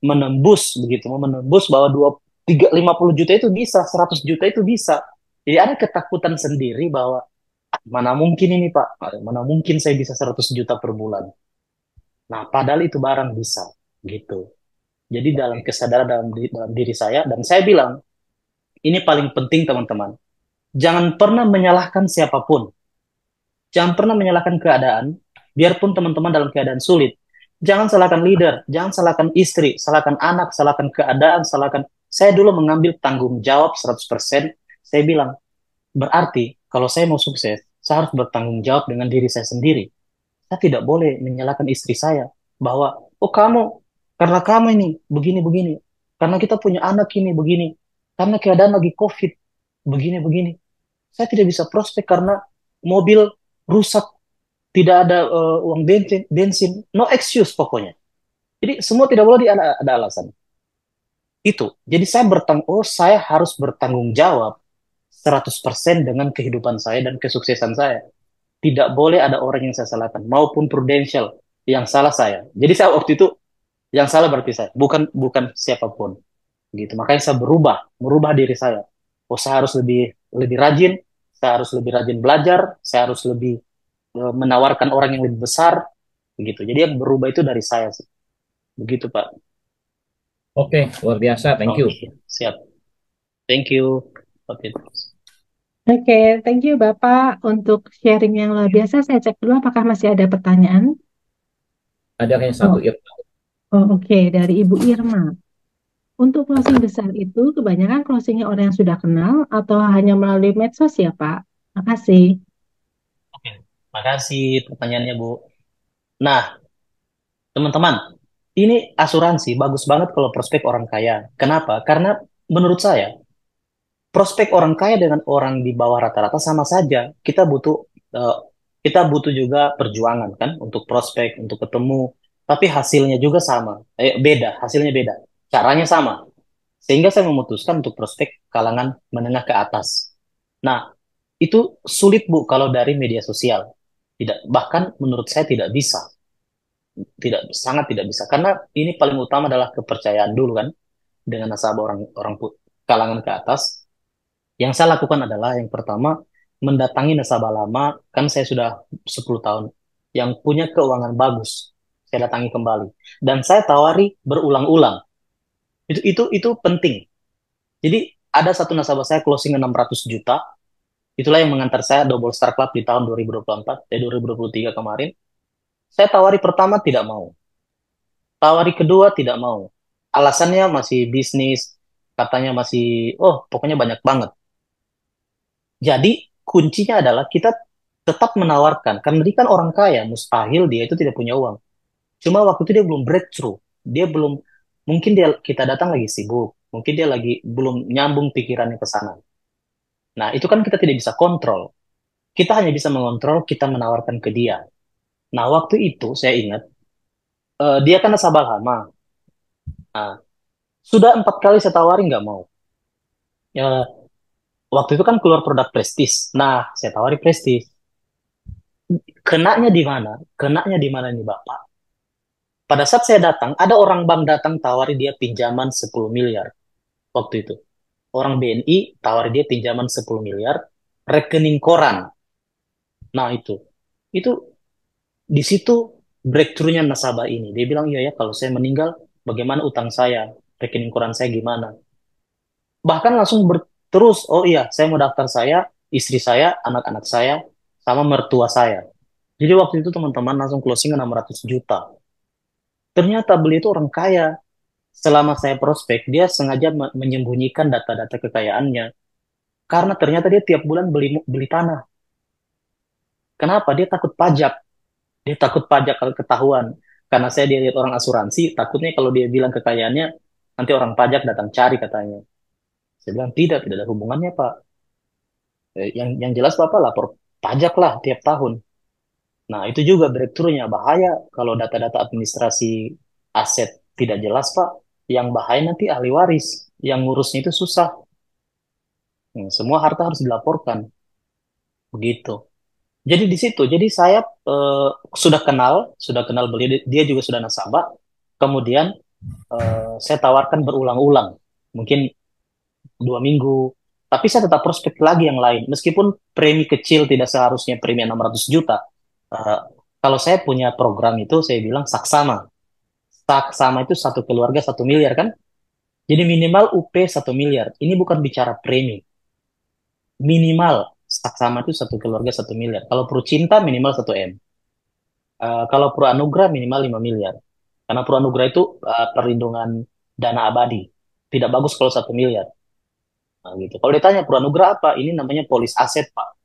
menembus begitu, mau menembus bahwa 50 juta itu bisa, 100 juta itu bisa. Jadi ada ketakutan sendiri bahwa mana mungkin ini Pak, mana mungkin saya bisa 100 juta per bulan. Nah, padahal itu barang bisa gitu. Jadi dalam Oke. kesadaran dalam diri saya dan saya bilang, ini paling penting teman-teman. Jangan pernah menyalahkan siapapun. Jangan pernah menyalahkan keadaan, biarpun teman-teman dalam keadaan sulit. Jangan salahkan leader, jangan salahkan istri, salahkan anak, salahkan keadaan, salahkan... Saya dulu mengambil tanggung jawab 100%. Saya bilang, berarti kalau saya mau sukses, saya harus bertanggung jawab dengan diri saya sendiri. Saya tidak boleh menyalahkan istri saya bahwa, oh kamu, karena kamu ini begini-begini, karena kita punya anak ini begini, karena keadaan lagi COVID, begini-begini. Saya tidak bisa prospek karena mobil rusak, tidak ada uang bensin, no excuse pokoknya. Jadi semua tidak boleh ada alasan. Itu. Jadi saya harus bertanggung jawab 100% dengan kehidupan saya dan kesuksesan saya. Tidak boleh ada orang yang saya salahkan, maupun Prudential yang salah saya. Jadi saya waktu itu yang salah berarti saya, bukan bukan siapapun. Gitu. Makanya saya merubah diri saya. Oh, saya harus lebih lebih rajin, saya harus lebih rajin belajar, saya harus lebih menawarkan orang yang lebih besar, begitu. Jadi yang berubah itu dari saya sih. Begitu, Pak. Oke, luar biasa. Thank you. Oke, siap. Thank you. Oke. Oke, thank you Bapak untuk sharing yang luar biasa. Saya cek dulu apakah masih ada pertanyaan. Ada yang satu, Oh, ya. oke, dari Ibu Irma. Untuk closing besar itu kebanyakan closingnya orang yang sudah kenal atau hanya melalui medsos ya Pak? Makasih. Makasih pertanyaannya, Bu. Nah, teman-teman, ini asuransi bagus banget kalau prospek orang kaya. Kenapa? Karena menurut saya, prospek orang kaya dengan orang di bawah rata-rata sama saja. Eh, kita butuh juga perjuangan kan untuk prospek, untuk ketemu, tapi hasilnya juga sama. Beda, hasilnya beda. Caranya sama. Sehingga saya memutuskan untuk prospek kalangan menengah ke atas. Nah, itu sulit Bu kalau dari media sosial. Tidak, bahkan menurut saya tidak bisa. Sangat tidak bisa. Karena ini paling utama adalah kepercayaan dulu kan dengan nasabah kalangan ke atas. Yang saya lakukan adalah yang pertama mendatangi nasabah lama, kan saya sudah 10 tahun, yang punya keuangan bagus. Saya datangi kembali dan saya tawari berulang-ulang. Itu penting. Jadi ada satu nasabah saya closing 600 juta, itulah yang mengantar saya double star club di tahun 2024, 2023 kemarin. Saya tawari pertama tidak mau. Tawari kedua tidak mau. Alasannya masih bisnis, katanya masih, oh pokoknya banyak banget. Jadi kuncinya adalah kita tetap menawarkan, karena dia kan orang kaya, mustahil dia itu tidak punya uang. Cuma waktu itu dia belum breakthrough, dia belum, mungkin kita datang lagi sibuk, mungkin dia lagi belum nyambung pikirannya ke sana. Nah itu kan kita tidak bisa kontrol, kita hanya bisa mengontrol, kita menawarkan ke dia. Nah waktu itu saya ingat, dia kan nasabah lama. Nah, sudah 4 kali saya tawari nggak mau. Ya, waktu itu kan keluar produk prestis. Nah, saya tawari prestis. Kenanya di mana? Kenanya di mana nih Bapak? Pada saat saya datang, ada orang bank datang tawari dia pinjaman 10 miliar waktu itu. Orang BNI tawari dia pinjaman 10 miliar, rekening koran. Nah, itu di situ breakthrough-nya nasabah ini. Dia bilang, iya ya, kalau saya meninggal, bagaimana utang saya? Rekening koran saya gimana? Bahkan langsung terus, oh iya, saya mau daftar saya, istri saya, anak-anak saya, sama mertua saya. Jadi waktu itu teman-teman langsung closing 600 juta. Ternyata beliau itu orang kaya. Selama saya prospek, dia sengaja menyembunyikan data-data kekayaannya. Karena ternyata dia tiap bulan beli beli tanah. Kenapa? Dia takut pajak. Dia takut pajak kalau ketahuan. Karena dia lihat orang asuransi, takutnya kalau dia bilang kekayaannya, nanti orang pajak datang cari katanya. Saya bilang, tidak ada hubungannya Pak. Yang jelas Bapak lapor pajak lah tiap tahun. Nah, itu juga breakthrough-nya. Bahaya kalau data-data administrasi aset tidak jelas, Pak. Yang bahaya nanti ahli waris. Yang ngurusnya itu susah. Semua harta harus dilaporkan. Begitu. Jadi di situ, jadi saya eh, sudah kenal beliau, dia juga sudah nasabah. Kemudian saya tawarkan berulang-ulang, mungkin 2 minggu, tapi saya tetap prospek lagi yang lain. Meskipun premi kecil tidak seharusnya premi 600 juta. Eh, Kalau saya punya program itu, saya bilang saksama. Saksama itu satu keluarga 1 miliar kan? Jadi minimal UP 1 miliar. Ini bukan bicara premi. Minimal saksama itu satu keluarga 1 miliar. Kalau Pro Cinta minimal 1 M. Kalau Pro Anugrah minimal 5 miliar. Karena Pro Anugrah itu perlindungan dana abadi. Tidak bagus kalau 1 miliar. Nah, gitu. Kalau ditanya Pro Anugrah apa? Ini namanya polis aset, Pak.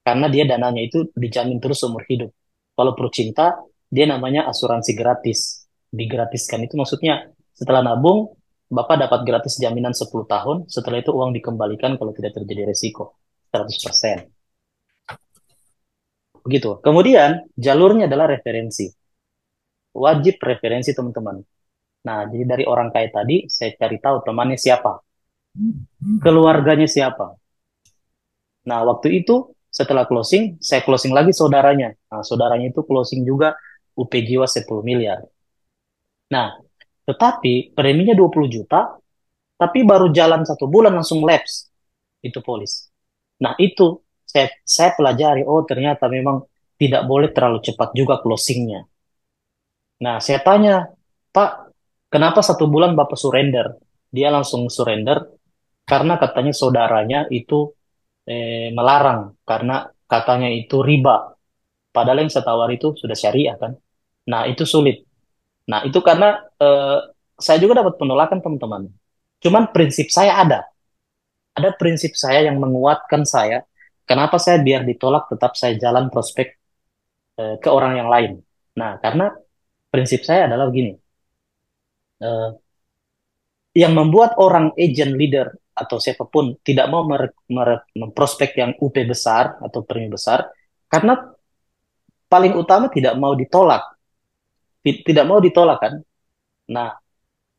Karena dia dananya itu dijamin terus seumur hidup. Kalau Pro Cinta, dia namanya asuransi gratis. Digratiskan itu maksudnya setelah nabung, Bapak dapat gratis jaminan 10 tahun, setelah itu uang dikembalikan kalau tidak terjadi resiko. 100%. Begitu. Kemudian, jalurnya adalah referensi. Wajib referensi, teman-teman. Nah, jadi dari orang kaya tadi, saya cari tahu temannya siapa, keluarganya siapa. Nah, waktu itu setelah closing, saya closing lagi saudaranya. Nah, saudaranya itu closing juga UP Jiwa 10 miliar. Nah, tetapi preminya 20 juta, tapi baru jalan 1 bulan langsung lapse itu polis. Nah, itu saya pelajari, oh ternyata memang tidak boleh terlalu cepat juga closingnya. Nah, saya tanya, Pak, kenapa 1 bulan Bapak surrender? Dia langsung surrender karena katanya saudaranya itu melarang karena katanya itu riba. Padahal yang saya tawar itu sudah syariah kan. Nah, itu sulit. Nah, itu karena eh, saya juga dapat penolakan teman-teman. Cuman prinsip saya ada. Ada prinsip saya yang menguatkan saya. Kenapa saya biar ditolak tetap saya jalan prospek ke orang yang lain. Nah, karena prinsip saya adalah begini, eh, yang membuat orang agent leader atau siapapun tidak mau memprospek yang UP besar atau premi besar, karena paling utama tidak mau ditolak, tidak mau ditolak kan. Nah,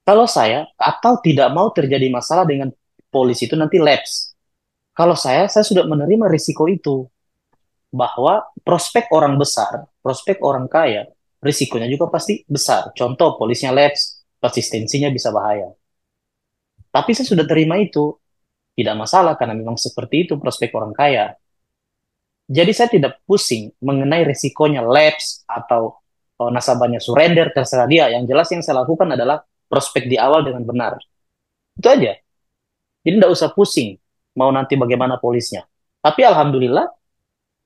kalau saya atau tidak mau terjadi masalah dengan polisi itu nanti lapse. Kalau saya sudah menerima risiko itu bahwa prospek orang besar, prospek orang kaya, risikonya juga pasti besar. Contoh, polisnya lapse, konsistensinya bisa bahaya. Tapi saya sudah terima itu, tidak masalah karena memang seperti itu prospek orang kaya. Jadi saya tidak pusing mengenai risikonya lapse atau nasabahnya surrender, terserah dia. Yang jelas yang saya lakukan adalah prospek di awal dengan benar. Itu aja. Jadi tidak usah pusing mau nanti bagaimana polisnya. Tapi alhamdulillah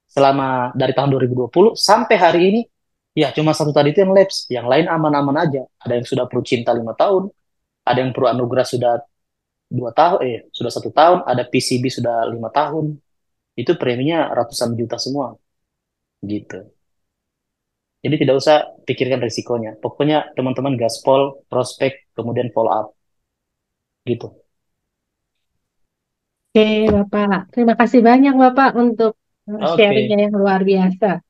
selama dari tahun 2020 sampai hari ini ya cuma satu tadi itu yang lapse, yang lain aman-aman aja. Ada yang sudah pro cinta 5 tahun, ada yang pro anugerah sudah 2 tahun, sudah 1 tahun, ada PCB sudah 5 tahun. Itu preminya ratusan juta semua, gitu. Jadi tidak usah pikirkan risikonya. Pokoknya teman-teman gaspol, prospek, kemudian follow up, gitu. Oke, Bapak. Terima kasih banyak, Bapak, untuk Oke, sharingnya yang luar biasa.